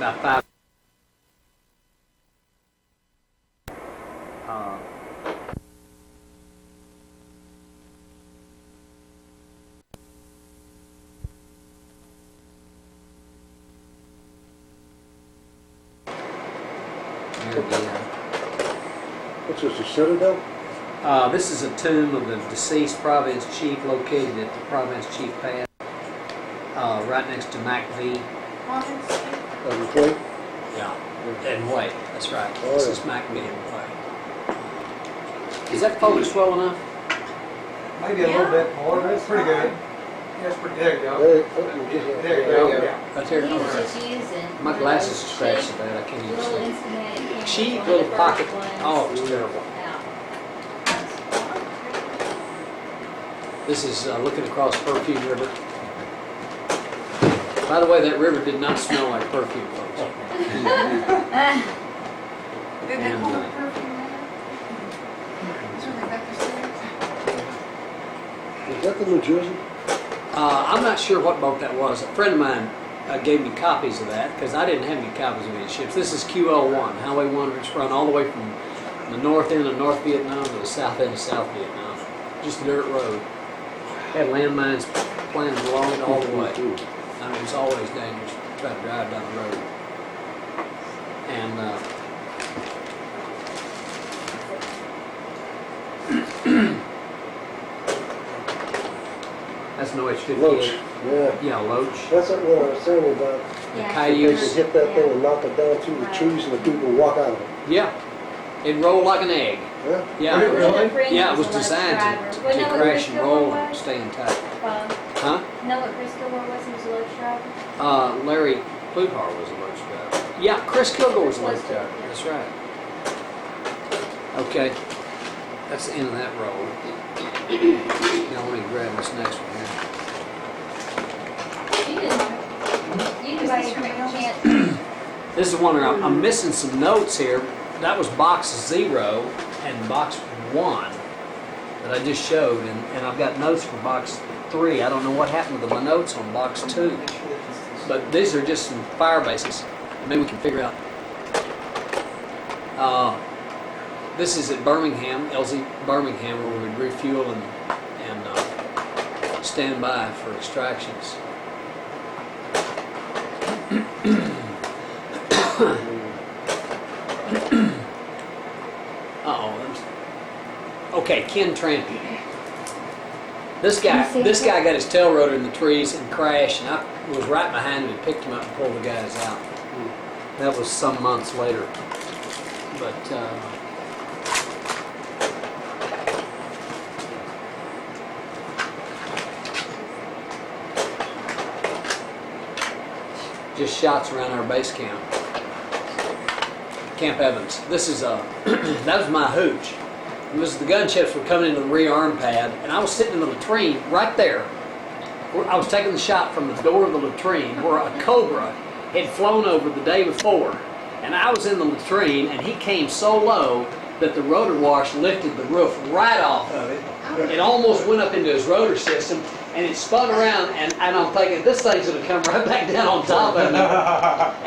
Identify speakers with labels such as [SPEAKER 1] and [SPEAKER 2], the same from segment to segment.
[SPEAKER 1] about 5.
[SPEAKER 2] What's this, a citadel?
[SPEAKER 1] This is a tomb of the deceased province chief located at the province chief pad, right next to MacV.
[SPEAKER 2] Clay?
[SPEAKER 1] Yeah, and White, that's right.
[SPEAKER 2] Oh,
[SPEAKER 1] This
[SPEAKER 2] yeah.
[SPEAKER 1] is MacV and White. Is that focus well enough?
[SPEAKER 3] Maybe a little bit more, but it's pretty good. Yeah, it's pretty, there you go.
[SPEAKER 2] There
[SPEAKER 3] There you go, yeah.
[SPEAKER 1] Right there.
[SPEAKER 4] He was just using.
[SPEAKER 1] My glasses are scratched so bad I can't even
[SPEAKER 4] Little
[SPEAKER 1] see.
[SPEAKER 4] instrument.
[SPEAKER 1] Cheap
[SPEAKER 4] one of
[SPEAKER 1] little
[SPEAKER 4] the
[SPEAKER 1] pocket.
[SPEAKER 4] first ones
[SPEAKER 1] Oh, it's terrible.
[SPEAKER 4] out.
[SPEAKER 1] This is looking across Perfume River. By the way, that river did not smell like perfume, folks. And,
[SPEAKER 2] Is that the New Jersey?
[SPEAKER 1] I'm not sure what boat that was. A friend of mine gave me copies of that because I didn't have any copies of any ships. This is CWO-1, Highway 1, which run all the way from the north end of North Vietnam to the south end of South Vietnam. Just a dirt road. Had landmines planted along it all the way. I mean, it was always dangerous trying to drive down the road. And that's an OH-58.
[SPEAKER 2] Loach. Yeah.
[SPEAKER 1] Yeah, Loach.
[SPEAKER 2] That's what I was saying about.
[SPEAKER 4] Yeah,
[SPEAKER 1] Cayuse.
[SPEAKER 2] You hit that thing and knock it down through the trees and the people walk out of it.
[SPEAKER 1] Yeah, it rolled like an egg.
[SPEAKER 2] Yeah?
[SPEAKER 1] Yeah,
[SPEAKER 3] Would it really?
[SPEAKER 1] Yeah, it was designed to crash and roll and stay intact. Huh?
[SPEAKER 4] Know what Chris Gilmore was? He was a low driver.
[SPEAKER 1] Larry Pluhar was a Loach driver. Yeah, Chris Kilgore was a Loach driver. That's right. Okay, that's the end of that roll. Now let me grab this next one
[SPEAKER 4] You can buy your chance.
[SPEAKER 1] here. This is one where I'm missing some notes here. That was box 0 and box 1 that I just showed, and I've got notes for box 3. I don't know what happened to my notes on box 2. But these are just some fire bases. Maybe we can figure out. This is at Birmingham, LZ Birmingham, where we refuel and stand by for extractions. Okay, Ken Trampy. This guy got his tail rotor in the trees and crashed, and I was right behind him and picked him up and pulled the guys out. That was some months later. But just shots around our base camp, Camp Evans. This is that was my hooch. And this is the gunships were coming into the rearm pad, and I was sitting in the latrine right there. I was taking the shot from the door of the latrine where a Cobra had flown over the day before, and I was in the latrine, and he came so low that the rotor wash lifted the roof right off of it. It almost went up into his rotor system, and it spun around, and I'm thinking, this thing's going to come right back down on top of me.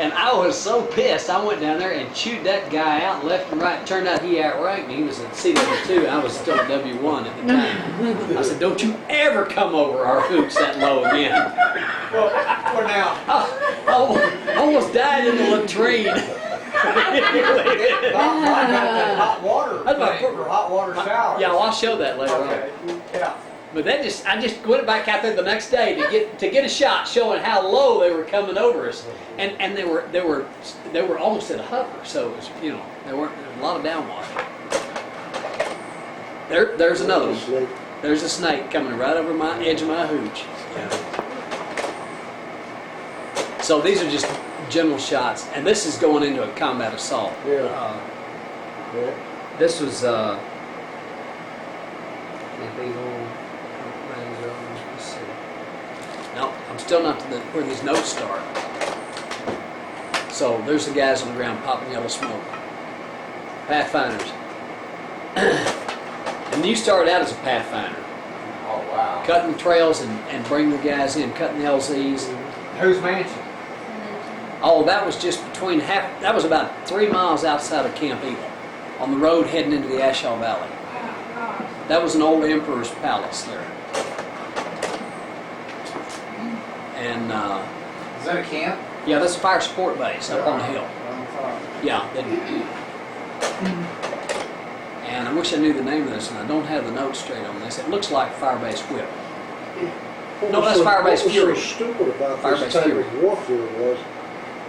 [SPEAKER 1] And I was so pissed, I went down there and chewed that guy out left and right. Turned out he outranked me. He was at CW2, I was still at W1 at the time. I said, don't you ever come over our hoops that low again.
[SPEAKER 3] Well, for now.
[SPEAKER 1] I almost died in the latrine.
[SPEAKER 3] Hot water.
[SPEAKER 1] That's my-
[SPEAKER 3] For hot water showers.
[SPEAKER 1] Yeah, well, I'll show that later
[SPEAKER 3] Okay.
[SPEAKER 1] on.
[SPEAKER 3] Yeah.
[SPEAKER 1] But I just went back out there the next day to get a shot showing how low they were coming over us, and they were almost at a hover, so it was, there was a lot of downwash. There's another one. There's a snake coming right over my edge of my hooch. Yeah. So these are just general shots, and this is going into a combat assault.
[SPEAKER 2] Yeah.
[SPEAKER 1] This was no, I'm still not to where these notes start. So there's the guys on the ground popping yellow smoke. Pathfinders. And you started out as a pathfinder,
[SPEAKER 3] Oh, wow.
[SPEAKER 1] cutting trails and bringing the guys in, cutting the LZs.
[SPEAKER 3] Whose mansion?
[SPEAKER 1] Oh, that was just between that was about 3 miles outside of Camp Eagle, on the road heading into the Ashaw Valley. That was an old emperor's palace there. And,
[SPEAKER 5] Is that a camp?
[SPEAKER 1] yeah, that's a fire support base up on the hill. Yeah. And I wish I knew the name of this, and I don't have the notes straight on this. It looks like Firebase Whip. No, that's Firebase Fury.
[SPEAKER 2] What was so stupid about
[SPEAKER 1] Firebase
[SPEAKER 2] this type
[SPEAKER 1] Fury.
[SPEAKER 2] of warfare was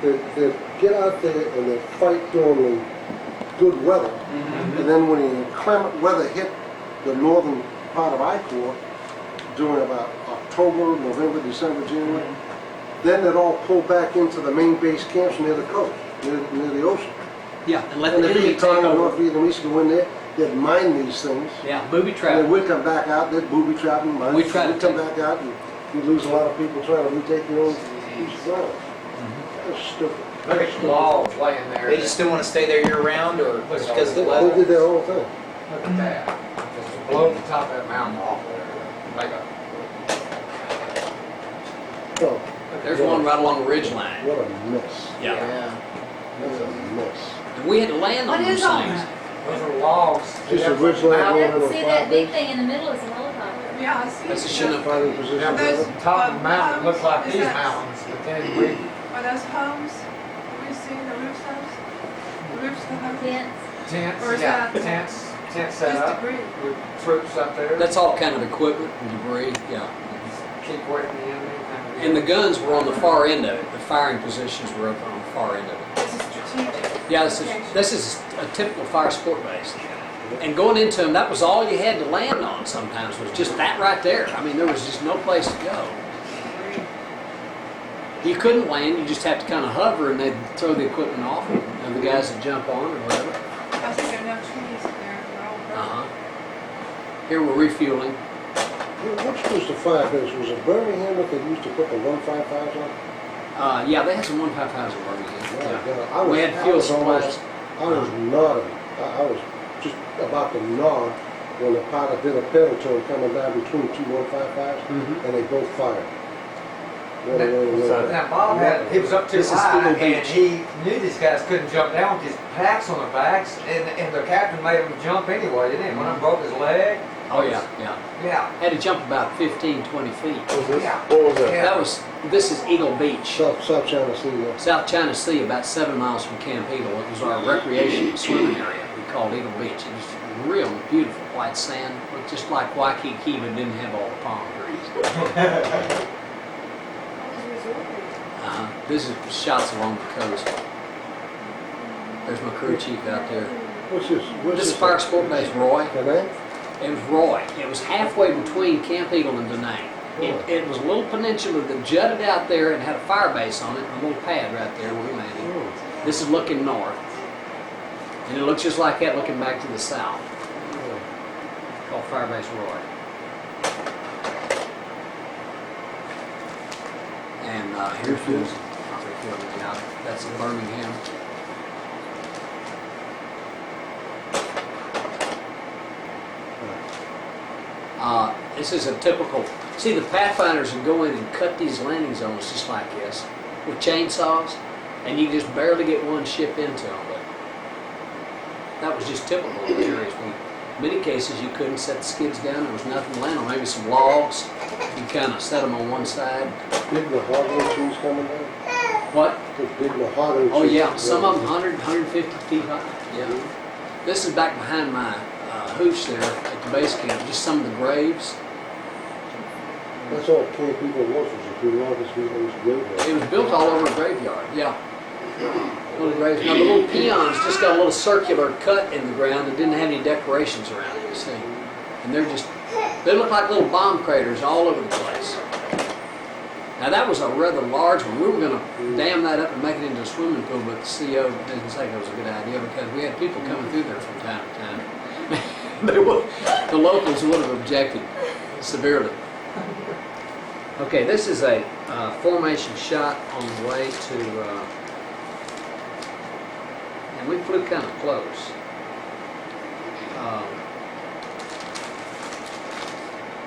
[SPEAKER 2] that they'd get out there and they'd fight during the good weather. And then when the inclement weather hit the northern part of I-Corps during about October, November, December, January, then they'd all pull back into the main base camps near the coast, near the ocean.
[SPEAKER 1] Yeah, and let
[SPEAKER 2] And
[SPEAKER 1] the
[SPEAKER 2] the
[SPEAKER 1] enemy take
[SPEAKER 2] Vietnam and
[SPEAKER 1] over.
[SPEAKER 2] North Vietnamese go in there, they'd mine these things.
[SPEAKER 1] Yeah, booby
[SPEAKER 2] And
[SPEAKER 1] trap.
[SPEAKER 2] then we'd come back out, they'd booby trap and mine.
[SPEAKER 1] We try to
[SPEAKER 2] We'd come
[SPEAKER 1] take-
[SPEAKER 2] back out and you'd lose a lot of people trying to retake your own piece of ground. That was stupid.
[SPEAKER 3] Look at the logs laying there.
[SPEAKER 5] They just still want to stay there year round, or just because of the
[SPEAKER 2] They
[SPEAKER 5] weather?
[SPEAKER 2] did their whole thing.
[SPEAKER 3] Look at that. Just blow the top of that mountain off there. Make a,
[SPEAKER 2] Oh,
[SPEAKER 1] There's one right along the ridge line.
[SPEAKER 2] what a mess.
[SPEAKER 1] Yeah.
[SPEAKER 2] What a mess.
[SPEAKER 1] And we had to land on
[SPEAKER 6] What
[SPEAKER 1] those
[SPEAKER 6] is on
[SPEAKER 1] things.
[SPEAKER 6] that?
[SPEAKER 3] those are logs.
[SPEAKER 2] Just a
[SPEAKER 3] Yeah.
[SPEAKER 2] ridge line going
[SPEAKER 4] Yep,
[SPEAKER 2] in a
[SPEAKER 4] see that
[SPEAKER 2] flat
[SPEAKER 4] big
[SPEAKER 2] base.
[SPEAKER 4] thing in the middle is a helicopter.
[SPEAKER 6] Yeah, I see.
[SPEAKER 1] That's a
[SPEAKER 6] it.
[SPEAKER 1] Chinook.
[SPEAKER 2] Fighting position.
[SPEAKER 3] Yeah,
[SPEAKER 6] Those-
[SPEAKER 3] the top of the mountain looks like
[SPEAKER 6] is
[SPEAKER 3] these
[SPEAKER 6] that-
[SPEAKER 3] mountains, but then we,
[SPEAKER 6] Are those homes? Have we seen the roofs of those? The roofs of the homes?
[SPEAKER 4] Tents.
[SPEAKER 3] tents,
[SPEAKER 6] Or is
[SPEAKER 3] yeah,
[SPEAKER 6] that-
[SPEAKER 3] tents set
[SPEAKER 6] Just
[SPEAKER 3] up
[SPEAKER 6] debris.
[SPEAKER 3] with troops up there.
[SPEAKER 1] That's all kind of equipment and debris, yeah.
[SPEAKER 3] Keep away from the enemy.
[SPEAKER 1] And the guns were on the far end of it. The firing positions were up on the far end of it.
[SPEAKER 6] This is strategic.
[SPEAKER 1] Yeah, this is a typical fire support base. And going into them, that was all you had to land on sometimes, was just that right there. I mean, there was just no place to go. You couldn't land, you just have to kind of hover and they'd throw the equipment off and the guys would jump on or whatever.
[SPEAKER 6] I think there are no trees there. They're all broken.
[SPEAKER 1] Uh-huh. Here we're refueling.
[SPEAKER 2] Which was the fire base? Was it Birmingham that they used to put the 155s on?
[SPEAKER 1] Yeah, they had some 155s in Birmingham.
[SPEAKER 2] My
[SPEAKER 1] Yeah.
[SPEAKER 2] God,
[SPEAKER 1] We had fuel
[SPEAKER 2] almost-
[SPEAKER 1] supplies.
[SPEAKER 2] I was nodding. I was just about to nod when the pilot did a pedal turn coming down between two 155s,
[SPEAKER 1] Mhm.
[SPEAKER 2] and they both fired. What a way to go.
[SPEAKER 3] Now Bob he was up too
[SPEAKER 1] This is
[SPEAKER 3] high
[SPEAKER 1] Eagle
[SPEAKER 3] and
[SPEAKER 1] Beach.
[SPEAKER 3] he knew these guys couldn't jump down with his packs on their backs and the captain made him jump anyway, didn't he? One of them broke his leg.
[SPEAKER 1] Oh, yeah, yeah.
[SPEAKER 3] Yeah.
[SPEAKER 1] Had to jump about 15, 20 feet.
[SPEAKER 3] Yeah.
[SPEAKER 2] What was that?
[SPEAKER 3] Yeah.
[SPEAKER 1] This is Eagle Beach.
[SPEAKER 2] South China Sea, yeah.
[SPEAKER 1] South China Sea, about 7 miles from Camp Eagle. It was our recreation swimming area. We called Eagle Beach. It was real beautiful white sand, looked just like Waikiki, but didn't have all the palm trees. This is shots along the coast. There's my crew chief out there.
[SPEAKER 2] What's this? What's
[SPEAKER 1] This is Fire Sport Base, Roy.
[SPEAKER 2] The name?
[SPEAKER 1] It was Roy. It was halfway between Camp Eagle and Da Nang. It was a little peninsula that jutted out there and had a fire base on it, and a little pad right there where we landed.
[SPEAKER 2] Oh,
[SPEAKER 1] This is looking north. And it looks just like that looking back to the south.
[SPEAKER 2] yeah.
[SPEAKER 1] Called Firebase Roy. And here's his. That's in Birmingham. This is a typical. See, the Pathfinders would go in and cut these landing zones just like this with chainsaws, and you just barely get one ship into them. But that was just typical of the areas. In many cases, you couldn't set the skids down. There was nothing to land on. Maybe some logs. You kind of set them on one side.
[SPEAKER 2] Big mahogany trees coming down?
[SPEAKER 1] What?
[SPEAKER 2] The big mahogany trees.
[SPEAKER 1] Oh yeah, some of them 100, 150 feet high. Yeah. This is back behind my hooch there at the base camp. Just some of the graves.
[SPEAKER 2] That's all Camp Eagle was the longest Vietnamese graveyard.
[SPEAKER 1] It was built all over a graveyard. Yeah. Little graves. Now the little peons just got a little circular cut in the ground that didn't have any decorations around it. You see, and they look like little bomb craters all over the place. Now that was a rather large one. We were going to dam that up and make it into a swimming pool, but the CO didn't think it was a good idea because we had people coming through there from time to time. The locals would have objected severely. Okay, this is a formation shot on the way to, and we flew kind of close.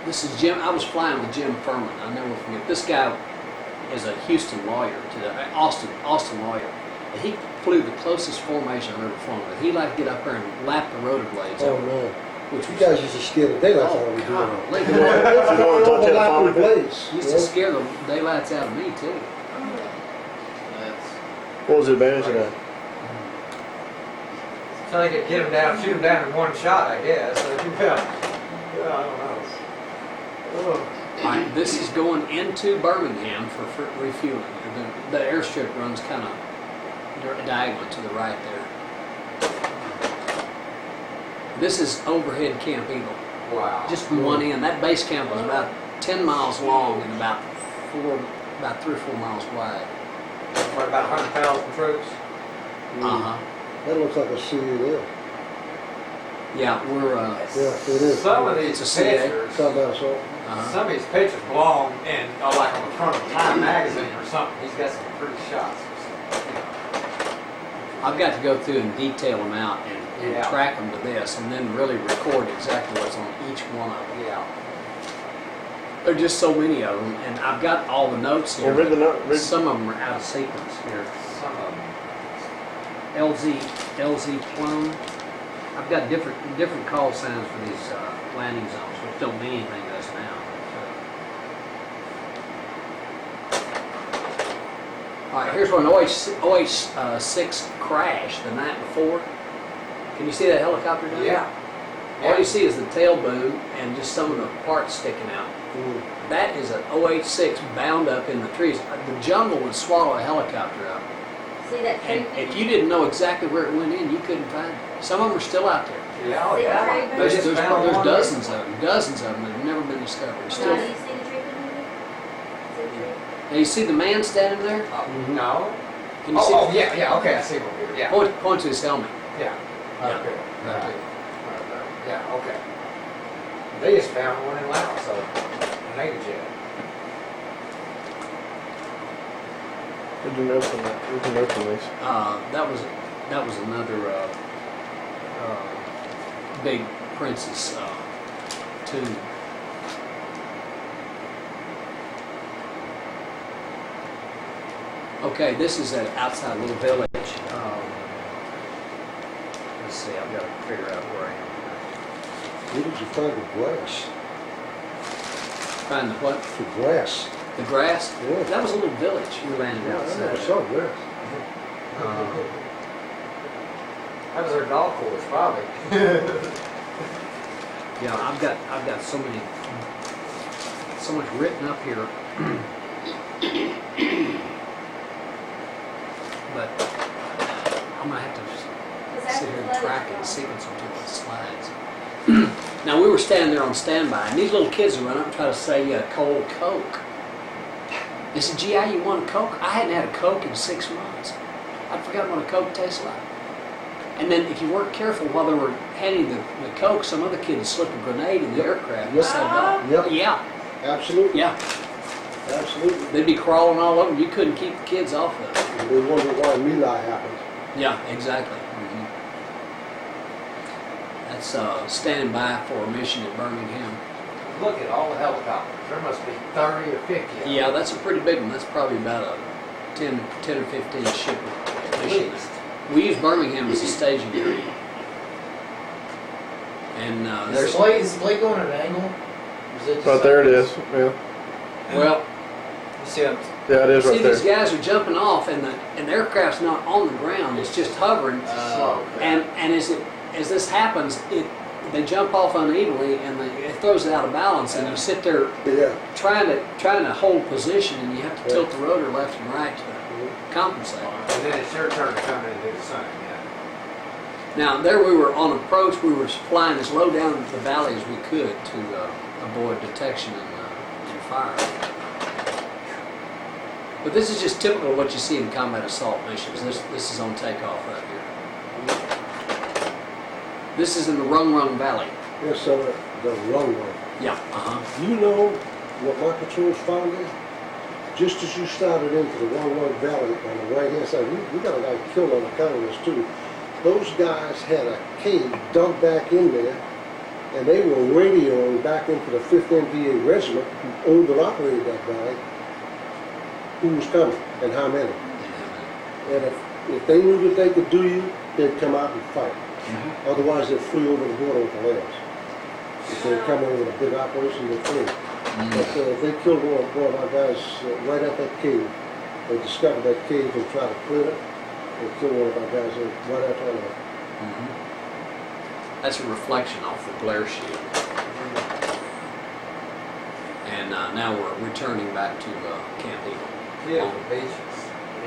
[SPEAKER 1] This is Jim. I was flying with Jim Furman. I'll never forget. This guy is a Houston lawyer to the Austin lawyer. And he flew the closest formation I've ever flown with. He liked to get up there and lap the rotor blades
[SPEAKER 2] Oh,
[SPEAKER 1] over.
[SPEAKER 2] no.
[SPEAKER 1] Which
[SPEAKER 2] You
[SPEAKER 1] was,
[SPEAKER 2] guys used to scare the daylights out of me
[SPEAKER 1] God,
[SPEAKER 2] doing
[SPEAKER 1] Lincoln,
[SPEAKER 2] that.
[SPEAKER 7] You wanna talk to the
[SPEAKER 2] Overlapping
[SPEAKER 7] phone?
[SPEAKER 2] blades.
[SPEAKER 1] used
[SPEAKER 2] you
[SPEAKER 1] to
[SPEAKER 2] know?
[SPEAKER 1] scare the daylights out of me too.
[SPEAKER 7] What was the advantage of that?
[SPEAKER 3] So they could get them down, shoot them down in one shot, I guess. Yeah, I don't know.
[SPEAKER 1] All right, this is going into Birmingham for refueling. The airstrip runs kind of diagonal to the right there. This is overhead Camp Eagle.
[SPEAKER 3] Wow.
[SPEAKER 1] Just from one end. That base camp was about 10 miles long and about 3 or 4 miles wide.
[SPEAKER 3] For about 100,000 troops.
[SPEAKER 1] Uh-huh.
[SPEAKER 2] That looks like a CUL.
[SPEAKER 1] Yeah, we're,
[SPEAKER 2] Yeah, it is.
[SPEAKER 3] Some of
[SPEAKER 1] It's
[SPEAKER 3] these
[SPEAKER 1] a CA.
[SPEAKER 3] pictures,
[SPEAKER 2] South by South.
[SPEAKER 3] some of these pictures belong in, like on the front of Time magazine or something. He's got some pretty shots.
[SPEAKER 1] I've got to go through and detail them out and
[SPEAKER 3] Yeah.
[SPEAKER 1] track them to this and then really record exactly what's on each one of them.
[SPEAKER 3] Yeah.
[SPEAKER 1] There are just so many of them, and I've got all the notes here.
[SPEAKER 7] Well, read the note.
[SPEAKER 1] but Some of them are out of sequence here.
[SPEAKER 3] Some of them.
[SPEAKER 1] LZ Plum. I've got different call signs for these landing zones, which don't mean anything to us now. All right, here's one OH-6 crashed the night before. Can you see that helicopter down there?
[SPEAKER 3] Yeah.
[SPEAKER 1] All you see is the tail boom and just some of the parts sticking out. That is an OH-6 bound up in the trees. The jungle would swallow a helicopter up.
[SPEAKER 4] See that tree?
[SPEAKER 1] And if you didn't know exactly where it went in, you couldn't find it. Some of them are still out there.
[SPEAKER 3] Yeah, oh
[SPEAKER 4] See the
[SPEAKER 3] yeah.
[SPEAKER 4] tree
[SPEAKER 3] They
[SPEAKER 1] There's,
[SPEAKER 3] just
[SPEAKER 1] there's,
[SPEAKER 3] found
[SPEAKER 1] there's
[SPEAKER 3] one.
[SPEAKER 1] dozens of them that have never been discovered.
[SPEAKER 4] Now,
[SPEAKER 1] Still,
[SPEAKER 4] do you see the tree movie? See the tree?
[SPEAKER 1] now you see the man standing there?
[SPEAKER 3] No.
[SPEAKER 1] Can you see?
[SPEAKER 3] Oh, yeah, okay, I see what you're, yeah.
[SPEAKER 1] Point to his helmet.
[SPEAKER 3] Yeah.
[SPEAKER 1] Yeah.
[SPEAKER 3] Okay. Right there. Yeah, okay. They just found one in Laos, so, a Navy jet.
[SPEAKER 7] Did you know from that? Where'd you know from these?
[SPEAKER 1] That was another big Princess tube. Okay, this is at outside a little village. Let's see, I've got to figure out where I am.
[SPEAKER 2] Where did you find the grass?
[SPEAKER 1] Find the what?
[SPEAKER 2] The grass.
[SPEAKER 1] The grass?
[SPEAKER 2] Yeah.
[SPEAKER 1] That was a little village we landed
[SPEAKER 2] Yeah, I
[SPEAKER 1] outside.
[SPEAKER 2] never saw grass.
[SPEAKER 3] That was their golf course, probably.
[SPEAKER 1] Yeah, I've got so much written up here. But I'm gonna have to
[SPEAKER 4] Was that
[SPEAKER 1] sit here and
[SPEAKER 4] the
[SPEAKER 1] track
[SPEAKER 4] float?
[SPEAKER 1] and sequence them to the slides. Now we were standing there on standby, and these little kids would run up and try to say cold Coke. They said, "G.I., you want a Coke?" I hadn't had a Coke in 6 months. I'd forgotten what a Coke tastes like. And then if you weren't careful while they were handing the Coke, some other kid would slip a grenade in the aircraft and
[SPEAKER 2] Yep.
[SPEAKER 1] set it off.
[SPEAKER 2] Yep.
[SPEAKER 1] Yeah,
[SPEAKER 2] Absolutely.
[SPEAKER 1] yeah.
[SPEAKER 2] Absolutely.
[SPEAKER 1] They'd be crawling all over. You couldn't keep the kids off of it.
[SPEAKER 2] And they wonder why My Lai happened.
[SPEAKER 1] Yeah, exactly. That's standing by for a mission at Birmingham.
[SPEAKER 3] Look at all the helicopters. There must be 30 or 50 of them.
[SPEAKER 1] Yeah, that's a pretty big one. That's probably about a 10 or 15 ship
[SPEAKER 3] At
[SPEAKER 1] mission.
[SPEAKER 3] least.
[SPEAKER 1] We use Birmingham as a staging area. And
[SPEAKER 5] Is the blade going at an angle? Or is it just
[SPEAKER 7] Right there it is. Yeah.
[SPEAKER 1] well,
[SPEAKER 5] You see,
[SPEAKER 7] Yeah, it is
[SPEAKER 1] see
[SPEAKER 7] right
[SPEAKER 1] these
[SPEAKER 7] there.
[SPEAKER 1] guys are jumping off, and the aircraft's not on the ground; it's just hovering.
[SPEAKER 3] Slow.
[SPEAKER 1] And as this happens, they jump off unevenly, and it throws it out of balance, and you sit there
[SPEAKER 2] Yeah.
[SPEAKER 1] trying to hold position, and you have to tilt the rotor left and right to compensate.
[SPEAKER 3] And then it's your turn to come in and do the same, yeah.
[SPEAKER 1] Now there we were on approach. We were flying as low down the valley as we could to avoid detection and fire. But this is just typical of what you see in combat assault missions. This is on takeoff right here. This is in the Rung Valley.
[SPEAKER 2] Yes, so the wrong one.
[SPEAKER 1] Yeah.
[SPEAKER 2] You know what my patrols found there? Just as you started into the Wrong Valley on the right-hand side, we got a guy killed on account of this too. Those guys had a cave dug back in there, and they were radioing back into the 5th NVA Regiment, who owned and operated that valley. who was coming and how many. And if they knew that they could do you, they'd come out and fight. Otherwise, they'd flee over the border with the lambs. If they come in with a big operation, they'd flee. But if they killed one of our guys right at that cave, they discovered that cave and tried to clear it, they killed one of our guys right after that.
[SPEAKER 1] That's a reflection off the glare shield. And now we're returning back to Camp Eagle.
[SPEAKER 3] Beautiful beaches.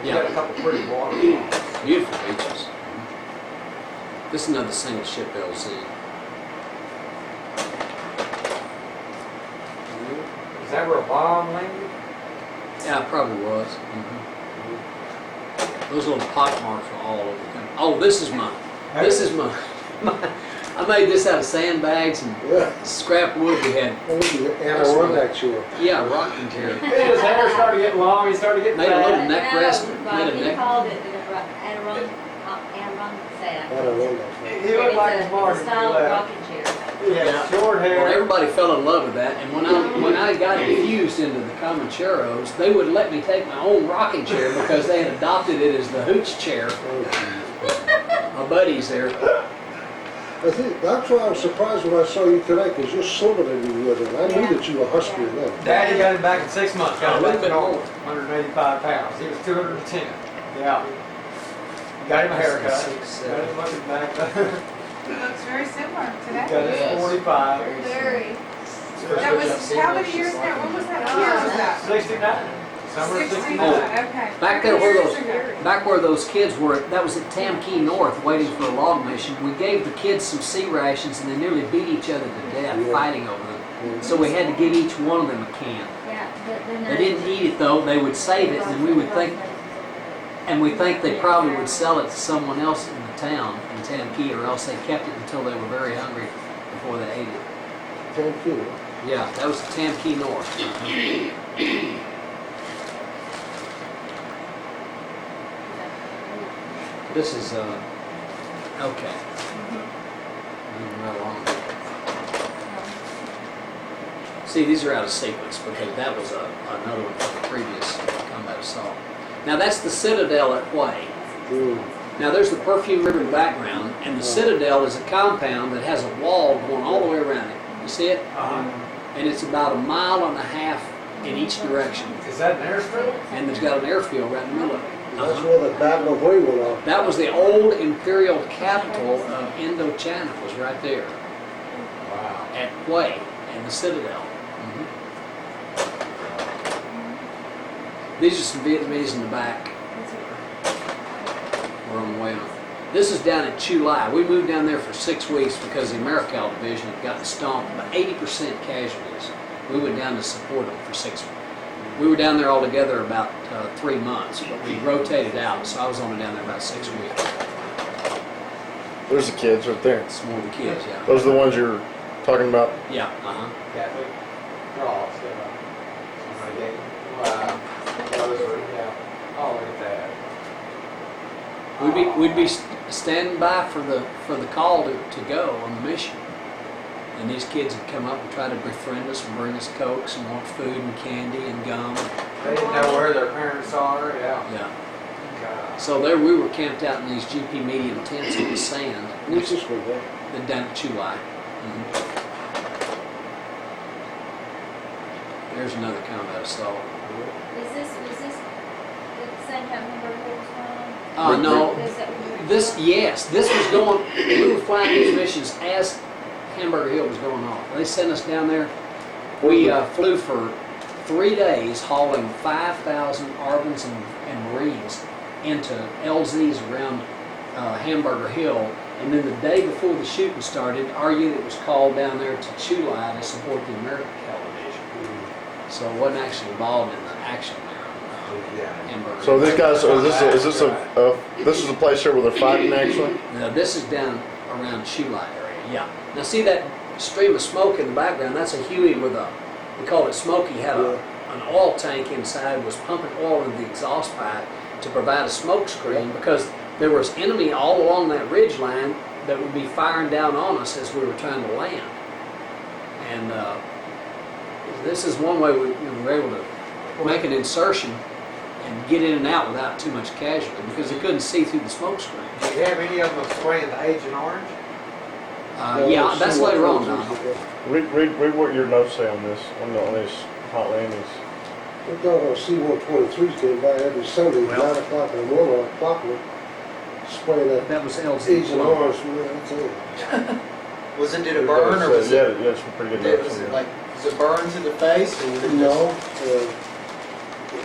[SPEAKER 3] You
[SPEAKER 1] Yeah.
[SPEAKER 3] got a couple pretty waterfalls.
[SPEAKER 1] Beautiful beaches. This is another single ship LZ.
[SPEAKER 3] Is that where a bomb landed?
[SPEAKER 1] Yeah, it probably was. Those little pock marks are all over the country. Oh, this is my I made this out of sandbags and
[SPEAKER 2] Yeah.
[SPEAKER 1] scrap wood we had.
[SPEAKER 2] And a Adirondack chair.
[SPEAKER 1] Yeah, rocking chair.
[SPEAKER 3] His hair started getting long, he started getting
[SPEAKER 1] Made a little
[SPEAKER 3] fat.
[SPEAKER 1] neck rest.
[SPEAKER 4] Bob,
[SPEAKER 1] Made a
[SPEAKER 4] he
[SPEAKER 1] neck.
[SPEAKER 4] called it Adirondack
[SPEAKER 3] He looked like his Marty.
[SPEAKER 4] style of rocking chair.
[SPEAKER 3] He had short
[SPEAKER 1] Well,
[SPEAKER 3] hair.
[SPEAKER 1] everybody fell in love with that, and when I got infused into the Comancheros, they wouldn't let me take my own rocking chair because they had adopted it as the hooch chair. My buddies there.
[SPEAKER 2] I think that's why I was surprised when I saw you today, because you're slimmer than you were then. I knew that you were huskier then.
[SPEAKER 3] Daddy got him back in 6 months, got
[SPEAKER 1] A
[SPEAKER 3] him
[SPEAKER 1] little
[SPEAKER 3] back to
[SPEAKER 1] bit
[SPEAKER 3] normal,
[SPEAKER 1] more.
[SPEAKER 3] 185 pounds. He was 210. Yeah. Got him a haircut. Got him looking back.
[SPEAKER 6] It looks very similar
[SPEAKER 3] Got
[SPEAKER 6] today.
[SPEAKER 3] his
[SPEAKER 5] Yes.
[SPEAKER 3] 45.
[SPEAKER 6] Very. That was, how many years now? When was that? What year was that?
[SPEAKER 3] 69. Summer of 69.
[SPEAKER 6] Okay.
[SPEAKER 1] Back there where
[SPEAKER 6] Years
[SPEAKER 1] those,
[SPEAKER 6] ago.
[SPEAKER 1] back where those kids were, that was at Tam Key North, waiting for a log mission. We gave the kids some sea rations, and they nearly beat each other to death fighting over them. So we had to give each one of them a can.
[SPEAKER 4] Yeah, but then
[SPEAKER 1] They didn't eat it though; they would save it, and we think they probably would sell it to someone else in the town in Tam Key, or else they kept it until they were very hungry before they ate it.
[SPEAKER 2] Thank you.
[SPEAKER 1] Yeah, that was Tam Key North. This is, okay. Moving right along. See, these are out of sequence because that was another one from the previous combat assault. Now that's the Citadel at Huey. Now there's the perfume ribbon background, and the Citadel is a compound that has a wall going all the way around it. You see it? And it's about 1.5 miles in each direction.
[SPEAKER 3] Is that an airstrip?
[SPEAKER 1] And there's got an airfield right in the middle of it.
[SPEAKER 2] That's where the Battle of Huey went off.
[SPEAKER 1] That was the old imperial capital of Indochina, was right there
[SPEAKER 3] Wow.
[SPEAKER 1] at Huey and the Citadel. These are some Vietnamese in the back. We're on the way on. This is down at Chu Lai. We moved down there for 6 weeks because the Americal Division had gotten stomped by 80% casualties. We went down to support them for 6 weeks. We were down there all together about 3 months, but we rotated out, so I was only down there about 6 weeks.
[SPEAKER 7] There's the kids right there.
[SPEAKER 1] It's more the kids, yeah.
[SPEAKER 7] Those are the ones you're talking about.
[SPEAKER 1] Yeah,
[SPEAKER 3] Catholic cross. Somebody gave him. Wow. Rosary, yeah. Oh, look at that.
[SPEAKER 1] We'd be standing by for the call to go on the mission, and these kids would come up and try to befriend us and bring us cokes and want food and candy and gum.
[SPEAKER 3] They didn't know where their parents are. Yeah.
[SPEAKER 1] Yeah.
[SPEAKER 3] God.
[SPEAKER 1] So there we were camped out in these GP medium tents in the sand.
[SPEAKER 2] What's this one there?
[SPEAKER 1] Down at Chu Lai. There's another combat assault.
[SPEAKER 4] Was this the same time Hamburg Hill was going on?
[SPEAKER 1] No,
[SPEAKER 4] Is that what you were
[SPEAKER 1] this was going, we were flying these missions as Hamburger Hill was going off. They sent us down there. We flew for 3 days hauling 5,000 ARBANs and Marines into LZs around Hamburger Hill. And then the day before the shooting started, our unit was called down there to Chu Lai to support the American Division. So it wasn't actually involved in the action there. Hamburger
[SPEAKER 7] So
[SPEAKER 1] Hill.
[SPEAKER 7] these guys, this is a place here where they're fighting actually?
[SPEAKER 1] Now this is down around Chu Lai area, yeah. Now see that stream of smoke in the background? That's a Huey with we call it Smokey, had an oil tank inside, was pumping oil into the exhaust pipe to provide a smoke screen because there was enemy all along that ridge line that would be firing down on us as we were trying to land. And this is one way we were able to make an insertion and get in and out without too much casualty because they couldn't see through the smoke screen.
[SPEAKER 3] Do you have any of them spraying the Agent Orange?
[SPEAKER 1] Yeah, that's later on now.
[SPEAKER 7] Read what your notes say on this, on these hot landings.
[SPEAKER 2] I thought on C-123s came by every Sunday,
[SPEAKER 1] Well-
[SPEAKER 2] 9 o'clock in the morning, on clockwork, spraying that
[SPEAKER 1] That was LZ.
[SPEAKER 2] Agent Orange, that's it.
[SPEAKER 5] Did it burn or was it?
[SPEAKER 7] Yeah, some pretty good
[SPEAKER 5] Did,
[SPEAKER 7] notes
[SPEAKER 5] was
[SPEAKER 7] on
[SPEAKER 5] it
[SPEAKER 7] that.
[SPEAKER 5] like, was it burn to the face or was it
[SPEAKER 2] No,
[SPEAKER 5] just?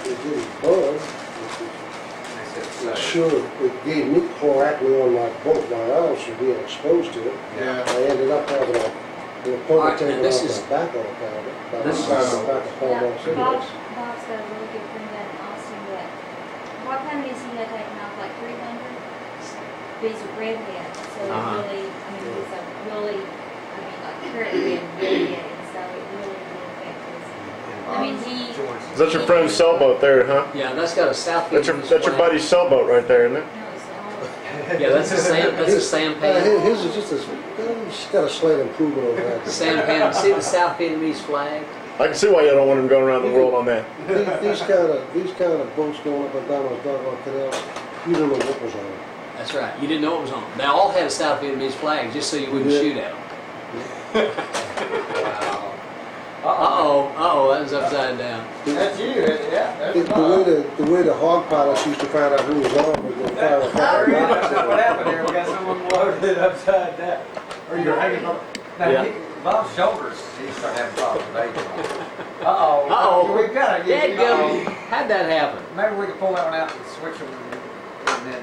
[SPEAKER 2] it didn't burn.
[SPEAKER 3] They said
[SPEAKER 2] It
[SPEAKER 3] so.
[SPEAKER 2] sure, it gave me chloracne on my both my arms from being exposed to it.
[SPEAKER 3] Yeah.
[SPEAKER 2] I ended up having a
[SPEAKER 1] All
[SPEAKER 2] pony
[SPEAKER 1] right,
[SPEAKER 2] taken
[SPEAKER 1] and this
[SPEAKER 2] off
[SPEAKER 1] is-
[SPEAKER 2] my back on account of it. By
[SPEAKER 1] this
[SPEAKER 2] the
[SPEAKER 1] is-
[SPEAKER 2] side of my back of
[SPEAKER 4] Yeah,
[SPEAKER 2] Palm cigarettes.
[SPEAKER 4] Bob's got a really good friend down in Austin that, what kind of he had taken off, like 300? But he's a redhead, so it
[SPEAKER 1] Uh-huh.
[SPEAKER 4] really, I mean, he's a really, I mean, like currently redhead, and so it really did affect his, I mean, he.
[SPEAKER 7] Is that your friend's sailboat there, huh?
[SPEAKER 1] Yeah, that's got a South
[SPEAKER 7] That's your
[SPEAKER 1] Vietnamese flag.
[SPEAKER 7] buddy's sailboat right there, isn't it?
[SPEAKER 4] No, it's all.
[SPEAKER 1] Yeah, that's a sampan.
[SPEAKER 2] His is just he's got a slight improvement over that.
[SPEAKER 1] Sampan. See the South Vietnamese flag?
[SPEAKER 7] I can see why you don't want him going around the world on that.
[SPEAKER 2] These kind of boats going up and down those doggone canals, you don't know what was on them.
[SPEAKER 1] That's right. You didn't know what was on. They all had a South Vietnamese flag just so you wouldn't
[SPEAKER 2] Yeah.
[SPEAKER 1] shoot at them.
[SPEAKER 3] Wow.
[SPEAKER 1] Uh-oh, that was upside down.
[SPEAKER 3] That's you, yeah. That's
[SPEAKER 2] The way the hog pilots used to find out who was on was they fire a
[SPEAKER 3] That's
[SPEAKER 2] fire.
[SPEAKER 3] not what happened here. We got someone loaded upside down. Or you're hanging from. Now,
[SPEAKER 1] Yeah.
[SPEAKER 3] Bob's shoulders, he started having problems with Agent Orange. Uh-oh.
[SPEAKER 1] Uh-oh.
[SPEAKER 3] We've got to
[SPEAKER 1] Dadgum. How'd that happen?
[SPEAKER 3] Maybe we can pull that one out and switch them and then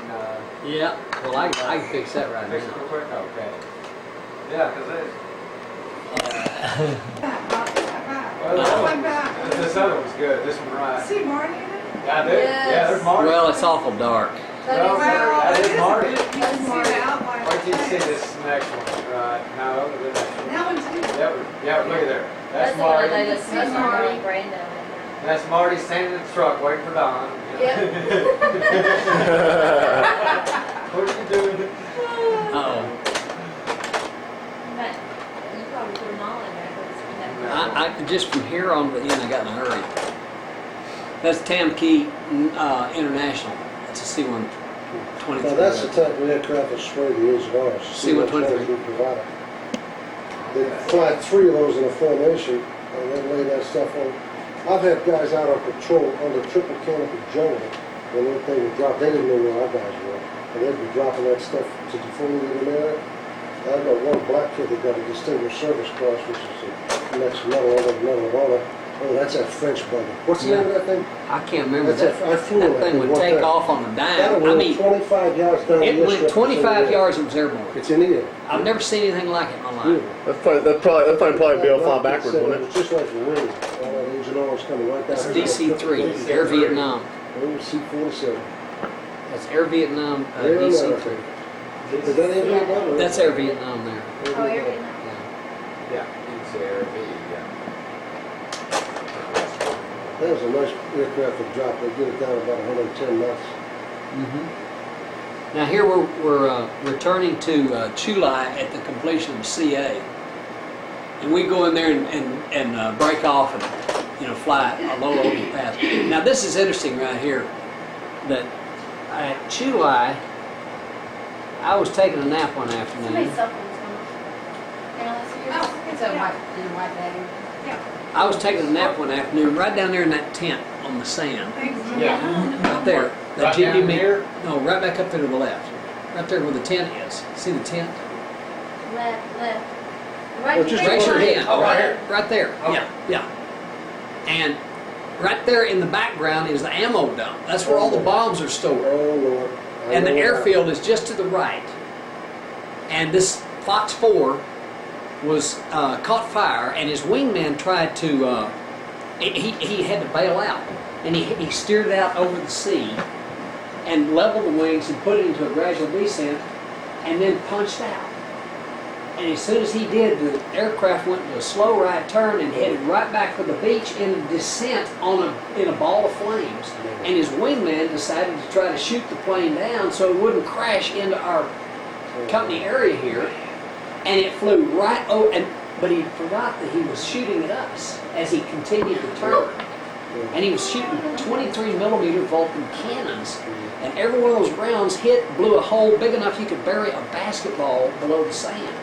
[SPEAKER 1] Yeah. Well, I can fix that right
[SPEAKER 3] fix it
[SPEAKER 1] now.
[SPEAKER 3] real quick. Okay. Yeah, because
[SPEAKER 6] Back, Bob, back, back.
[SPEAKER 3] Well,
[SPEAKER 6] Going back.
[SPEAKER 3] this other one's good. This one right.
[SPEAKER 6] See Marty in it?
[SPEAKER 3] Yeah, I do.
[SPEAKER 4] Yes.
[SPEAKER 3] Yeah, there's Marty.
[SPEAKER 1] Well, it's awful dark.
[SPEAKER 3] Well, that is Marty.
[SPEAKER 6] You can see the outline.
[SPEAKER 3] Wait till you see this next one. Right. No, the next one.
[SPEAKER 6] That one too.
[SPEAKER 3] Yep, look at there. That's
[SPEAKER 4] the one
[SPEAKER 3] Marty.
[SPEAKER 4] that they just, that's
[SPEAKER 6] Marty.
[SPEAKER 4] Marty and Brando.
[SPEAKER 3] That's Marty standing in the truck waiting for Don.
[SPEAKER 4] Yep.
[SPEAKER 3] What are you doing?
[SPEAKER 1] Uh-oh.
[SPEAKER 4] But you probably put them all in there, but it's
[SPEAKER 1] I just from here on to the end, I got in a hurry. That's Tam Key International. That's a C-123.
[SPEAKER 2] Now that's the type of aircraft that spray the Agent Orange.
[SPEAKER 1] C-123.
[SPEAKER 2] provider. They fly 3 of those in a formation and then lay that stuff on. I've had guys out on patrol under triple canopy jungle when they would drop, they didn't know where our guys were. And they'd be dropping that stuff to defoliate in there. I've got one black kid that got a Distinguished Service Cross, which is the next medal of honor. Oh, that's that French bugger. What's the name of that thing?
[SPEAKER 1] I can't remember
[SPEAKER 2] That's
[SPEAKER 1] that.
[SPEAKER 2] I flew on
[SPEAKER 1] That thing would
[SPEAKER 2] one
[SPEAKER 1] take
[SPEAKER 2] time.
[SPEAKER 1] off on a
[SPEAKER 2] That'll
[SPEAKER 1] dime. I
[SPEAKER 2] went
[SPEAKER 1] mean,
[SPEAKER 2] 25 yards down the
[SPEAKER 1] it
[SPEAKER 2] list
[SPEAKER 1] went
[SPEAKER 2] strip,
[SPEAKER 1] 25
[SPEAKER 2] it's in
[SPEAKER 1] yards and was airborne.
[SPEAKER 2] the air. It's in the air.
[SPEAKER 1] I've never seen anything like it in my life.
[SPEAKER 2] Beautiful.
[SPEAKER 7] That thing probably be able to fly
[SPEAKER 2] That
[SPEAKER 7] backwards,
[SPEAKER 2] said,
[SPEAKER 7] wouldn't
[SPEAKER 2] It
[SPEAKER 7] it?
[SPEAKER 2] was just like the wind. All that Agent Orange coming right down.
[SPEAKER 1] That's
[SPEAKER 2] here.
[SPEAKER 1] DC-3, Air Vietnam.
[SPEAKER 2] It was C-47.
[SPEAKER 1] That's Air Vietnam
[SPEAKER 2] Air
[SPEAKER 1] DC-3.
[SPEAKER 2] American. Is that Air Vietnam?
[SPEAKER 1] That's Air Vietnam there.
[SPEAKER 4] Oh, Air Vietnam.
[SPEAKER 3] Yeah, it's Air V, yeah.
[SPEAKER 2] That was a nice aircraft to drop. They get it down about 110 knots.
[SPEAKER 1] Now here we're returning to Chulai at the completion of the CA. And we go in there and break off and fly a low open path. Now this is interesting right here, that at Chulai, I was taking a nap one
[SPEAKER 4] Somebody's
[SPEAKER 1] afternoon.
[SPEAKER 4] cell phone's going. And let's hear
[SPEAKER 6] Oh,
[SPEAKER 4] it's
[SPEAKER 6] it's
[SPEAKER 4] a
[SPEAKER 6] a
[SPEAKER 4] white,
[SPEAKER 6] white,
[SPEAKER 4] bag.
[SPEAKER 1] I was taking a nap one afternoon right down there in that tent on the sand.
[SPEAKER 6] Thanks.
[SPEAKER 1] Right there. That
[SPEAKER 3] Right
[SPEAKER 1] Jimmy
[SPEAKER 3] down
[SPEAKER 1] made-
[SPEAKER 3] here?
[SPEAKER 1] No, right back up there to the left. Right there where the tent is. See the tent?
[SPEAKER 4] Left.
[SPEAKER 2] Well, just
[SPEAKER 1] Raise your hand.
[SPEAKER 3] Oh, right here?
[SPEAKER 1] Right there.
[SPEAKER 3] Okay.
[SPEAKER 1] Yeah. And right there in the background is the ammo dump. That's where all the bombs are stored.
[SPEAKER 2] Oh, Lord. I
[SPEAKER 1] And the
[SPEAKER 2] know
[SPEAKER 1] airfield is just to the right. And this Fox 4 was caught fire, and his wingman tried to. He had to bail out, and he steered it out over the sea, and leveled the wings and put it into a gradual descent, and then punched out. And as soon as he did, the aircraft went into a slow right turn and headed right back for the beach in a descent in a ball of flames. And his wingman decided to try to shoot the plane down so it wouldn't crash into our company area here. And it flew right but he forgot that he was shooting at us as he continued to turn. And he was shooting 23 millimeter Vulcan cannons. And every one of those rounds blew a hole big enough you could bury a basketball below the sand.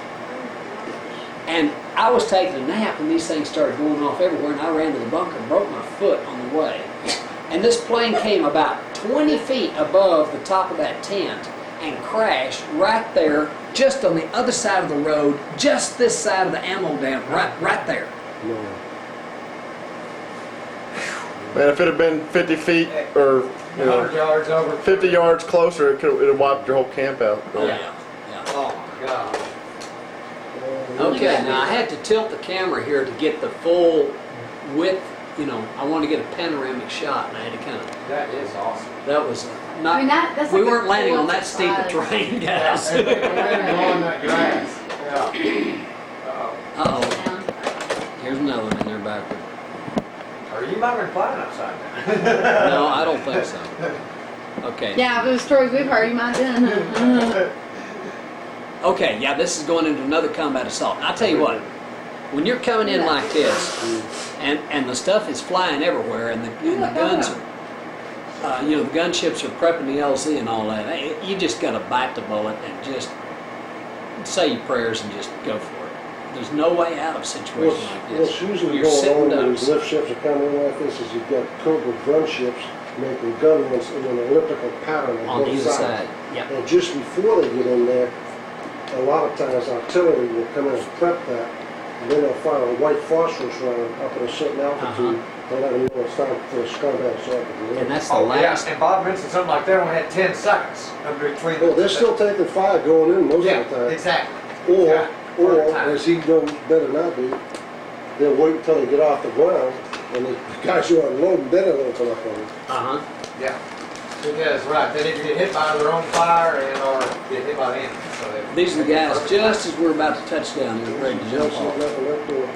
[SPEAKER 1] And I was taking a nap and these things started going off everywhere, and I ran to the bunker and broke my foot on the way. And this plane came about 20 feet above the top of that tent and crashed right there, just on the other side of the road, just this side of the ammo dam, right there.
[SPEAKER 2] No.
[SPEAKER 7] Man, if it had been 50 feet or
[SPEAKER 3] 100 yards over.
[SPEAKER 7] 50 yards closer, it would have wiped your whole camp out.
[SPEAKER 1] Yeah.
[SPEAKER 3] Oh my gosh.
[SPEAKER 1] Okay, now I had to tilt the camera here to get the full width. You know, I wanted to get a panoramic shot, and I had to kind of.
[SPEAKER 3] That is awesome.
[SPEAKER 1] That was not.
[SPEAKER 4] I mean, that's
[SPEAKER 1] we
[SPEAKER 4] like a
[SPEAKER 1] weren't landing on
[SPEAKER 4] full
[SPEAKER 1] that steep a
[SPEAKER 4] surprise.
[SPEAKER 1] terrain, guys.
[SPEAKER 3] And we're on that grass. Yeah.
[SPEAKER 1] Uh-oh.
[SPEAKER 4] Yeah.
[SPEAKER 1] Here's another one in there backward.
[SPEAKER 3] Are you might be flying upside down?
[SPEAKER 1] No, I don't think so. Okay.
[SPEAKER 4] Yeah, those stories we've heard, you might do.
[SPEAKER 1] Okay, yeah, this is going into another combat assault. And I'll tell you what, when you're coming in like this, and the stuff is flying everywhere, and the guns are, you know, the gunships are prepping the LZ and all that, you just got to bite the bullet and just say your prayers and just go for it. There's no way out of a situation like this.
[SPEAKER 2] What's usually
[SPEAKER 1] You're
[SPEAKER 2] going
[SPEAKER 1] sitting
[SPEAKER 2] on when
[SPEAKER 1] ducks.
[SPEAKER 2] these lift ships are coming in like this is you've got Cobra gun ships making gun runs in an elliptical pattern on
[SPEAKER 1] On
[SPEAKER 2] both
[SPEAKER 1] either
[SPEAKER 2] sides.
[SPEAKER 1] side. Yep.
[SPEAKER 2] And just before they get in there, a lot of times artillery will come in and prep that, and then they'll fire a white phosphorus round up at a certain altitude to let them know it's time for a combat assault to begin.
[SPEAKER 1] And that's the
[SPEAKER 3] Oh, yeah,
[SPEAKER 1] last.
[SPEAKER 3] and Bob mentioned something like that when we had 10 seconds in between.
[SPEAKER 2] Well, they're still taking fire going in most
[SPEAKER 3] Yeah,
[SPEAKER 2] of the time.
[SPEAKER 3] exactly.
[SPEAKER 2] Or,
[SPEAKER 3] Yeah, all
[SPEAKER 2] or,
[SPEAKER 3] the time.
[SPEAKER 2] as he done better not be, they'll wait until they get off the ground, and the guys who are unloading, then they'll open up on them.
[SPEAKER 1] Uh-huh.
[SPEAKER 3] Yeah. Because, right, they either get hit by their own fire or get hit by the enemy. So
[SPEAKER 1] These are the guys just as we're about to touch down, they're ready to jump
[SPEAKER 2] Jump
[SPEAKER 1] off.
[SPEAKER 2] left and left door.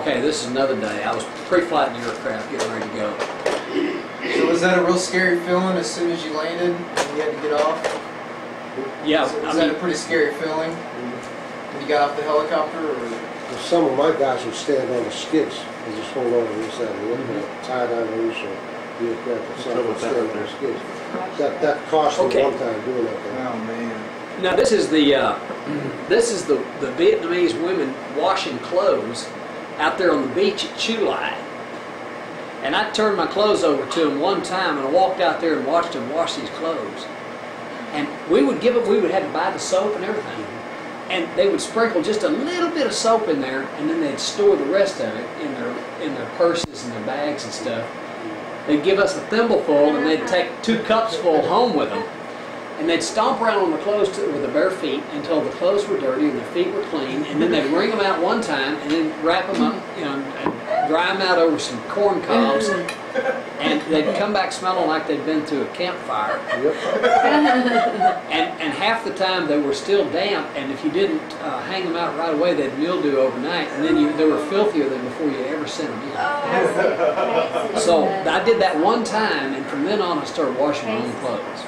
[SPEAKER 1] Okay, this is another day. I was pre-flighting the aircraft, getting ready to go.
[SPEAKER 5] So was that a real scary feeling as soon as you landed and you had to get off?
[SPEAKER 1] Yeah,
[SPEAKER 5] So
[SPEAKER 1] I
[SPEAKER 5] was that
[SPEAKER 1] mean,
[SPEAKER 5] a pretty scary feeling when you got off the helicopter? Or?
[SPEAKER 2] Well, some of my guys would stand on the skids and just hold on to this side of the aircraft, tied on loose or the aircraft itself would stand on the skids. That cost me
[SPEAKER 1] Okay.
[SPEAKER 2] one time doing that thing.
[SPEAKER 5] Oh man.
[SPEAKER 1] now this is the Vietnamese women washing clothes out there on the beach at Chu Lai. And I turned my clothes over to them one time, and I walked out there and watched them wash these clothes. And we would have to buy the soap and everything. And they would sprinkle just a little bit of soap in there, and then they'd store the rest of it in their purses and their bags and stuff. They'd give us a thimbleful, and they'd take 2 cups full home with them. And they'd stomp around on the clothes with their bare feet until the clothes were dirty and their feet were clean. And then they'd wring them out one time and then wrap them up, you know, and dry them out over some corn cobs. And they'd come back smelling like they'd been through a campfire.
[SPEAKER 2] Yep.
[SPEAKER 1] And half the time they were still damp, and if you didn't hang them out right away, they'd mildew overnight, and then they were filthier than before you ever sent them in. So I did that one time, and from then on I started washing my own clothes.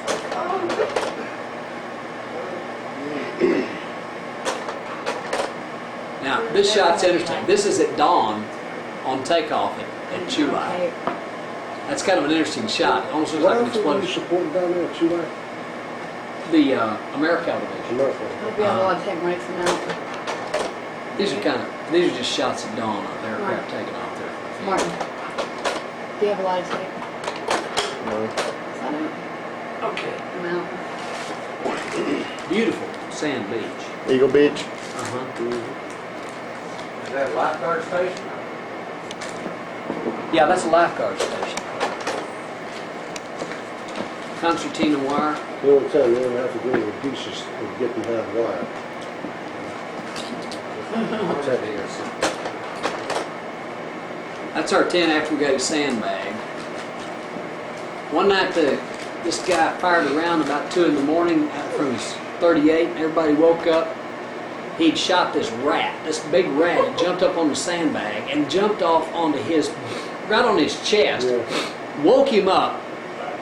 [SPEAKER 1] Now, this shot's interesting. This is at dawn on takeoff at Chu Lai. That's kind of an interesting shot. It almost looks
[SPEAKER 2] What
[SPEAKER 1] like an
[SPEAKER 2] else were you
[SPEAKER 1] explosion.
[SPEAKER 2] supporting down there at Chu Lai?
[SPEAKER 1] The Americal Division.
[SPEAKER 2] America.
[SPEAKER 4] Hope you have a lot of take breaks them out.
[SPEAKER 1] These are just shots at dawn of aircraft taking off there.
[SPEAKER 4] Martin, do you have a lot of tape?
[SPEAKER 7] No.
[SPEAKER 4] I don't.
[SPEAKER 1] Okay.
[SPEAKER 4] I'm out.
[SPEAKER 1] Beautiful sand beach.
[SPEAKER 7] Eagle Beach.
[SPEAKER 1] Uh-huh.
[SPEAKER 3] Is that a lifeguard station?
[SPEAKER 1] Yeah, that's a lifeguard station. Concertina wire.
[SPEAKER 2] The only time you ever have to go to the beach is get behind the wire.
[SPEAKER 3] What's that is?
[SPEAKER 1] That's our tent after we got a sandbag. One night this guy fired around about 2 in the morning from his 38, and everybody woke up. He'd shot this rat, this big rat. It jumped up on the sandbag and jumped off onto right on his chest.
[SPEAKER 2] Yeah.
[SPEAKER 1] Woke him up,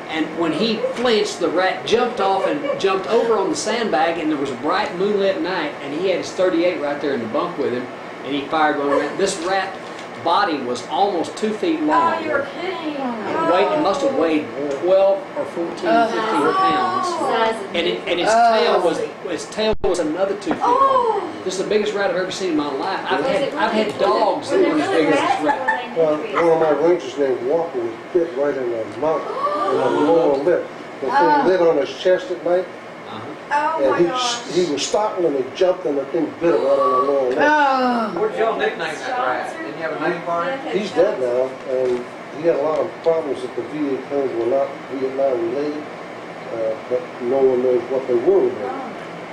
[SPEAKER 1] and when he flinched, the rat jumped off and jumped over on the sandbag, and there was a bright moonlit night, and he had his 38 right there in the bunk with him, and he fired one rat. This rat body was almost 2 feet long.
[SPEAKER 6] Oh, you're kidding.
[SPEAKER 1] It must have weighed 12 or 14, 15 pounds. And its tail was another 2 feet long. This is the biggest rat I've ever seen in my life. I've had dogs that were as big as this rat.
[SPEAKER 2] Well, one of my rangers named Walker was bit right in the mouth, in the lower lip. The thing lit on his chest at night,
[SPEAKER 6] Oh my
[SPEAKER 2] and
[SPEAKER 6] gosh.
[SPEAKER 2] he was startled and he jumped and the thing bit him right on the lower lip.
[SPEAKER 3] What did y'all nickname that rat? Didn't you have a name for him?
[SPEAKER 2] He's dead now, and he had a lot of problems that the VA claims were not Vietnam related, but no one knows what they were related.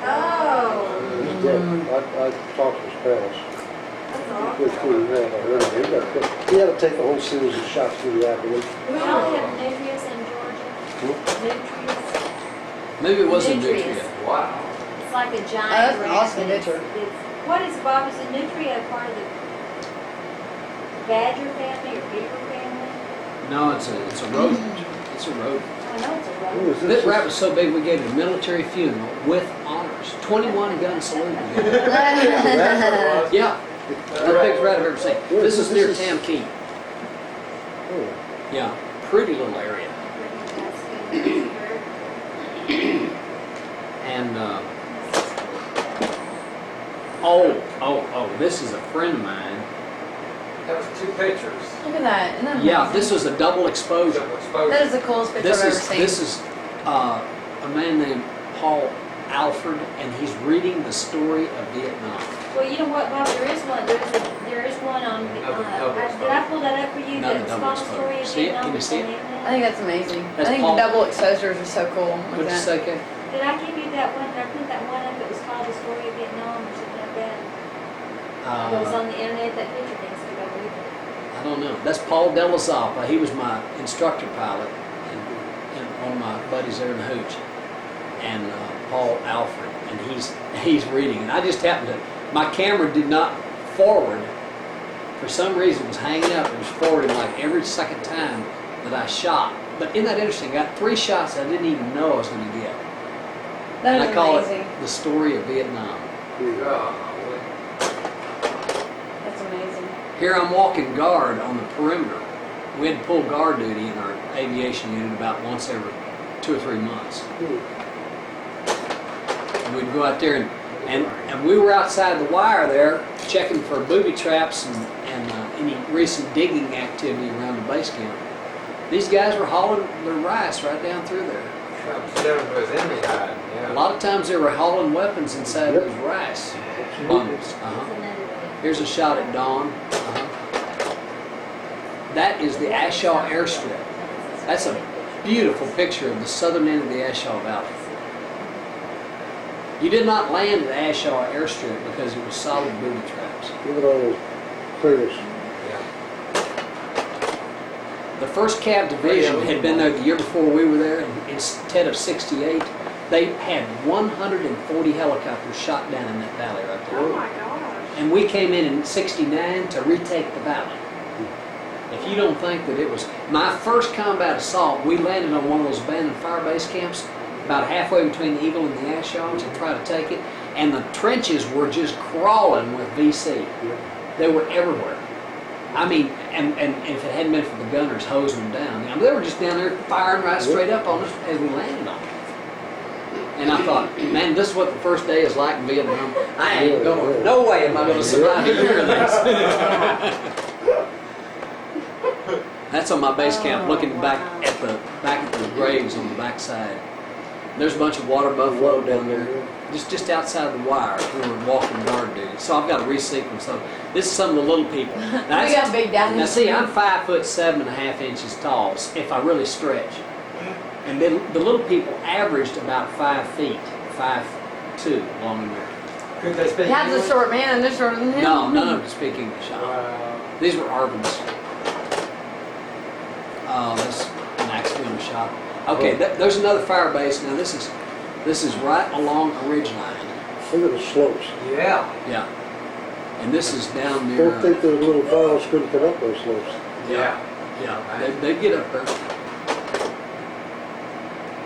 [SPEAKER 6] Oh.
[SPEAKER 2] He's dead. I talked to his parents.
[SPEAKER 6] That's
[SPEAKER 2] He
[SPEAKER 6] awful.
[SPEAKER 2] was pretty bad. He had to take a whole series of shots through the abdomen.
[SPEAKER 4] We only have nutrients in Georgia. Nutrients.
[SPEAKER 1] Maybe it wasn't
[SPEAKER 4] Nutrients.
[SPEAKER 1] nutria.
[SPEAKER 3] Wow.
[SPEAKER 4] It's like a
[SPEAKER 5] that's
[SPEAKER 4] giant
[SPEAKER 5] an
[SPEAKER 4] rat.
[SPEAKER 5] awesome
[SPEAKER 4] but
[SPEAKER 5] picture.
[SPEAKER 4] what is Bob? Is a nutria part of the badger family or beaver family?
[SPEAKER 1] No, it's a rodent. It's a rodent.
[SPEAKER 4] I know it's a
[SPEAKER 2] Who
[SPEAKER 4] rodent.
[SPEAKER 2] is
[SPEAKER 1] This
[SPEAKER 2] this?
[SPEAKER 1] rat was so big we gave it a military funeral with honors. 21 gun salute. Yeah, the biggest rat I've ever seen. This is near Tam Key.
[SPEAKER 2] Oh,
[SPEAKER 1] Yeah, pretty little area. And this is a friend of mine.
[SPEAKER 3] That was 2 pictures.
[SPEAKER 5] Look at that. Isn't that
[SPEAKER 1] Yeah,
[SPEAKER 5] amazing?
[SPEAKER 1] this was a double exposure.
[SPEAKER 3] Double exposure.
[SPEAKER 5] That is the coolest picture I've ever seen.
[SPEAKER 1] This is a man named Paul Alford, and he's reading the story of Vietnam.
[SPEAKER 4] Well, you know what, Bob? There is one. There is one on.
[SPEAKER 3] Double
[SPEAKER 4] Did I pull that up for you?
[SPEAKER 1] Another
[SPEAKER 4] That's
[SPEAKER 1] double
[SPEAKER 4] called the story of
[SPEAKER 1] exposure. See it?
[SPEAKER 4] Vietnam.
[SPEAKER 1] Can you see it?
[SPEAKER 5] I think that's amazing.
[SPEAKER 1] That's
[SPEAKER 5] I think
[SPEAKER 1] Paul.
[SPEAKER 5] the double exposures are so cool. Look
[SPEAKER 1] What'd you
[SPEAKER 5] at
[SPEAKER 1] say,
[SPEAKER 5] that.
[SPEAKER 1] Kay?
[SPEAKER 4] Did I give you that one? Did I put that one up that was called the story of Vietnam or something like that? It was on the internet. That picture needs to go with it.
[SPEAKER 1] I don't know. That's Paul Delazapa. He was my instructor pilot and one of my buddies there in the Hooch. And Paul Alfred, and he's reading. And I just happened to, my camera did not forward. For some reason, it was hanging up. It was forwarding like every second time that I shot. But isn't that interesting? I got 3 shots I didn't even know I was going to get.
[SPEAKER 5] That
[SPEAKER 1] And
[SPEAKER 5] is
[SPEAKER 1] I call
[SPEAKER 5] amazing.
[SPEAKER 1] it the story of Vietnam.
[SPEAKER 3] Golly.
[SPEAKER 5] That's amazing.
[SPEAKER 1] Here I'm walking guard on the perimeter. We had to pull guard duty in our aviation unit about once every 2 or 3 months. And we'd go out there and we were outside the wire there checking for booby traps and any recent digging activity around the base camp. These guys were hauling their rice right down through there.
[SPEAKER 3] Down to his enemy hide, yeah.
[SPEAKER 1] A lot of times they were hauling weapons inside
[SPEAKER 2] Yep.
[SPEAKER 1] those rice bundles.
[SPEAKER 4] That's another way.
[SPEAKER 1] Here's a shot at dawn. That is the Ashaw airstrip. That's a beautiful picture of the southern end of the Ashaw Valley. You did not land at Ashaw airstrip because it was solid booby traps.
[SPEAKER 2] look at all those craters.
[SPEAKER 1] The 1st Cav Division had been there the year before we were there, and instead of 68, they had 140 helicopters shot down in that valley right
[SPEAKER 6] Oh
[SPEAKER 1] there.
[SPEAKER 6] my gosh.
[SPEAKER 1] And we came in 69 to retake the valley. If you don't think that it was my first combat assault, we landed on one of those abandoned fire base camps about halfway between the Eagle and the Ashaw to try to take it, and the trenches were just crawling with VC. They were everywhere. I mean, and if it hadn't been for the gunners hosing them down, they were just down there firing right straight up on us as we landed on them. And I thought, man, this is what the first day is like in Vietnam. I ain't going, no way am I going to survive a year of this. That's on my base camp, looking back at the graves on the backside. There's a bunch of water buffalo down there, just outside the wire. We were walking guard duty. So I've got to resequence. So this is some of the little people. Now,
[SPEAKER 5] We got big down
[SPEAKER 1] now
[SPEAKER 5] here.
[SPEAKER 1] see, I'm 5'7.5" tall if I really stretch. And then the little people averaged about 5 feet, 5'2" long and there.
[SPEAKER 3] Could they speak
[SPEAKER 5] That's a
[SPEAKER 3] English?
[SPEAKER 5] short man, and they're shorter than him.
[SPEAKER 1] No, none of them speak English.
[SPEAKER 3] Wow.
[SPEAKER 1] These were Arbans. That's an accidental shot. Okay, there's another fire base. Now this is right along a ridge line.
[SPEAKER 2] Look at the slopes.
[SPEAKER 3] Yeah.
[SPEAKER 1] Yeah. And this is down near.
[SPEAKER 2] Don't think those little violets couldn't come up those slopes.
[SPEAKER 3] Yeah.
[SPEAKER 1] Yeah, they get up there.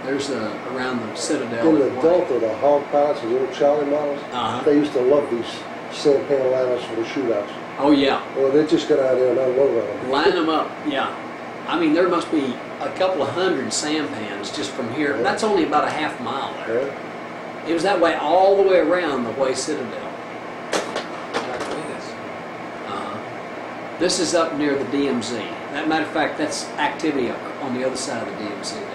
[SPEAKER 1] There's around the Citadel.
[SPEAKER 2] In the Delta, the hog pilots, the little Charlie models,
[SPEAKER 1] Uh-huh.
[SPEAKER 2] they used to love these sand panel ladders for the shootouts.
[SPEAKER 1] Oh, yeah.
[SPEAKER 2] Well, they just got out there and unload on them.
[SPEAKER 1] Line them up, yeah. I mean, there must be a couple of hundred sampans just from here.
[SPEAKER 2] Yeah.
[SPEAKER 1] That's only about a half mile there.
[SPEAKER 2] Yeah.
[SPEAKER 1] It was that way all the way around the Way Citadel. This is up near the DMZ. As a matter of fact, that's activity on the other side of the DMZ there.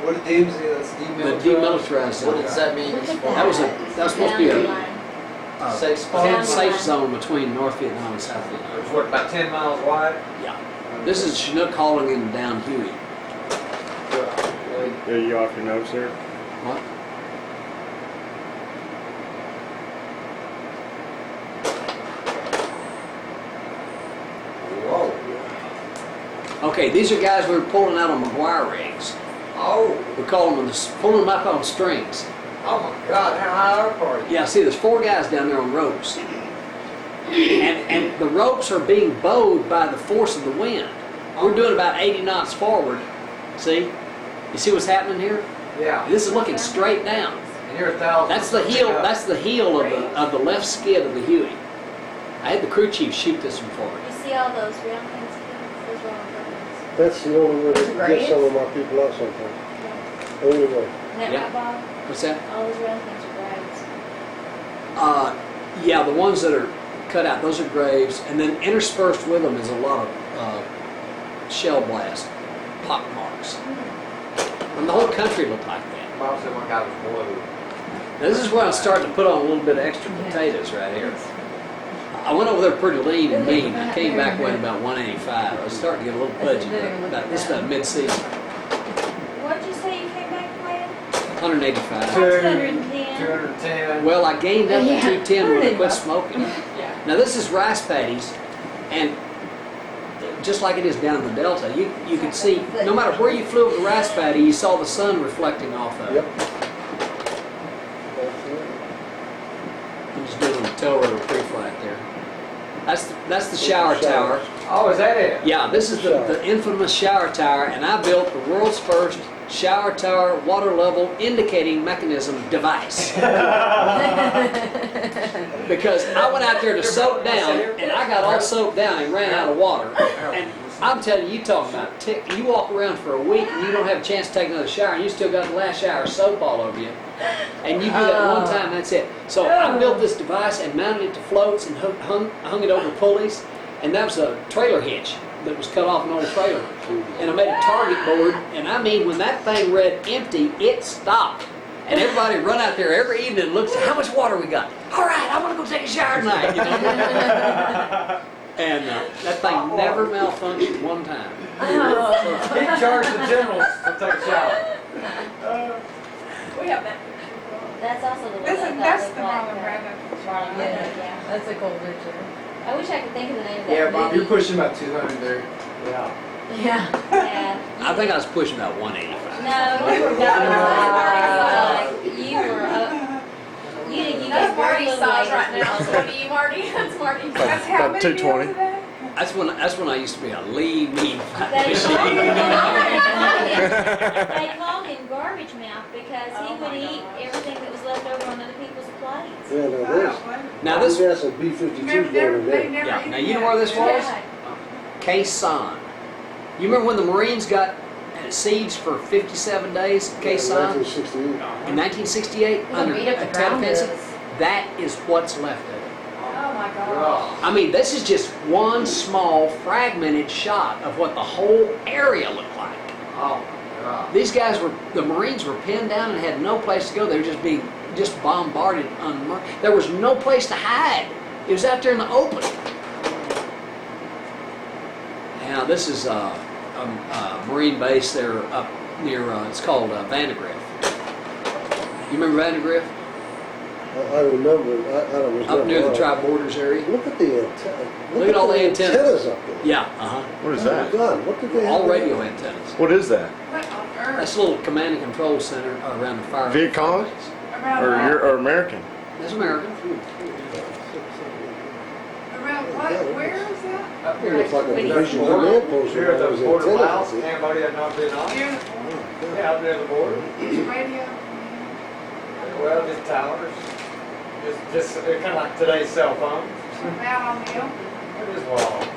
[SPEAKER 5] What did DMZ, that's demilitarized?
[SPEAKER 1] The demilitarized zone.
[SPEAKER 5] What does that mean?
[SPEAKER 4] Look at
[SPEAKER 1] That was supposed to be
[SPEAKER 4] Boundary
[SPEAKER 1] a
[SPEAKER 4] line.
[SPEAKER 5] Safe spot?
[SPEAKER 4] Boundary
[SPEAKER 1] safe
[SPEAKER 4] line.
[SPEAKER 1] zone between North Vietnam and South Vietnam.
[SPEAKER 3] It's what, about 10 miles wide?
[SPEAKER 1] Yeah. This is Chinook hauling in down Huey.
[SPEAKER 7] Yeah, you off your notes there?
[SPEAKER 1] What?
[SPEAKER 3] Whoa.
[SPEAKER 1] Okay, these are guys we were pulling out on McGuire rigs.
[SPEAKER 3] Oh,
[SPEAKER 1] We call them pulling them up on strings.
[SPEAKER 3] oh my God, how high up are you?
[SPEAKER 1] Yeah, see, there's 4 guys down there on ropes. And the ropes are being bowed by the force of the wind. We're doing about 80 knots forward. See? You see what's happening here?
[SPEAKER 3] Yeah.
[SPEAKER 1] This is looking straight down.
[SPEAKER 3] And you're 1,000.
[SPEAKER 1] That's the heel. That's the heel of the left skid of the Huey. I had the crew chief shoot this one for me.
[SPEAKER 4] You see all those round things? Those round things.
[SPEAKER 2] That's the only way to get
[SPEAKER 6] Grades?
[SPEAKER 2] some of my people out sometimes. Only way.
[SPEAKER 4] Isn't that
[SPEAKER 1] Yeah.
[SPEAKER 4] right, Bob?
[SPEAKER 1] What's that?
[SPEAKER 4] All those round things are grades.
[SPEAKER 1] Yeah, the ones that are cut out, those are graves, and then interspersed with them is a lot of shell blast, pock marks. And the whole country looked like that.
[SPEAKER 3] Bob said one guy was blue.
[SPEAKER 1] Now, this is where I'm starting to put on a little bit of extra potatoes right here. I went over there pretty lean and mean. I came back weighing about 185. I was starting to get a little pudgy, but this is about mid-season.
[SPEAKER 4] What'd you say you came back with?
[SPEAKER 1] 185.
[SPEAKER 4] 110.
[SPEAKER 3] 210.
[SPEAKER 1] Well, I gained up to
[SPEAKER 6] Yeah.
[SPEAKER 1] 210 when I quit smoking.
[SPEAKER 6] Yeah.
[SPEAKER 1] Now this is rice paddies, and just like it is down in the Delta, you could see, no matter where you flew over the rice paddy, you saw the sun reflecting off of it.
[SPEAKER 2] Yep. That's it.
[SPEAKER 1] I'm just doing a tail rotor pre-flight there. That's the shower tower.
[SPEAKER 3] Oh, is that it?
[SPEAKER 1] Yeah, this is the infamous shower tower, and I built the world's first shower tower water level indicating mechanism device. Because I went out there to soak down, and I got all soaked down and ran out of water. And I'm telling you, you talking about you walk around for a week and you don't have a chance to take another shower, and you still got the last shower soap all over you. And you do that one time, that's it. So I built this device and mounted it to floats and hung it over pulleys, and that was a trailer hitch that was cut off an old trailer. And I made a target board, and I mean, when that thing read empty, it stopped. And everybody run out there every evening and looks at how much water we got. All right, I want to go take a shower tonight. You know? And that thing never malfunctioned one time.
[SPEAKER 3] He charged the generals to take a shower.
[SPEAKER 6] We have that.
[SPEAKER 4] That's also the one
[SPEAKER 6] That's
[SPEAKER 4] that
[SPEAKER 6] the Marlon Brando.
[SPEAKER 4] Marlon Brando,
[SPEAKER 8] Yeah,
[SPEAKER 4] yeah.
[SPEAKER 8] that's a cool picture.
[SPEAKER 4] I wish I could think of the name of that
[SPEAKER 5] Yeah, Bob, you're
[SPEAKER 4] movie.
[SPEAKER 5] pushing about 200 there.
[SPEAKER 3] Yeah.
[SPEAKER 8] Yeah.
[SPEAKER 4] Yeah.
[SPEAKER 1] I think I was pushing about 185.
[SPEAKER 4] No, you were not. You were up. You
[SPEAKER 6] That's
[SPEAKER 4] got
[SPEAKER 6] Marty's
[SPEAKER 4] very
[SPEAKER 6] size
[SPEAKER 4] little
[SPEAKER 6] right now. So what do you, Marty? That's Marty's. That's how
[SPEAKER 7] About
[SPEAKER 6] many
[SPEAKER 7] 220.
[SPEAKER 6] meals a day?
[SPEAKER 1] That's when I used to be a lean, mean fat
[SPEAKER 4] They
[SPEAKER 1] machine.
[SPEAKER 4] called him Garbage Mouth because he would eat everything that was left over on other people's plates.
[SPEAKER 2] Yeah, now
[SPEAKER 6] I
[SPEAKER 2] this.
[SPEAKER 6] don't blame him.
[SPEAKER 1] Now this,
[SPEAKER 2] We got some B-52s
[SPEAKER 6] Remember,
[SPEAKER 2] going
[SPEAKER 6] they
[SPEAKER 2] in
[SPEAKER 6] never
[SPEAKER 1] Yeah,
[SPEAKER 6] eat
[SPEAKER 1] now you know
[SPEAKER 6] that.
[SPEAKER 1] where this was?
[SPEAKER 4] Yeah.
[SPEAKER 1] Quezon. You remember when the Marines got siege for 57 days at Quezon
[SPEAKER 2] 1968.
[SPEAKER 1] in 1968 under
[SPEAKER 8] beat up the
[SPEAKER 1] Ted Pence?
[SPEAKER 8] ground.
[SPEAKER 1] That is what's left of it.
[SPEAKER 6] Oh my God.
[SPEAKER 3] Oh.
[SPEAKER 1] I mean, this is just one small fragmented shot of what the whole area looked like.
[SPEAKER 3] Oh, God.
[SPEAKER 1] These guys the Marines were pinned down and had no place to go. They were just being bombarded. There was no place to hide. It was out there in the open. Now this is a Marine base there up near, it's called Vandegrift. You remember Vandegrift?
[SPEAKER 2] I remember, I don't remember.
[SPEAKER 1] Up near the tri-borders area?
[SPEAKER 2] Look at the antenna.
[SPEAKER 1] Look at all the antennas.
[SPEAKER 2] up there.
[SPEAKER 1] Yeah,
[SPEAKER 7] What is
[SPEAKER 2] Oh my
[SPEAKER 7] that?
[SPEAKER 2] God, what did they have?
[SPEAKER 1] all
[SPEAKER 2] there?
[SPEAKER 1] radio antennas.
[SPEAKER 7] What is that?
[SPEAKER 6] What on earth?
[SPEAKER 1] That's a little command and control center around the fire.
[SPEAKER 7] Viet Cong?
[SPEAKER 1] base.
[SPEAKER 6] Around
[SPEAKER 7] Or
[SPEAKER 6] what?
[SPEAKER 7] you're American?
[SPEAKER 1] That's American.
[SPEAKER 6] Around what? Where is that?
[SPEAKER 3] Up
[SPEAKER 2] It
[SPEAKER 3] here,
[SPEAKER 2] looks like a
[SPEAKER 4] When you-
[SPEAKER 2] division command post.
[SPEAKER 3] here at
[SPEAKER 2] with
[SPEAKER 3] the
[SPEAKER 2] those
[SPEAKER 3] border of
[SPEAKER 2] antennas,
[SPEAKER 3] Laos,
[SPEAKER 2] I see.
[SPEAKER 3] Cambodia, North Vietnam.
[SPEAKER 6] Near
[SPEAKER 3] Yeah, up near the border.
[SPEAKER 6] the radio.
[SPEAKER 3] Well, just towers. Just kind of like today's cell phones.
[SPEAKER 6] Something out on the open.
[SPEAKER 3] It is wild.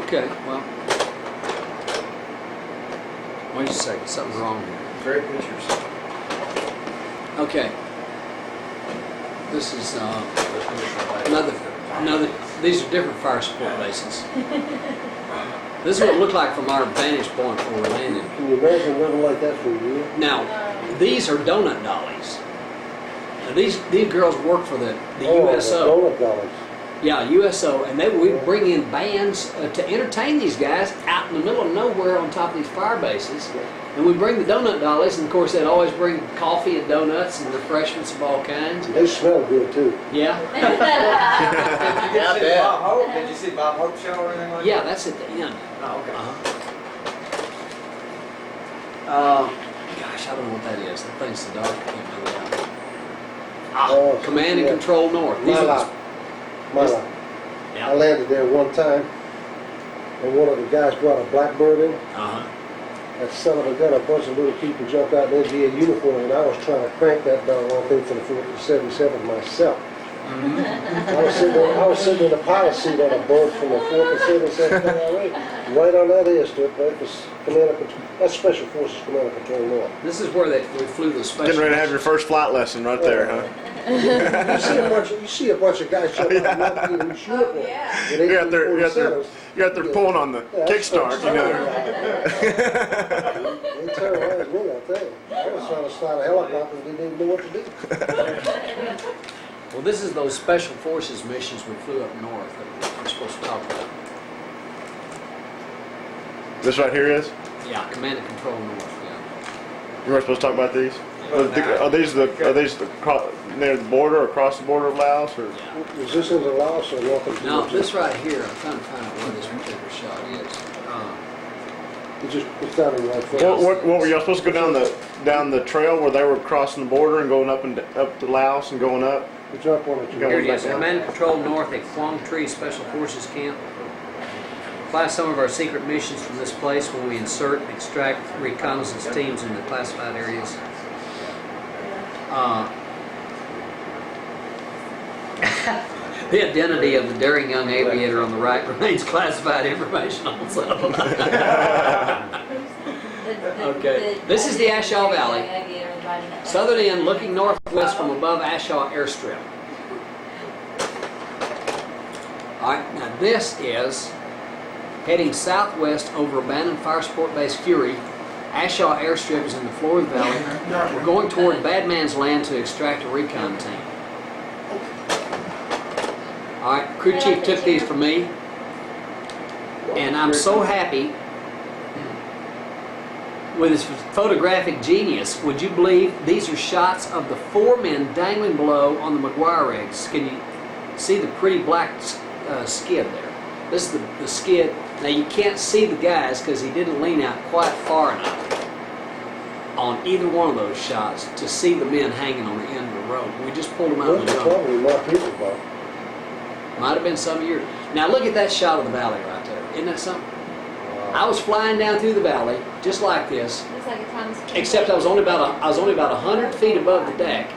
[SPEAKER 1] Okay, well. Wait a second, something's wrong here.
[SPEAKER 5] Great pictures.
[SPEAKER 1] Okay. This is another, these are different fire support bases. This is what it looked like from our vantage point where we're landing.
[SPEAKER 2] Can you imagine living like that for a year?
[SPEAKER 1] Now, these are donut dollies. Now, these girls work for the
[SPEAKER 2] Oh,
[SPEAKER 1] USO.
[SPEAKER 2] the donut dollars.
[SPEAKER 1] Yeah, USO, and we bring in bands to entertain these guys out in the middle of nowhere on top of these fire bases. And we bring the donut dollies, and of course they'd always bring coffee and donuts and refreshments of all kinds.
[SPEAKER 2] They smell good too.
[SPEAKER 1] Yeah,
[SPEAKER 3] Did you see Bob Hope? Did you see Bob Hope show or anything like
[SPEAKER 1] yeah,
[SPEAKER 3] that?
[SPEAKER 1] that's at the end.
[SPEAKER 3] Oh, okay.
[SPEAKER 1] Gosh, I don't know what that is. That thing's so dark. I can't make it out.
[SPEAKER 2] Oh,
[SPEAKER 1] Command and
[SPEAKER 2] yeah.
[SPEAKER 1] Control North. These
[SPEAKER 2] My
[SPEAKER 1] are
[SPEAKER 2] lot. My lot.
[SPEAKER 1] Yeah.
[SPEAKER 2] I landed there one time, and one of the guys brought a blackbird in.
[SPEAKER 1] Uh-huh.
[SPEAKER 2] That son of a gun, a bunch of little people jumped out in their uniform, and I was trying to crank that doggone thing for the 77 myself. I was sitting in the pilot seat on a boat from the 4th and 77 KRA. Right on that airstrip, right? That's Special Forces Command and Control North.
[SPEAKER 1] This is where we flew the special.
[SPEAKER 7] Getting ready to have your first flight lesson right there, huh?
[SPEAKER 2] You see a bunch of guys jumping out in these uniforms.
[SPEAKER 6] yeah.
[SPEAKER 2] with
[SPEAKER 7] You're out there,
[SPEAKER 2] AK-47s.
[SPEAKER 7] you're out there pulling on the
[SPEAKER 2] Yeah, that's
[SPEAKER 7] kickstart, you know.
[SPEAKER 2] They terrorized me, I tell you. I was trying to start a helicopter and didn't even know what to do.
[SPEAKER 1] Well, this is those Special Forces missions we flew up north that we're supposed to talk about.
[SPEAKER 7] This right here is?
[SPEAKER 1] Yeah, Command and Control North, yeah.
[SPEAKER 7] You weren't supposed to talk about these? Are these near the border, across the border of Laos, or?
[SPEAKER 1] Yeah.
[SPEAKER 2] Is this in the Laos or North?
[SPEAKER 1] Now, this right here, I'm trying to find out where this particular shot is.
[SPEAKER 2] It's down in the right foot.
[SPEAKER 7] What were y'all supposed to go down the trail where they were crossing the border and going up to Laos and going up?
[SPEAKER 2] It's up on it.
[SPEAKER 1] Here it is, Command and Control North at Quang Tri Special Forces Camp. Apply some of our secret missions from this place when we insert and extract reconnaissance teams into classified areas. The identity of the daring young aviator on the right remains classified information on satellite. Okay, this is the Ashaw Valley. Southern end looking northwest from above Ashaw Airstrip. Alright, now this is heading southwest over abandoned fire support base Huey. Ashaw Airstrip is in the floor of the valley. We're going toward Bad Man's Land to extract a recon team. Alright, crew chief took these from me. And I'm so happy with his photographic genius. Would you believe these are shots of the 4 men dangling below on the McGuire rigs? Can you see the pretty black skid there? This is the skid. Now you can't see the guys because he didn't lean out quite far enough on either one of those shots to see the men hanging on the end of the rope. We just pulled them out of the
[SPEAKER 2] There's
[SPEAKER 1] jungle.
[SPEAKER 2] probably more people, Bob.
[SPEAKER 1] Might have been some years. Now look at that shot of the valley right there. Isn't that something? I was flying down through the valley just like this,
[SPEAKER 4] Looks like a Thomas King.
[SPEAKER 1] except I was only about 100 feet above the deck,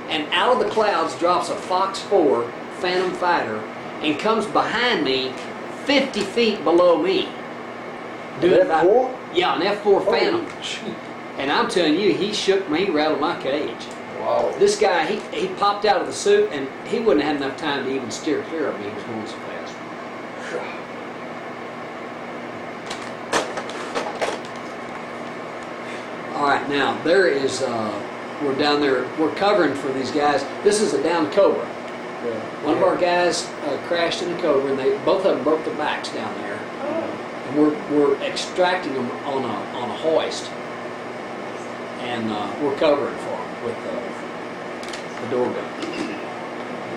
[SPEAKER 1] and out of the clouds drops a Fox 4 Phantom fighter and comes behind me 50 feet below me. Doing
[SPEAKER 2] An F4?
[SPEAKER 1] Yeah, an F4 Phantom. And I'm telling you, he shook me, rattled my cage.
[SPEAKER 3] Wow.
[SPEAKER 1] This guy, he popped out of the suit, and he wouldn't have enough time to even steer clear of me. He was going so fast. All right, now there is, we're down there, we're covering for these guys. This is a downed Cobra. One of our guys crashed in a Cobra, and both of them broke their backs down there. And we're extracting them on a hoist, and we're covering for them with the door gun.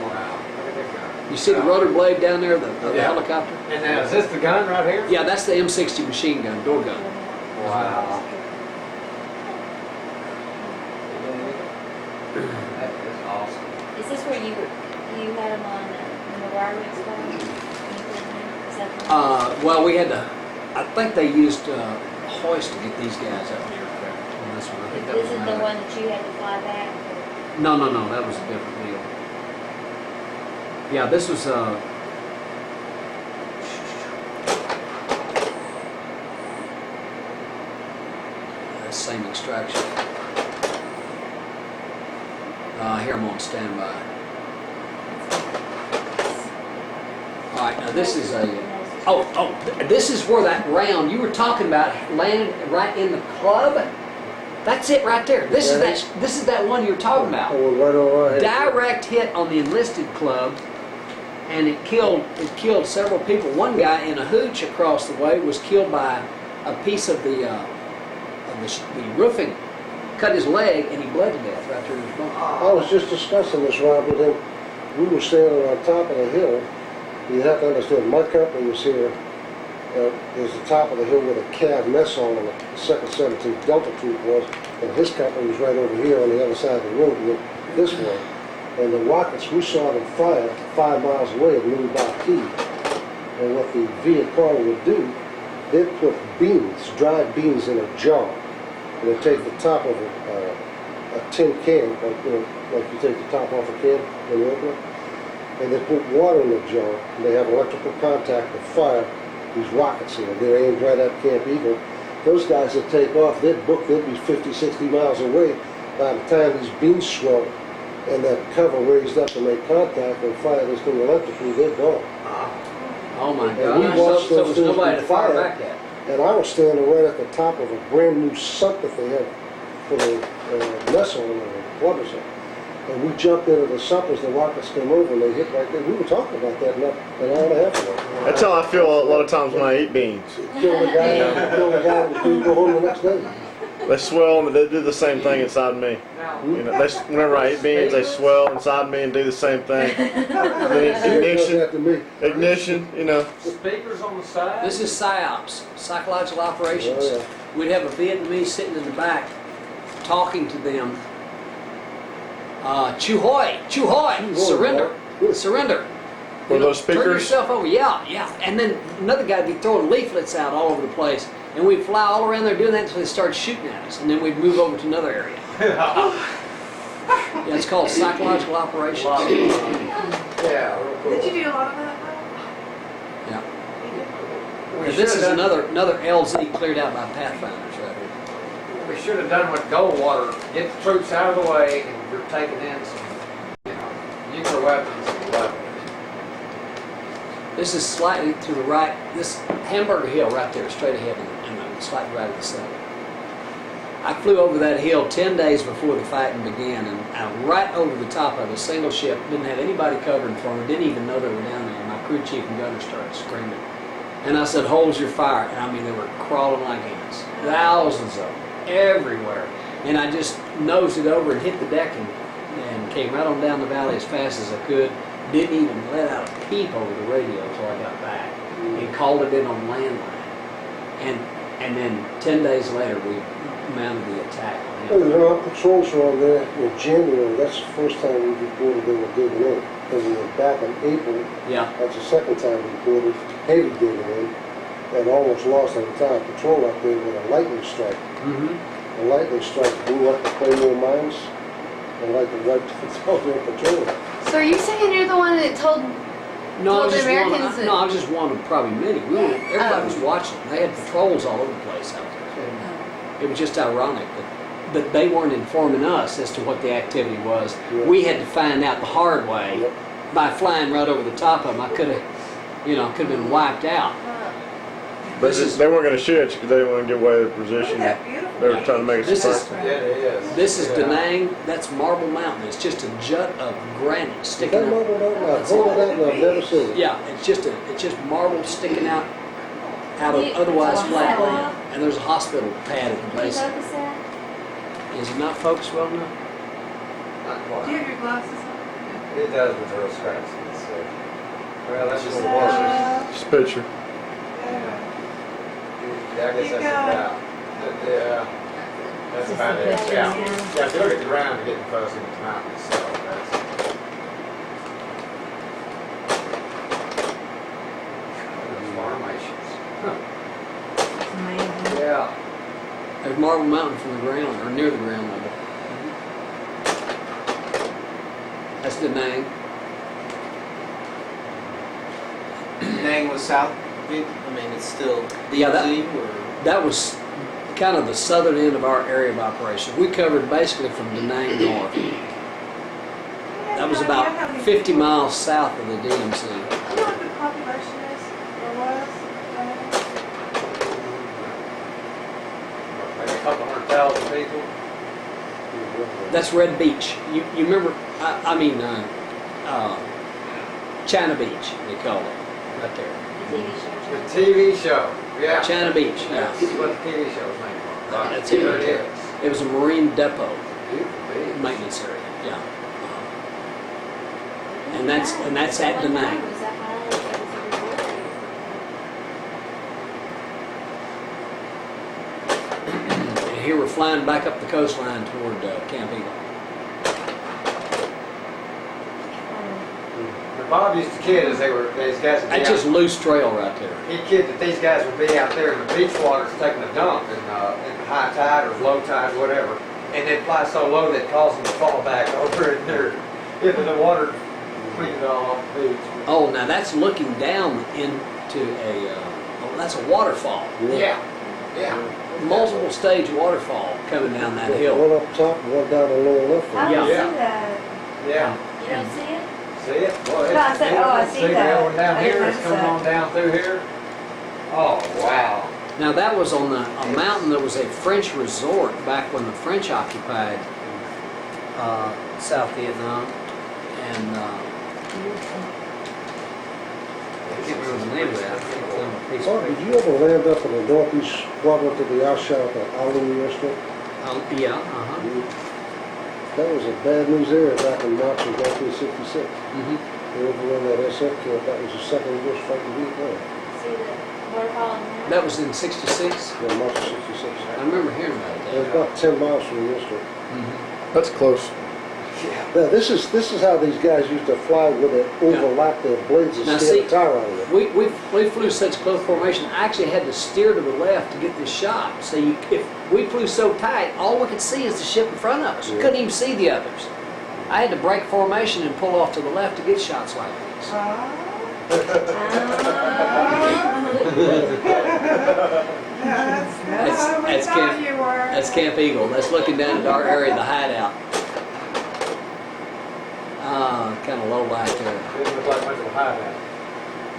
[SPEAKER 3] Wow. Look at that gun.
[SPEAKER 1] You see the rotor blade down there, the
[SPEAKER 3] Yeah.
[SPEAKER 1] helicopter?
[SPEAKER 3] And now, is this the gun right here?
[SPEAKER 1] Yeah, that's the M60 machine gun, door gun.
[SPEAKER 3] Wow. That is awesome.
[SPEAKER 4] Is this where you had them on the wire rigs? Is that the one?
[SPEAKER 1] Well, we had to. I think they used a hoist to get these guys up there on this one. I think that
[SPEAKER 4] This
[SPEAKER 1] was
[SPEAKER 4] is the
[SPEAKER 1] another.
[SPEAKER 4] one that you had to fly back?
[SPEAKER 1] No, that was a different deal. Yeah, this was that same extraction. Here I'm on standby. All right, now this is a. This is where that round you were talking about landed right in the club. That's it right there. This is that one you're talking about.
[SPEAKER 2] Oh, right over right.
[SPEAKER 1] Direct hit on the enlisted club, and it killed several people. One guy in a hooch across the way was killed by a piece of the roofing, cut his leg, and he bled to death right there in his bunk.
[SPEAKER 2] I was just discussing this, Rob, with him. We were standing on top of the hill. You have to understand, my company was here. There's the top of the hill where the CAV mess hall and the 2nd 17th Delta Troop was, and his company was right over here on the other side of the road, this way. And the rockets, we saw them fire 5 miles away at New Key. And what the Viet Cong would do, they'd put beans, dried beans in a jar, and they'd take the top of a tin can, like you take the top off a can when you open it, and they put water in the jar, and they have electrical contact to fire these rockets in. They're aimed right at Camp Eagle. Those guys that take off, they'd be 50, 60 miles away by the time these beans swell and that cover raised up to make contact and fire this thing electrically, they're gone.
[SPEAKER 1] Oh my
[SPEAKER 2] And we
[SPEAKER 1] God!
[SPEAKER 2] watched
[SPEAKER 1] So
[SPEAKER 2] those
[SPEAKER 1] there's
[SPEAKER 2] things
[SPEAKER 1] nobody
[SPEAKER 2] be
[SPEAKER 1] to fire
[SPEAKER 2] fired.
[SPEAKER 1] back at.
[SPEAKER 2] And I was standing right at the top of a brand new sump that they had for the mess hall or the club or something. And we jumped into the sump as the rockets came over and they hit right there. We were talking about that an hour and a half ago.
[SPEAKER 7] That's how I feel a lot of times when I eat beans.
[SPEAKER 2] Kill the guy and go home the next day.
[SPEAKER 7] They swell and they do the same thing inside me. You know, whenever I eat beans, they swell inside me and do the same thing. Ignition, you know.
[SPEAKER 3] Speakers on the side?
[SPEAKER 1] This is PSYOPs, psychological operations.
[SPEAKER 2] Oh,
[SPEAKER 1] We'd have a Vietnamese sitting in the back, talking to them. Chu Hoi, surrender, surrender.
[SPEAKER 7] Were those
[SPEAKER 1] Turn
[SPEAKER 7] speakers?
[SPEAKER 1] yourself over, yeah. And then another guy would be throwing leaflets out all over the place, and we'd fly all around there doing that until they started shooting at us, and then we'd move over to another area. Yeah, it's called psychological operations.
[SPEAKER 3] Yeah, real cool.
[SPEAKER 6] Did you do a lot of that?
[SPEAKER 1] Yeah.
[SPEAKER 3] We
[SPEAKER 1] And this is
[SPEAKER 3] should've done-
[SPEAKER 1] another LZ cleared out by Pathfinders right here.
[SPEAKER 3] We should have done what Goldwater, get the troops out of the way, and you're taking in some, nuclear weapons and weapons.
[SPEAKER 1] This is slightly to the right. This Hamburger Hill right there, straight ahead, and slightly right of the center. I flew over that hill 10 days before the fighting began, and right over the top of it, a single ship, didn't have anybody covering for me, didn't even know they were down there. And my crew chief and gunner started screaming. And I said, "Hold your fire." And I mean, they were crawling like ants. Thousands of them, everywhere. And I just nosed it over and hit the deck and came right on down the valley as fast as I could. Didn't even let out a peep over the radio until I got back. And called it in on landline. And then 10 days later, we mounted the attack on
[SPEAKER 2] Well,
[SPEAKER 1] him.
[SPEAKER 2] our patrols were on there in January. That's the first time we reported they were digging in. Because we were back in April.
[SPEAKER 1] Yeah.
[SPEAKER 2] That's the second time we reported heavy digging in. And almost lost an entire patrol up there with a lightning strike.
[SPEAKER 1] Mm-hmm.
[SPEAKER 2] The lightning strike blew up the Claymore mines and lightning right to their patrol.
[SPEAKER 8] So are you saying you're the one that told?
[SPEAKER 1] No, I
[SPEAKER 8] Well,
[SPEAKER 1] was
[SPEAKER 8] the
[SPEAKER 1] just
[SPEAKER 8] Americans
[SPEAKER 1] one.
[SPEAKER 8] that-
[SPEAKER 1] No, I was just one of probably many. Everybody was watching. They had patrols all over the place out there. It was just ironic that they weren't informing us as to what the activity was.
[SPEAKER 2] Yeah.
[SPEAKER 1] We had to find out the hard way
[SPEAKER 2] Yep.
[SPEAKER 1] by flying right over the top of them. I could have been wiped out.
[SPEAKER 7] But
[SPEAKER 1] This is
[SPEAKER 7] they weren't going to shoot at you because they didn't want to give away their
[SPEAKER 6] Look
[SPEAKER 7] position.
[SPEAKER 6] at that beautiful.
[SPEAKER 7] They were trying to make a
[SPEAKER 1] This is-
[SPEAKER 7] surprise.
[SPEAKER 3] Yeah, it is.
[SPEAKER 1] This is
[SPEAKER 3] Yeah.
[SPEAKER 1] Da Nang. That's Marble Mountain. It's just a jut of granite
[SPEAKER 2] Is
[SPEAKER 1] sticking
[SPEAKER 2] that
[SPEAKER 1] out.
[SPEAKER 2] Marble Mountain? I've heard of that and I've never seen it.
[SPEAKER 1] Yeah, it's just marble sticking out of otherwise flat land. And there's a hospital pad at the
[SPEAKER 4] Can you
[SPEAKER 1] base.
[SPEAKER 4] focus that?
[SPEAKER 1] Is it not focused well enough?
[SPEAKER 3] Not
[SPEAKER 6] Do you
[SPEAKER 3] quite.
[SPEAKER 6] have your glasses on?
[SPEAKER 3] It does with real scratches. So. Well, that's just a water.
[SPEAKER 7] Just picture.
[SPEAKER 6] Yeah.
[SPEAKER 3] Yeah, I guess
[SPEAKER 6] Keep
[SPEAKER 3] that's
[SPEAKER 6] going.
[SPEAKER 3] about. Yeah. That's about it. Yeah. Yeah, if you look at the ground, you're getting close into the mountains. So that's. Formations.
[SPEAKER 8] Amazing.
[SPEAKER 3] Yeah.
[SPEAKER 1] There's Marble Mountain from the ground, or near the ground level. Da Nang.
[SPEAKER 5] Nang was south. I mean, it's still
[SPEAKER 1] Yeah, that-
[SPEAKER 5] DMZ or
[SPEAKER 1] That was kind of the southern end of our area of operation. We covered basically from Da Nang north. That was about 50 miles south of the DMZ.
[SPEAKER 6] You know what the population is, or was?
[SPEAKER 3] Maybe a couple 100,000 people.
[SPEAKER 1] That's Red Beach. You remember? China Beach, they call it, right there.
[SPEAKER 4] The TV show.
[SPEAKER 3] The TV show, yeah.
[SPEAKER 1] China Beach. Yeah.
[SPEAKER 3] That's what the TV show was named for. Right.
[SPEAKER 1] That's it
[SPEAKER 3] There
[SPEAKER 1] right
[SPEAKER 3] it
[SPEAKER 1] there.
[SPEAKER 3] is.
[SPEAKER 1] It was a marine depot,
[SPEAKER 3] Beautiful beach.
[SPEAKER 1] maintenance area. Yeah. And that's at Da Nang.
[SPEAKER 4] Was that high? That was a resort.
[SPEAKER 1] And here we're flying back up the coastline toward Camp Eagle.
[SPEAKER 3] But Bob used to kid as these guys would be
[SPEAKER 1] That's just
[SPEAKER 3] out.
[SPEAKER 1] loose trail right there.
[SPEAKER 3] He kid that these guys would be out there in the beach waters taking a dump in high tide or low tide, whatever. And they'd fly so low that caused them to fall back over in there. Into the water, clean it all off the beach.
[SPEAKER 1] Oh, now that's looking down into that's a waterfall.
[SPEAKER 3] Yeah, yeah.
[SPEAKER 1] Multiple stage waterfall coming down that hill.
[SPEAKER 2] One up top and one down the lower left.
[SPEAKER 4] I
[SPEAKER 1] Yeah.
[SPEAKER 4] don't
[SPEAKER 3] Yeah.
[SPEAKER 4] see that.
[SPEAKER 3] Yeah.
[SPEAKER 4] You don't see it?
[SPEAKER 3] See it? Boy,
[SPEAKER 4] No, I said, oh, I see
[SPEAKER 3] the
[SPEAKER 4] that.
[SPEAKER 3] other one down
[SPEAKER 4] I
[SPEAKER 3] here,
[SPEAKER 4] didn't
[SPEAKER 3] it's coming
[SPEAKER 4] notice
[SPEAKER 3] on down through here. Oh, wow.
[SPEAKER 1] Now that was on a mountain that was a French resort back when the French occupied South Vietnam, and I can't remember the name of that.
[SPEAKER 2] Bob, did you ever land up in the northeast quadrant of the Outshout at Ali Restaurant?
[SPEAKER 1] Yeah,
[SPEAKER 2] That was a bad news area back in March of 1966.
[SPEAKER 1] mm-hmm.
[SPEAKER 2] They overran that SF camp. That was the second worst fight in Vietnam.
[SPEAKER 4] See the waterfall in there?
[SPEAKER 1] That was in '66.
[SPEAKER 2] Yeah, March of 66.
[SPEAKER 1] I remember hearing about
[SPEAKER 2] It was
[SPEAKER 1] that.
[SPEAKER 2] about 10 miles from the restaurant.
[SPEAKER 7] That's close.
[SPEAKER 2] Now, this is how these guys used to fly when they overlap their blades and
[SPEAKER 1] Now,
[SPEAKER 2] steer
[SPEAKER 1] see,
[SPEAKER 2] the tire out of it.
[SPEAKER 1] We flew such close formation. I actually had to steer to the left to get this shot. So if we flew so tight, all we could see is the ship in front of us. We
[SPEAKER 2] Yeah.
[SPEAKER 1] couldn't even see the others. I had to break formation and pull off to the left to get shots like these.
[SPEAKER 6] That's
[SPEAKER 1] That's-
[SPEAKER 6] how we
[SPEAKER 1] that's
[SPEAKER 6] thought
[SPEAKER 1] Camp-
[SPEAKER 6] you were.
[SPEAKER 1] That's Camp Eagle. That's looking down at our area, the hideout. Kind of low light there.
[SPEAKER 3] Didn't look like much of a hideout.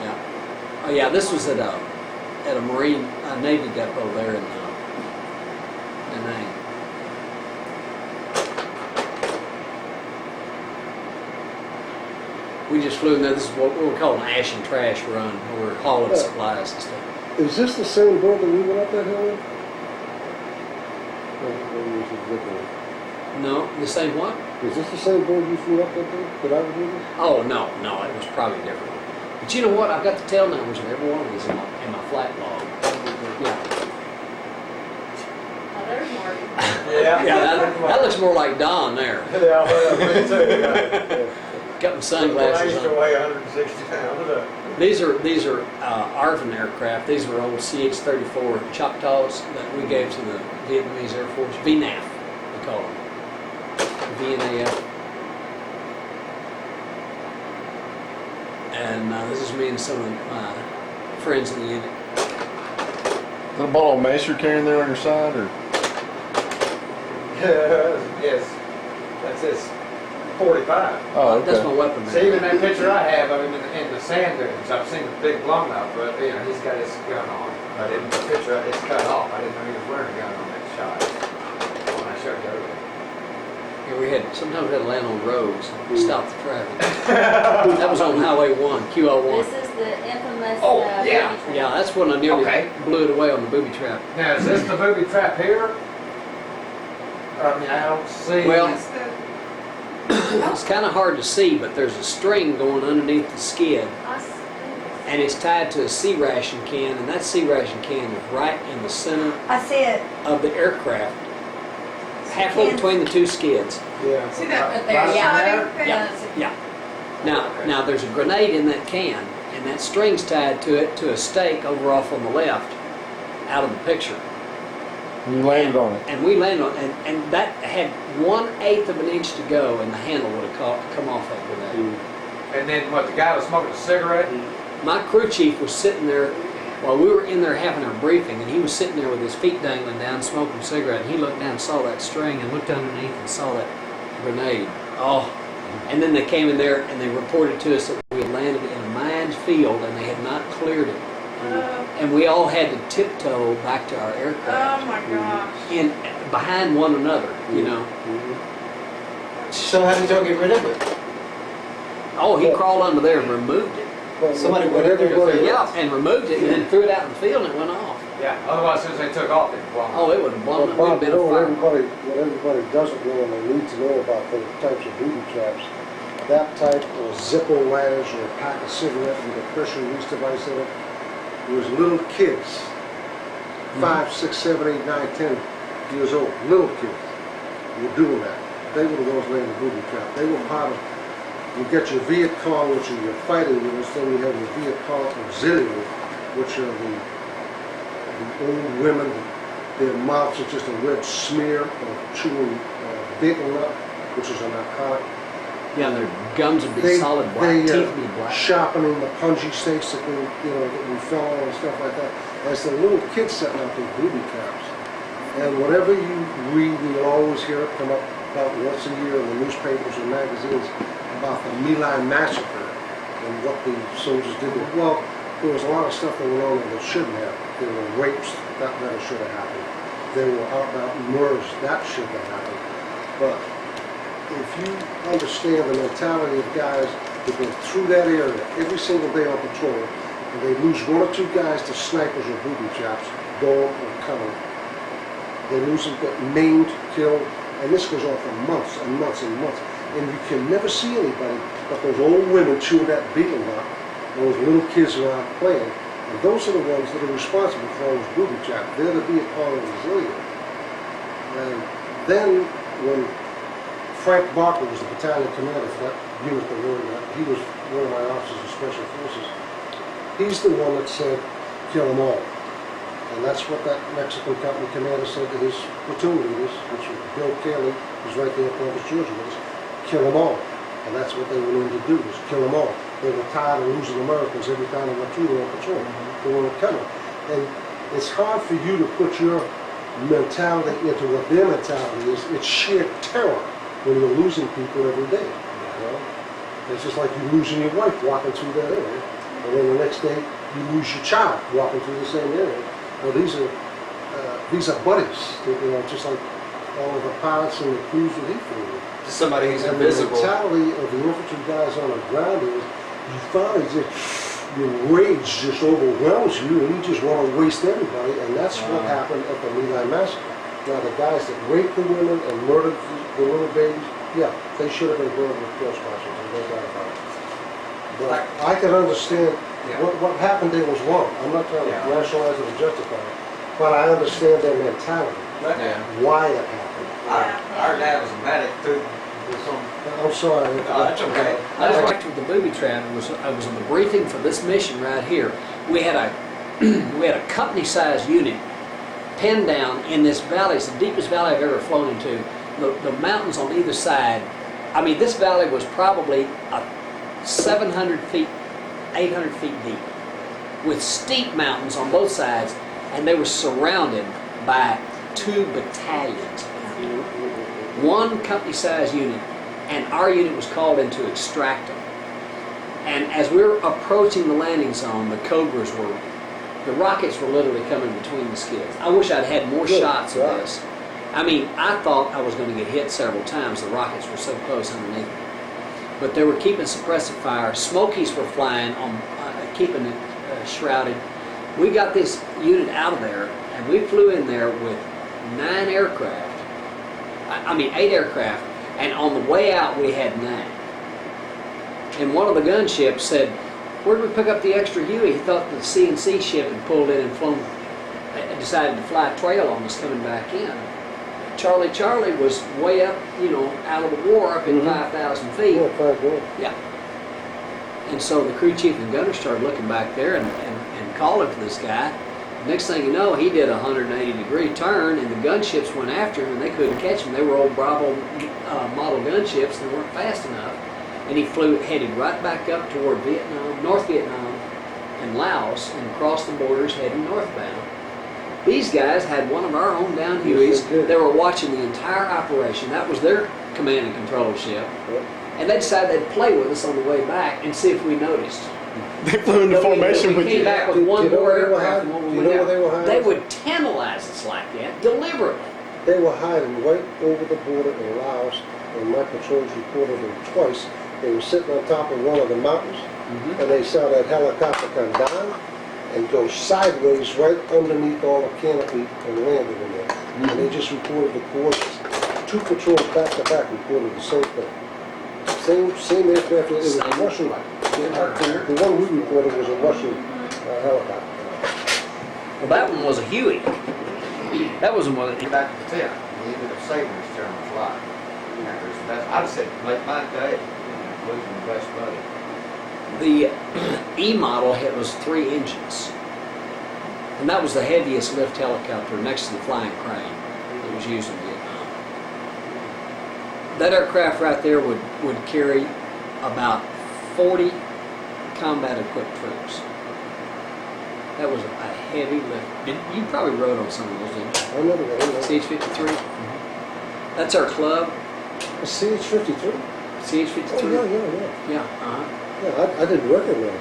[SPEAKER 1] Yeah. Oh yeah, this was at a Marine Navy depot there in Da Nang. We just flew in there. This is what we were calling an ash and trash run, where we're hauling supplies and stuff.
[SPEAKER 2] Is this the same building we went up that hill in? Or was it different?
[SPEAKER 1] No, the same what?
[SPEAKER 2] Is this the same building you flew up that day? Did I remember this?
[SPEAKER 1] Oh no, it was probably different. But you know what? I've got the tail numbers of every one of these in my flight log. Yeah.
[SPEAKER 4] Oh, there's Marty.
[SPEAKER 3] Yeah.
[SPEAKER 1] That looks more like Don there.
[SPEAKER 3] Yeah, well, me too.
[SPEAKER 1] Got my
[SPEAKER 3] I
[SPEAKER 1] sunglasses
[SPEAKER 3] used to
[SPEAKER 1] on.
[SPEAKER 3] weigh 160 pounds.
[SPEAKER 1] These are ARVN aircraft. These were old CH-34 Choctaws that we gave to the Vietnamese Air Force. VNAF, we call them. VNAF. And this is me and some of my friends in the unit.
[SPEAKER 7] Is that a bottle of mace you're carrying there on your side, or?
[SPEAKER 3] Yes, that's his 45.
[SPEAKER 7] Oh,
[SPEAKER 1] That's my
[SPEAKER 7] okay.
[SPEAKER 1] weapon.
[SPEAKER 3] See, even that picture I have of him in the sand dunes, I've seen the big blown up, but you know, he's got his gun on. I didn't, the picture, it's cut off. I didn't know he was wearing a gun on that shot. When I showed you earlier.
[SPEAKER 1] Yeah, sometimes we had to land on roads and stop the traffic. That was on Highway 1, QO1.
[SPEAKER 4] This is the infamous.
[SPEAKER 3] Oh, yeah.
[SPEAKER 4] booby trap.
[SPEAKER 1] Yeah, that's when I nearly
[SPEAKER 3] Okay.
[SPEAKER 1] blew it away on the booby trap.
[SPEAKER 3] Now, is this the booby trap here? I mean, I don't see.
[SPEAKER 1] Well,
[SPEAKER 6] That's the,
[SPEAKER 1] it's kind of hard to see, but there's a string going underneath the skid,
[SPEAKER 4] I see.
[SPEAKER 1] and it's tied to a sea ration can, and that sea ration can is right in the center
[SPEAKER 6] I see it.
[SPEAKER 1] of the aircraft, halfway between the two skids.
[SPEAKER 3] Yeah.
[SPEAKER 6] See that
[SPEAKER 3] Right
[SPEAKER 6] there?
[SPEAKER 3] there?
[SPEAKER 1] Yeah. Yeah. Now there's a grenade in that can, and that string's tied to it to a stake over off on the left, out of the picture.
[SPEAKER 2] You landed on it.
[SPEAKER 1] And we landed on it, and that had 1/8 of an inch to go, and the handle would have come off that grenade.
[SPEAKER 3] And then what, the guy was smoking a cigarette?
[SPEAKER 1] My crew chief was sitting there while we were in there having our briefing, and he was sitting there with his feet dangling down, smoking a cigarette, and he looked down and saw that string and looked underneath and saw that grenade. Oh, and then they came in there and they reported to us that we had landed in a mined field and they had not cleared it. And we all had to tiptoe back to our aircraft.
[SPEAKER 6] Oh my gosh.
[SPEAKER 1] In behind one another, you know.
[SPEAKER 5] So how did y'all get rid of it?
[SPEAKER 1] Oh, he crawled under there and removed it.
[SPEAKER 2] But
[SPEAKER 5] Somebody
[SPEAKER 2] what
[SPEAKER 5] went in there to
[SPEAKER 2] everybody,
[SPEAKER 5] figure it
[SPEAKER 1] Yeah, and removed it and then threw it out in the field and it went off.
[SPEAKER 3] Yeah, otherwise as soon as they took off, they'd blown
[SPEAKER 1] Oh, it would have blown
[SPEAKER 2] But
[SPEAKER 1] up. We'd have
[SPEAKER 2] Bob,
[SPEAKER 1] been
[SPEAKER 2] you know
[SPEAKER 1] a
[SPEAKER 2] what
[SPEAKER 1] fire.
[SPEAKER 2] everybody doesn't know and they need to know about those types of booby traps. That type of Zippo ladders or a pack of cigarettes with a pressure release device in it. It was little kids, 5, 6, 7, 8, 9, 10 years old, little kids were doing that. They were the ones laying the booby trap. They were part of, you get your Viet Cong, which are your fighting units, then you have your Viet Cong auxiliary, which are the old women. Their mouths are just a red smear of chewing betel nut, which is a narcotic.
[SPEAKER 1] Yeah, their gums would be solid black, teeth would be black.
[SPEAKER 2] Sharpening the punji stakes that we fell on and stuff like that. As the little kids setting out these booby traps. And whatever you read, and you'll always hear it come up about once a year in the newspapers and magazines about the My Lai massacre and what the soldiers did. Well, there was a lot of stuff that went on that shouldn't have. There were rapes that never should have happened. There were out murders that shouldn't have happened. But if you understand the mentality of guys that go through that area every single day on patrol, and they lose 1 or 2 guys to snipers or booby traps, going or coming, they lose them, get maimed, killed, and this goes on for months and months and months. And you can never see anybody but those old women chewing that betel nut, and those little kids around playing. And those are the ones that are responsible for all those booby traps. They're the Viet Cong auxiliary. And then when Frank Barker was the battalion commander for that unit that learned that, he was one of my officers of special forces. He's the one that said, kill them all. And that's what that Mexican company commander said to his platoon leaders, which was Bill Kelly, who's right there in Columbus, Georgia with us, kill them all. And that's what they went in to do, was kill them all. They were tired of losing Americans every time they went through their patrol. They weren't coming. And it's hard for you to put your mentality into what their mentality is. It's sheer terror when you're losing people every day. You know? It's just like you losing your wife walking through that area, and then the next day you lose your child walking through the same area. Well, these are buddies, just like all of the pilots and the crews that he flew.
[SPEAKER 5] Just somebody who's
[SPEAKER 2] And
[SPEAKER 5] invisible.
[SPEAKER 2] the mentality of the infantry guys on the ground is, you finally your rage just overwhelms you, and you just want to waste everybody, and that's what happened at the My Lai massacre. Now, the guys that raped the women and murdered the little babies, yeah, they should have been burned with cross marchers, and no doubt about it. But I can understand what happened there was wrong. I'm not trying to rationalize it or justify it, but I understand their mentality,
[SPEAKER 5] Yeah.
[SPEAKER 2] why it happened.
[SPEAKER 3] Our dad was a medic too.
[SPEAKER 2] I'm sorry.
[SPEAKER 3] No, that's okay.
[SPEAKER 1] I just worked with the booby trap. I was on the briefing for this mission right here. We had a company-sized unit pinned down in this valley. It's the deepest valley I've ever flown into. The mountains on either side. I mean, this valley was probably 700 feet, 800 feet deep, with steep mountains on both sides, and they were surrounded by 2 battalions. One company-sized unit, and our unit was called in to extract them. And as we were approaching the landing zone, the rockets were literally coming between the skids. I wish I'd had more shots of this. I mean, I thought I was going to get hit several times. The rockets were so close underneath me. But they were keeping suppressive fire. Smokies were flying, keeping it shrouded. We got this unit out of there, and we flew in there with 9 aircraft. I mean, 8 aircraft, and on the way out we had 9. And one of the gunships said, "Where did we pick up the extra Huey?" He thought the CNC ship had pulled in and flown, decided to fly trail on us coming back in. Charlie was way up, out of the war, up in 5,000 feet.
[SPEAKER 2] Yeah, 5 good.
[SPEAKER 1] Yeah. And so the crew chief and gunner started looking back there and calling for this guy. Next thing you know, he did a 180-degree turn, and the gunships went after him, and they couldn't catch him. They were old Bravo model gunships, and they weren't fast enough. And he headed right back up toward Vietnam, North Vietnam, and Laos, and across the borders heading northbound. These guys had one of our own down Hueys. They were watching the entire operation. That was their command and control ship. And they decided they'd play with us on the way back and see if we noticed.
[SPEAKER 7] They flew into formation with
[SPEAKER 1] We came
[SPEAKER 7] you.
[SPEAKER 1] back with one more aircraft than what we
[SPEAKER 2] Do you know
[SPEAKER 1] went
[SPEAKER 2] where they were
[SPEAKER 1] out.
[SPEAKER 2] hiding?
[SPEAKER 1] They would tantalize us like that, deliberately.
[SPEAKER 2] They were hiding right over the border in Laos, and my patrols reported them twice. They were sitting on top of one of the mountains, and they saw that helicopter come down and go sideways right underneath all the canopy and landed in there. And they just reported the coordinates. 2 patrols back to back reported the same thing. Same aircraft. It was a Russian. The one we reported was a Russian helicopter.
[SPEAKER 1] Well, that one was a Huey. That wasn't one
[SPEAKER 3] Get back to the tent. We ended up saving this gentleman's life. I'd have said, make mine day, losing the best buddy.
[SPEAKER 1] The E model was 3 engines. And that was the heaviest lift helicopter next to the flying crane that was used in Vietnam. That aircraft right there would carry about 40 combat equipped troops. That was a heavy lift. You probably rode on some of those, didn't you?
[SPEAKER 2] I remember that.
[SPEAKER 1] CH-53. That's our club.
[SPEAKER 2] A CH-53?
[SPEAKER 1] CH-53.
[SPEAKER 2] Oh, yeah.
[SPEAKER 1] Yeah, uh-huh.
[SPEAKER 2] Yeah, I didn't recognize it.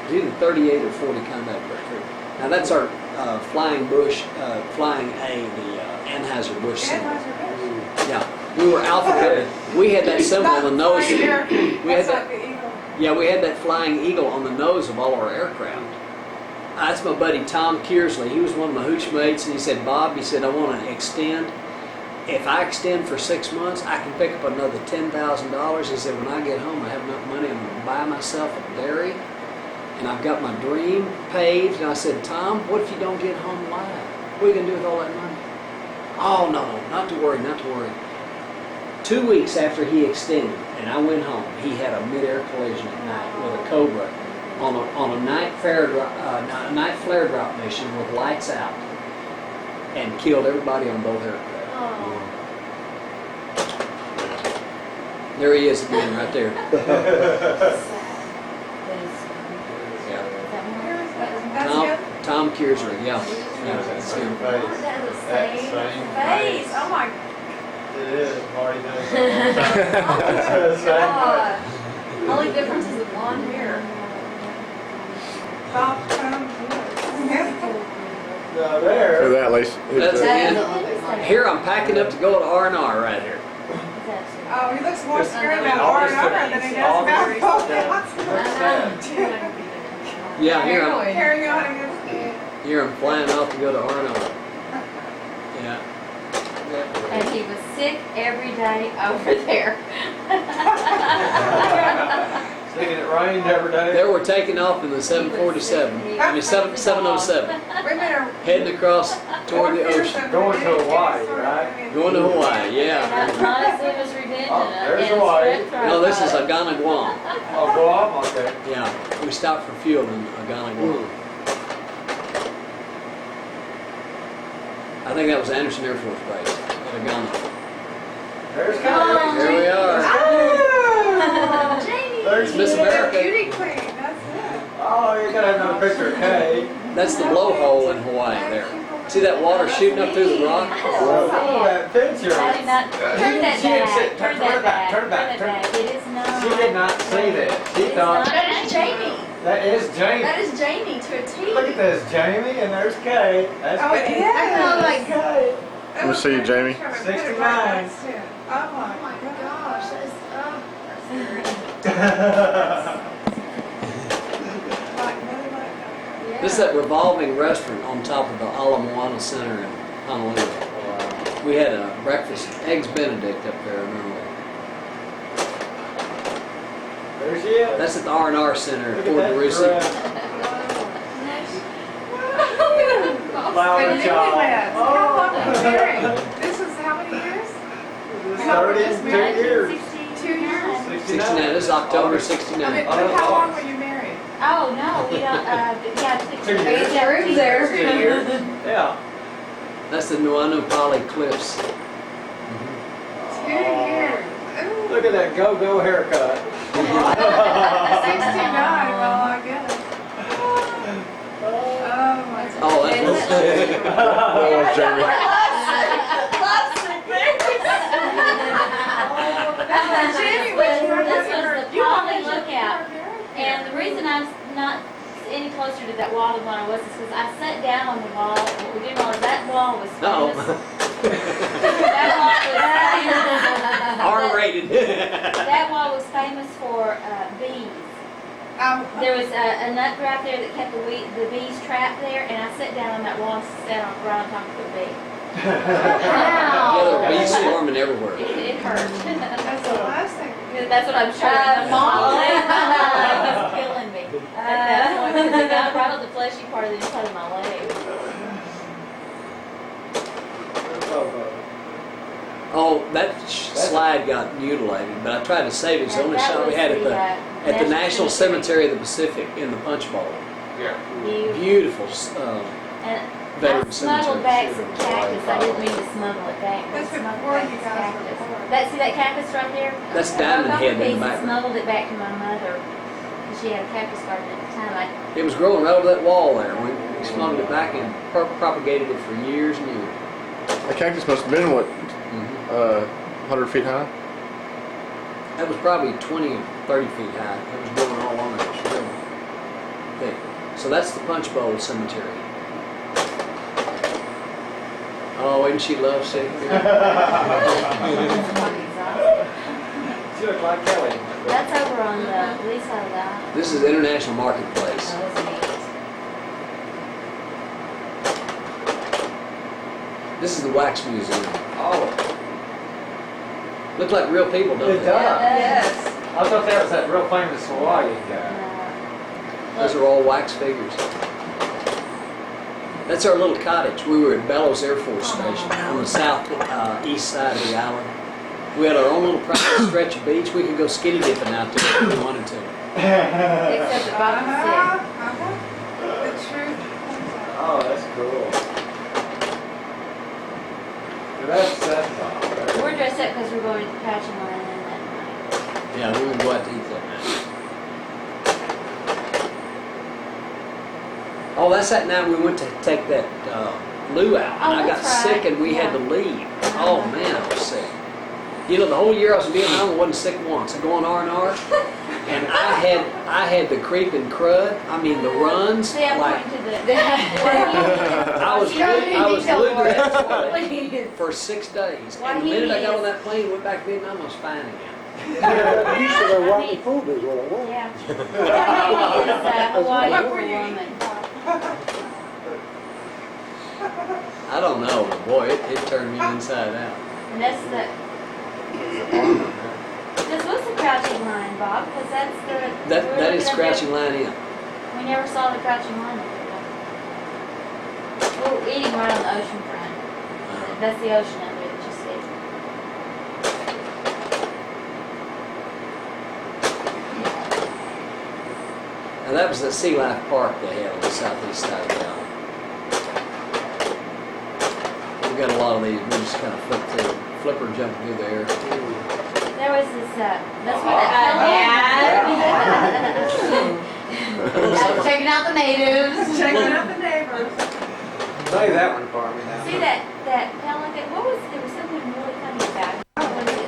[SPEAKER 1] It's either 38 or 40 combat equipped. Now that's our Flying Bush, Flying A, the Anheuser-Busch symbol. Yeah, we were alphabeted. We had that symbol on the nose. We had that. Yeah, we had that flying eagle on the nose of all our aircraft. That's my buddy Tom Kearsley. He was one of my hooch mates, and he said, Bob, he said, I want to extend. If I extend for 6 months, I can pick up another $10,000. He said, when I get home, I have enough money, I'm going to buy myself a dairy, and I've got my dream paved. And I said, Tom, what if you don't get home alive? What are you going to do with all that money? Oh, no, not to worry, not to worry. 2 weeks after he extended, and I went home, he had a mid-air collision at night with a Cobra on a night flare drop mission with lights out, and killed everybody on both aircraft. There he is again, right there. Tom Kearsley, yeah. That's him.
[SPEAKER 6] Face, oh my
[SPEAKER 3] It is, Marty does.
[SPEAKER 6] God. Only difference is the blonde hair. Bob,
[SPEAKER 3] Now there.
[SPEAKER 7] For that, Lacey.
[SPEAKER 1] That's it. Here I'm packing up to go to R&R right here.
[SPEAKER 6] Oh, he looks more scared about R&R than he does about
[SPEAKER 1] Yeah,
[SPEAKER 6] carrying on against
[SPEAKER 1] here I'm flying off to go to R&R. Yeah.
[SPEAKER 4] And he was sick every day over there.
[SPEAKER 3] Thinking it rained every day.
[SPEAKER 1] They were taking off in the 747. I mean 707.
[SPEAKER 6] Wait a minute.
[SPEAKER 1] Heading across toward the ocean.
[SPEAKER 3] Going to Hawaii, right?
[SPEAKER 1] Going to Hawaii, yeah.
[SPEAKER 4] Not as soon as revenge.
[SPEAKER 3] Oh, there's Hawaii.
[SPEAKER 1] No, this is Agana, Guam.
[SPEAKER 3] Oh, go off, okay.
[SPEAKER 1] Yeah, we stopped for fuel in Agana, Guam. I think that was Anderson Air Force Base at Agana.
[SPEAKER 3] There's
[SPEAKER 1] There we are.
[SPEAKER 6] Oh,
[SPEAKER 4] Jamie.
[SPEAKER 3] There's
[SPEAKER 1] Miss America.
[SPEAKER 6] Beauty queen, that's it.
[SPEAKER 3] Oh, you're gonna have another picture of Kay.
[SPEAKER 1] That's the blowhole in Hawaii there. See that water shooting up through the rock?
[SPEAKER 3] Oh, that picture.
[SPEAKER 4] I did not, turn that
[SPEAKER 3] She didn't
[SPEAKER 4] back,
[SPEAKER 3] sit-
[SPEAKER 4] turn that back,
[SPEAKER 3] turn it back, turn it back.
[SPEAKER 4] It is not.
[SPEAKER 3] She did not see that. She
[SPEAKER 4] It is
[SPEAKER 3] thought,
[SPEAKER 4] not.
[SPEAKER 6] That is Jamie.
[SPEAKER 3] that is Jamie.
[SPEAKER 6] That is Jamie to a T.
[SPEAKER 3] Look at this, Jamie, and there's Kay. That's
[SPEAKER 6] Oh, it
[SPEAKER 3] Kay.
[SPEAKER 6] is.
[SPEAKER 4] I feel like-
[SPEAKER 3] Kay.
[SPEAKER 7] Let me see you, Jamie.
[SPEAKER 3] 69.
[SPEAKER 6] Oh my gosh, that is,
[SPEAKER 1] This is that revolving restaurant on top of the Ala Moana Center in Honolulu. We had a breakfast, Eggs Benedict up there, remember?
[SPEAKER 3] There she is.
[SPEAKER 1] That's at the R&R Center
[SPEAKER 3] Look
[SPEAKER 1] at
[SPEAKER 3] at
[SPEAKER 1] Fort
[SPEAKER 3] that
[SPEAKER 1] DeRussy.
[SPEAKER 3] dress. Flower child.
[SPEAKER 6] How long were you married? This was how many years? How old were you
[SPEAKER 3] 32 years.
[SPEAKER 6] 2 years?
[SPEAKER 1] 69, this is October
[SPEAKER 6] I
[SPEAKER 1] 69.
[SPEAKER 6] mean, but how long were you married?
[SPEAKER 4] Oh, no, we don't, yeah,
[SPEAKER 3] 2 years.
[SPEAKER 4] yeah,
[SPEAKER 8] Rooms there.
[SPEAKER 3] 2 years. Yeah.
[SPEAKER 1] That's the Nuano Poly Cliffs.
[SPEAKER 6] 2 years. Ooh,
[SPEAKER 3] Look at that go-go haircut.
[SPEAKER 6] 69, well, I get it. Oh, my God.
[SPEAKER 1] Oh, that's
[SPEAKER 8] Is
[SPEAKER 7] That was Jeremy.
[SPEAKER 6] Jamie, which one
[SPEAKER 4] This
[SPEAKER 6] was
[SPEAKER 4] was
[SPEAKER 6] your-
[SPEAKER 4] the
[SPEAKER 6] you
[SPEAKER 4] Poly
[SPEAKER 6] always look
[SPEAKER 4] lookout.
[SPEAKER 6] for her.
[SPEAKER 4] And the reason I'm not any closer to that wall than what I was is because I sat down on the wall. What we didn't realize, that wall was
[SPEAKER 1] No.
[SPEAKER 4] famous. That wall was
[SPEAKER 1] R-rated.
[SPEAKER 4] that wall was famous for bees. There was a nut graf there that kept the bees trapped there, and I sat down on that wall and sat on right on top of the bee.
[SPEAKER 1] Yeah, there are bees swarming everywhere.
[SPEAKER 4] It hurt.
[SPEAKER 6] That's the last thing.
[SPEAKER 4] That's what I'm sure. My leg was killing me at that point because it got right on the fleshy part of the inside of my leg.
[SPEAKER 1] Oh, that slide got mutilated, but I tried to save it. It's the only
[SPEAKER 4] That
[SPEAKER 1] shot we
[SPEAKER 4] was
[SPEAKER 1] had
[SPEAKER 4] the,
[SPEAKER 1] at the National Cemetery of the Pacific in the Punch Bowl.
[SPEAKER 3] Yeah.
[SPEAKER 1] Beautiful
[SPEAKER 4] And
[SPEAKER 1] veteran
[SPEAKER 4] I smuggled
[SPEAKER 1] cemetery.
[SPEAKER 4] back some cactus. I didn't mean to smuggle it back. but
[SPEAKER 6] That's
[SPEAKER 4] smuggled
[SPEAKER 6] before
[SPEAKER 4] back
[SPEAKER 6] you
[SPEAKER 4] some
[SPEAKER 6] guys were
[SPEAKER 4] cactus.
[SPEAKER 6] born.
[SPEAKER 4] See that cactus right there?
[SPEAKER 1] That's Diamond Head in the
[SPEAKER 4] I
[SPEAKER 1] background.
[SPEAKER 4] smuggled it back to my mother. She had a cactus garden at the time.
[SPEAKER 1] It was growing right over that wall there. We smuggled it back and propagated it for years and years.
[SPEAKER 7] The cactus must have been, what, 100 feet high?
[SPEAKER 1] That was probably 20 or 30 feet high. It was growing all on it. It was real big. So that's the Punch Bowl Cemetery. Oh, isn't she love sitting here?
[SPEAKER 3] She looked like Kelly.
[SPEAKER 4] That's over on the east side of the island.
[SPEAKER 1] This is International Marketplace.
[SPEAKER 4] Oh, that's neat.
[SPEAKER 1] This is the Wax Museum.
[SPEAKER 3] Oh,
[SPEAKER 1] Look like real people, don't
[SPEAKER 3] it
[SPEAKER 1] they?
[SPEAKER 3] does.
[SPEAKER 6] Yes.
[SPEAKER 3] I thought that was that real famous Hawaiian guy.
[SPEAKER 1] Those are all wax figures. That's our little cottage. We were at Bellows Air Force Station on the south east side of the island. We had our own little private stretch of beach. We could go skinny dipping out there if we wanted to.
[SPEAKER 4] Except that Bob was
[SPEAKER 6] The truth.
[SPEAKER 3] Oh, that's cool. That's
[SPEAKER 4] sick. We're dressed up because we're going to the Crouching Lion Inn that night.
[SPEAKER 1] Yeah, we would go out to eat that night. Oh, that's that night we went to take that luau.
[SPEAKER 4] Oh,
[SPEAKER 1] And I got
[SPEAKER 4] that's
[SPEAKER 1] sick
[SPEAKER 4] right.
[SPEAKER 1] and we had to
[SPEAKER 4] Yeah.
[SPEAKER 1] leave. Oh man, I was sick. You know, the whole year I was in Vietnam, I wasn't sick once. I go on R&R, and I had the creeping crud. I mean, the runs.
[SPEAKER 4] See, I'm
[SPEAKER 1] Like
[SPEAKER 4] pointing to the.
[SPEAKER 1] I was glued to that toilet
[SPEAKER 4] Please.
[SPEAKER 1] for 6 days.
[SPEAKER 4] Why
[SPEAKER 1] And the minute I got
[SPEAKER 4] he
[SPEAKER 1] on that plane and went back to Vietnam, I was fine again.
[SPEAKER 2] You used to go rotten food is what it was.
[SPEAKER 4] Yeah. Why he is a Hawaiian
[SPEAKER 6] What were you
[SPEAKER 4] woman.
[SPEAKER 1] I don't know, but boy, it turned me inside out.
[SPEAKER 4] And that's the. This was the Crouching Lion, Bob, because that's the.
[SPEAKER 1] That is Crouching Lion Inn.
[SPEAKER 4] We never saw the Crouching Lion up there. We're eating right on the ocean front. That's the ocean out there that you see.
[SPEAKER 1] Now that was the Sea Life Park they had on the southeast side of the island. We got a lot of these. We just kind of flip or jump through there.
[SPEAKER 4] There was this, that's what
[SPEAKER 8] Checking out the natives.
[SPEAKER 6] Checking out the neighbors.
[SPEAKER 3] Play that one for me now.
[SPEAKER 4] See that pelican, what was, there was something really funny about it. What was it,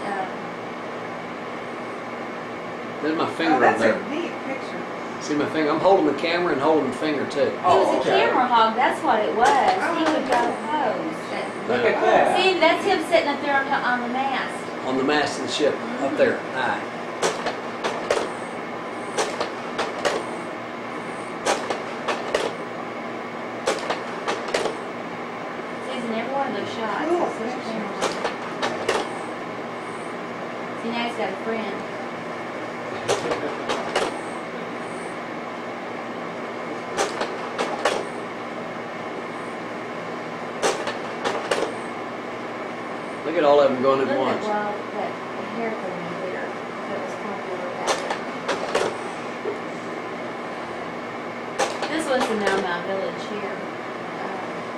[SPEAKER 1] There's my
[SPEAKER 6] Oh,
[SPEAKER 1] finger up
[SPEAKER 6] that's
[SPEAKER 1] there.
[SPEAKER 6] a neat picture.
[SPEAKER 1] See my finger? I'm holding the camera and holding the finger too.
[SPEAKER 4] it was a
[SPEAKER 3] okay.
[SPEAKER 4] camera hog, that's what it was. He would go pose.
[SPEAKER 3] Look at that.
[SPEAKER 4] See, that's him sitting up there on the mast.
[SPEAKER 1] On the mast of the ship, up there, high.
[SPEAKER 4] See, he's in every one of those shots.
[SPEAKER 6] Cool.
[SPEAKER 4] It's such a camera hog. See, now he's got a friend.
[SPEAKER 1] Look at all of them going
[SPEAKER 4] Look
[SPEAKER 1] at
[SPEAKER 4] at
[SPEAKER 1] once.
[SPEAKER 4] that hair thing in there that was popular back then. was the Mountain Village here.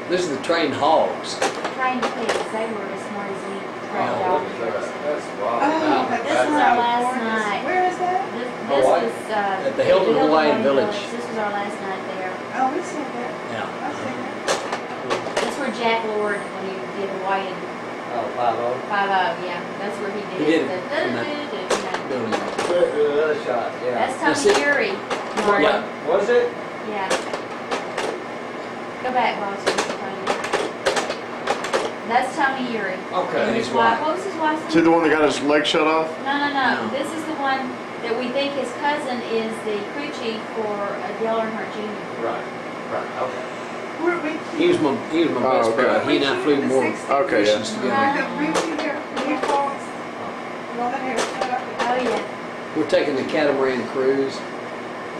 [SPEAKER 1] This is the trained hogs.
[SPEAKER 4] Trained pigs, they were as smart as any trained
[SPEAKER 3] Oh,
[SPEAKER 4] dog.
[SPEAKER 3] look at that. That's wild.
[SPEAKER 6] Oh,
[SPEAKER 4] This was our last night.
[SPEAKER 6] Where is that?
[SPEAKER 4] This
[SPEAKER 3] Hawaii?
[SPEAKER 4] was,
[SPEAKER 1] At the Hilton Hawaiian Village.
[SPEAKER 4] This was our last night there.
[SPEAKER 6] Oh, we see that.
[SPEAKER 1] Yeah.
[SPEAKER 6] I see that.
[SPEAKER 4] That's where Jack Lord, when he did Hawaiian
[SPEAKER 3] Oh, 5-0.
[SPEAKER 4] 5-0, yeah, that's where he
[SPEAKER 1] He
[SPEAKER 4] did
[SPEAKER 1] did
[SPEAKER 4] it.
[SPEAKER 1] it from that building.
[SPEAKER 3] Another shot, yeah.
[SPEAKER 4] That's
[SPEAKER 1] That's
[SPEAKER 4] Tommy
[SPEAKER 1] it.
[SPEAKER 4] Fury. Marty.
[SPEAKER 1] Yeah.
[SPEAKER 3] Was it?
[SPEAKER 4] Yeah. Go back, boss. That's Tommy Uri.
[SPEAKER 3] Okay.
[SPEAKER 4] And his
[SPEAKER 1] his
[SPEAKER 4] wife.
[SPEAKER 1] wife.
[SPEAKER 4] What was his wife's name?
[SPEAKER 7] See the one that got his leg shut off?
[SPEAKER 4] No.
[SPEAKER 1] No.
[SPEAKER 4] This is the one that we think his cousin is the crew chief for Dale Earnhardt Jr.
[SPEAKER 3] Right, okay.
[SPEAKER 1] He was my best
[SPEAKER 7] Oh, okay.
[SPEAKER 1] bud. He and I flew more
[SPEAKER 7] Okay, yeah.
[SPEAKER 1] missions together.
[SPEAKER 4] Oh, yeah.
[SPEAKER 1] We're taking the catamaran cruise.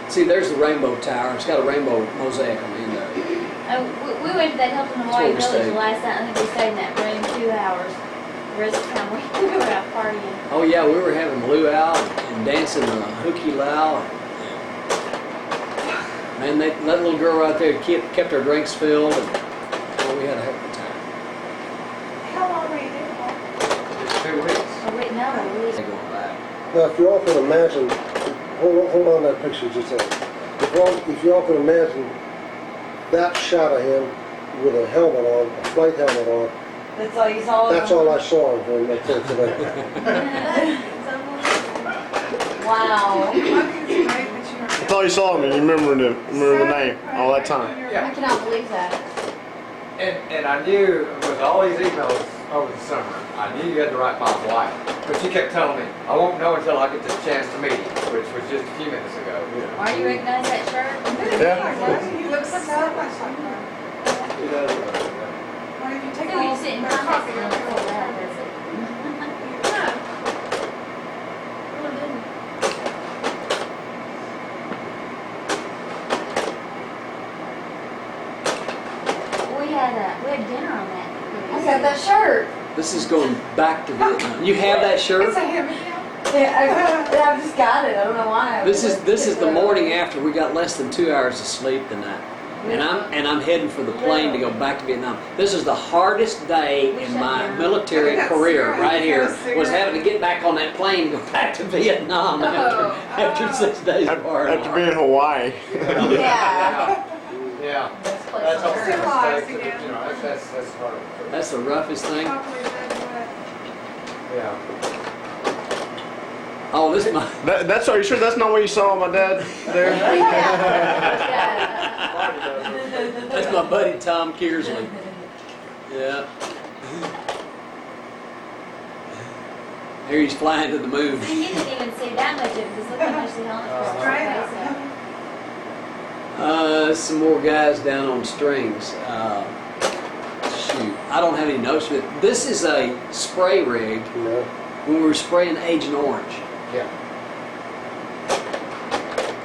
[SPEAKER 1] See, there's the rainbow tower. It's got a rainbow mosaic on the end of it.
[SPEAKER 4] Oh, we went to that Hilton
[SPEAKER 1] That's
[SPEAKER 4] Hawaii
[SPEAKER 1] where we
[SPEAKER 4] Village
[SPEAKER 1] stayed.
[SPEAKER 4] last night. I think we stayed in that room 2 hours. The rest of the time we were out partying.
[SPEAKER 1] Oh yeah, we were having luau and dancing the hooky lao. Man, that little girl right there kept her drinks filled, and well, we had a heck of a time.
[SPEAKER 6] How long were you there for?
[SPEAKER 3] It's 2 weeks.
[SPEAKER 4] Oh, wait, no, we
[SPEAKER 1] They're going back.
[SPEAKER 2] Now, if you all can imagine, hold on that picture just a second. If you all can imagine that shot of him with a helmet on, a flight helmet on,
[SPEAKER 8] That's all you saw?
[SPEAKER 2] that's all I saw of him that day today.
[SPEAKER 4] Wow.
[SPEAKER 7] I thought you saw him and you remember the name all that time.
[SPEAKER 3] Yeah.
[SPEAKER 4] I cannot believe that.
[SPEAKER 3] And I knew with all these emails over the summer, I knew you had the right Bob White. But you kept telling me, I won't know until I get this chance to meet him, which was just a few minutes ago.
[SPEAKER 4] Why do you recognize that shirt?
[SPEAKER 7] Yeah.
[SPEAKER 6] He looks so much like her.
[SPEAKER 3] He does.
[SPEAKER 6] Why did you
[SPEAKER 4] So
[SPEAKER 6] take
[SPEAKER 4] you
[SPEAKER 6] all
[SPEAKER 4] sit in
[SPEAKER 6] her
[SPEAKER 4] comments
[SPEAKER 6] coffee
[SPEAKER 4] and
[SPEAKER 6] over
[SPEAKER 4] don't feel bad, does it? Really didn't. We had dinner on that cruise.
[SPEAKER 8] I got that shirt.
[SPEAKER 1] This is going back to Vietnam. You have that shirt?
[SPEAKER 6] It's a heavy deal.
[SPEAKER 8] Yeah, I just got it. I don't know why.
[SPEAKER 1] This is the morning after. We got less than 2 hours of sleep the night. And I'm heading for the plane to go back to Vietnam. This is the hardest day in my military career right here, was having to get back on that plane and go back to Vietnam after 6 days of hard
[SPEAKER 7] After being in Hawaii.
[SPEAKER 8] Yeah.
[SPEAKER 3] Yeah.
[SPEAKER 4] This place
[SPEAKER 3] That's all
[SPEAKER 4] was
[SPEAKER 3] the
[SPEAKER 6] Civilized
[SPEAKER 3] mistakes,
[SPEAKER 6] again.
[SPEAKER 3] you know, that's part of it.
[SPEAKER 1] That's the roughest thing.
[SPEAKER 6] Probably that's what.
[SPEAKER 3] Yeah.
[SPEAKER 1] Oh, this is my
[SPEAKER 7] That's are you sure that's not what you saw my dad there?
[SPEAKER 1] that's my buddy Tom Kearsley. Yeah. Here he's flying to the moon.
[SPEAKER 4] See, you didn't even see that much of it, because look how much the helmet
[SPEAKER 6] Straight
[SPEAKER 4] was.
[SPEAKER 1] Some more guys down on strings. Shoot, I don't have any notes of it. This is a spray rig
[SPEAKER 2] You know?
[SPEAKER 1] when we were spraying Agent Orange.
[SPEAKER 3] Yeah.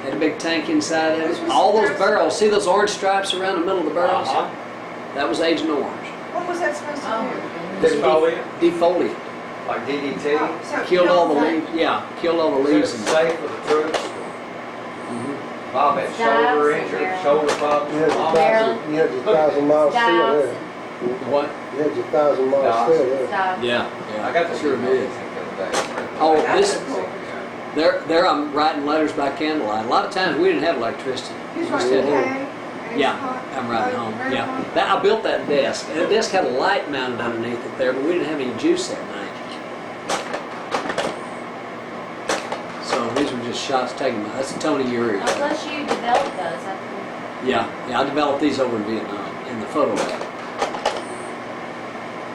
[SPEAKER 1] Had a big tank inside of it. All those barrels, see those orange stripes around the middle of the barrels?
[SPEAKER 3] Uh-huh.
[SPEAKER 1] That was Agent Orange.
[SPEAKER 6] What was that supposed to
[SPEAKER 3] Defoliant,
[SPEAKER 1] Defoliant.
[SPEAKER 3] like DDT.
[SPEAKER 6] do? Oh, so
[SPEAKER 1] Killed all the
[SPEAKER 6] kills
[SPEAKER 1] leaves. Yeah, killed all the
[SPEAKER 3] Said
[SPEAKER 1] leaves.
[SPEAKER 3] it's
[SPEAKER 1] And,
[SPEAKER 3] safe for the troops.
[SPEAKER 1] Mhm.
[SPEAKER 3] Bob had shoulder injured, shoulder problems.
[SPEAKER 2] You had your 1,000 miles still
[SPEAKER 4] Dogs
[SPEAKER 2] there.
[SPEAKER 1] What?
[SPEAKER 2] You had your 1,000 miles
[SPEAKER 3] Dogs.
[SPEAKER 2] still there.
[SPEAKER 4] and dogs.
[SPEAKER 1] Yeah,
[SPEAKER 3] I got the
[SPEAKER 1] sure
[SPEAKER 3] email,
[SPEAKER 1] did.
[SPEAKER 3] I think, the other day.
[SPEAKER 1] Oh,
[SPEAKER 6] That's
[SPEAKER 1] this
[SPEAKER 6] cool.
[SPEAKER 1] there I'm writing letters by candlelight. A lot of times we didn't have electricity. We
[SPEAKER 6] He's
[SPEAKER 1] just
[SPEAKER 6] writing
[SPEAKER 1] had little-
[SPEAKER 6] okay. and it's
[SPEAKER 1] Yeah,
[SPEAKER 6] hot.
[SPEAKER 1] I'm riding home.
[SPEAKER 6] Very
[SPEAKER 1] Yeah,
[SPEAKER 6] hot.
[SPEAKER 1] that I built that desk, and the desk had a light mounted underneath it there, but we didn't have any juice that night. So these were just shots taken. That's a Tony Uri.
[SPEAKER 4] Oh, plus you developed those, I think.
[SPEAKER 1] Yeah, I developed these over in Vietnam in the photo lab.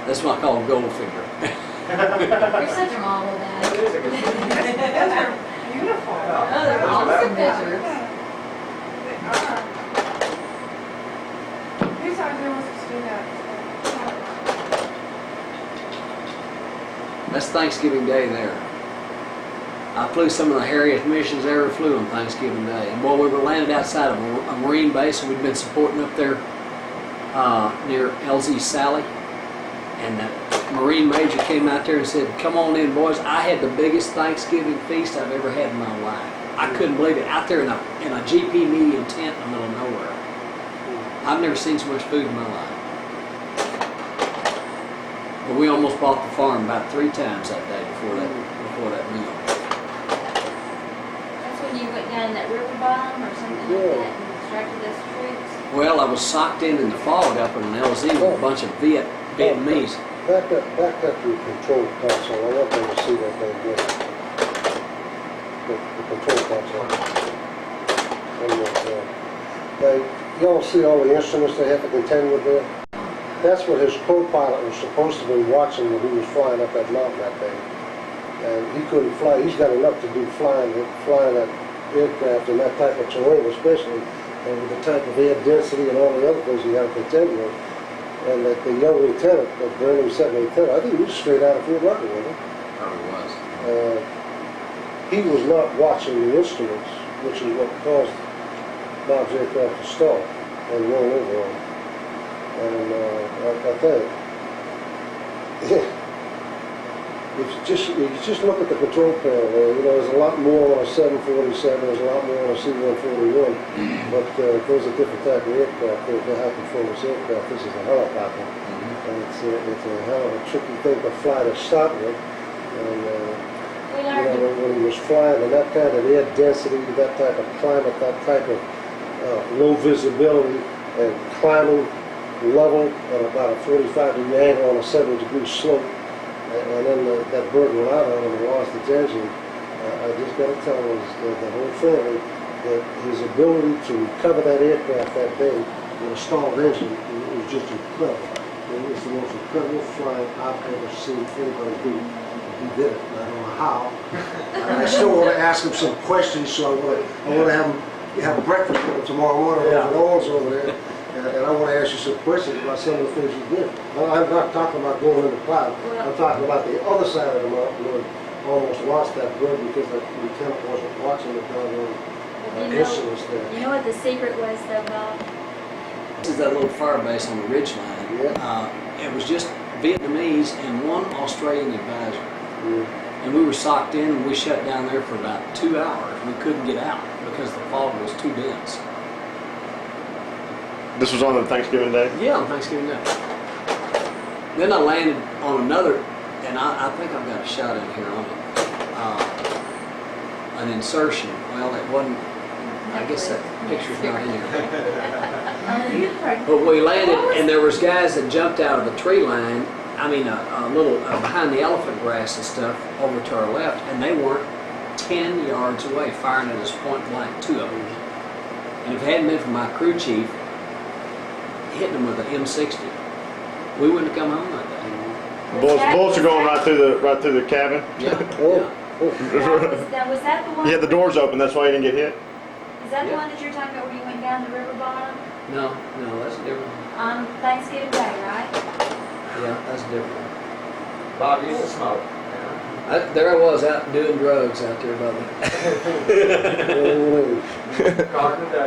[SPEAKER 1] That's what I call a gold figure.
[SPEAKER 4] You're such a model, Dad.
[SPEAKER 3] It is a good thing.
[SPEAKER 6] Those are beautiful.
[SPEAKER 3] Yeah.
[SPEAKER 4] Oh, they're awesome pictures.
[SPEAKER 6] They are. Whose idea was to do that?
[SPEAKER 1] That's Thanksgiving Day there. I flew some of the hairiest missions I ever flew on Thanksgiving Day. And boy, we were landed outside of a Marine base, and we'd been supporting up there near LZ Sally. And the Marine Major came out there and said, "Come on in, boys." I had the biggest Thanksgiving feast I've ever had in my life. I couldn't believe it. Out there in a GP medium tent in the middle of nowhere. I've never seen so much food in my life. But we almost bought the farm about 3 times that day before that meal.
[SPEAKER 4] That's when you went down that river bottom or something like
[SPEAKER 2] Yeah.
[SPEAKER 4] that and extracted those troops.
[SPEAKER 1] Well, I was socked in the fog up in an LZ with a bunch of Vietnamese.
[SPEAKER 2] Back up to the control console. I want them to see that thing again. The control console. Y'all see all the instruments they have to contend with there? That's what his co-pilot was supposed to be watching when he was flying up that mountain that day. And he couldn't fly. He's got enough to do flying that aircraft in that type of terrain, especially, and with the type of air density and all the other things you have to contend with. And that the young lieutenant, the brand new second lieutenant, I think he was straight out of Fort Rucker, wasn't he?
[SPEAKER 1] Probably was.
[SPEAKER 2] He was not watching the instruments, which is what caused Bob's aircraft to stall and roll over on him. And I tell you, if you just look at the control panel there, there's a lot more on a 747, there's a lot more on a C-141, but those are different type of aircraft. They're high performance aircraft. This is a helicopter, and it's a hell of a tricky thing to fly to start with. And
[SPEAKER 4] We learned
[SPEAKER 2] when he was flying in that kind of air density, that type of climate, that type of low visibility, and climbing level at about a 45-degree angle on a 70-degree slope, and then that bird went out on him and lost its engine. I just got to tell the whole family that his ability to recover that aircraft that day with a stalled engine was just incredible. It was the most incredible flying I've ever seen anybody do. He did it. I don't know how. I still want to ask him some questions, so I want to have breakfast with him tomorrow morning over Owens over there. And I want to ask you some questions about some of the things you did. I'm not talking about going in the cloud. I'm talking about the other side of the mountain where he almost lost that bird because the lieutenant wasn't watching the doggone instruments there.
[SPEAKER 4] You know what the secret was though, Bob?
[SPEAKER 1] This is that little fire base on the ridge line.
[SPEAKER 2] Yeah.
[SPEAKER 1] It was just Vietnamese and one Australian advisor.
[SPEAKER 2] Yeah.
[SPEAKER 1] And we were socked in and we shut down there for about 2 hours. We couldn't get out because the fog was too dense.
[SPEAKER 7] This was on the Thanksgiving Day?
[SPEAKER 1] Yeah, on Thanksgiving Day. Then I landed on another, and I think I've got a shot in here on it. An insertion. Well, it wasn't, I guess that picture's not in here. But we landed, and there was guys that jumped out of a tree line, a little behind the elephant grass and stuff, over to our left, and they weren't 10 yards away, firing at us point blank, 2 of them. And if it hadn't been for my crew chief hitting them with an M60, we wouldn't have come home that day.
[SPEAKER 7] Bullets are going right through the cabin.
[SPEAKER 1] Yeah.
[SPEAKER 4] Now, was that the one?
[SPEAKER 7] You had the doors open, that's why you didn't get hit.
[SPEAKER 4] Is that the
[SPEAKER 1] Yeah.
[SPEAKER 4] one that you're talking about where you went down the river bottom
[SPEAKER 1] No, that's different.
[SPEAKER 4] on Thanksgiving Day, right?
[SPEAKER 1] Yeah, that's different.
[SPEAKER 3] Bob used to smoke.
[SPEAKER 1] There I was out doing drugs out there, brother.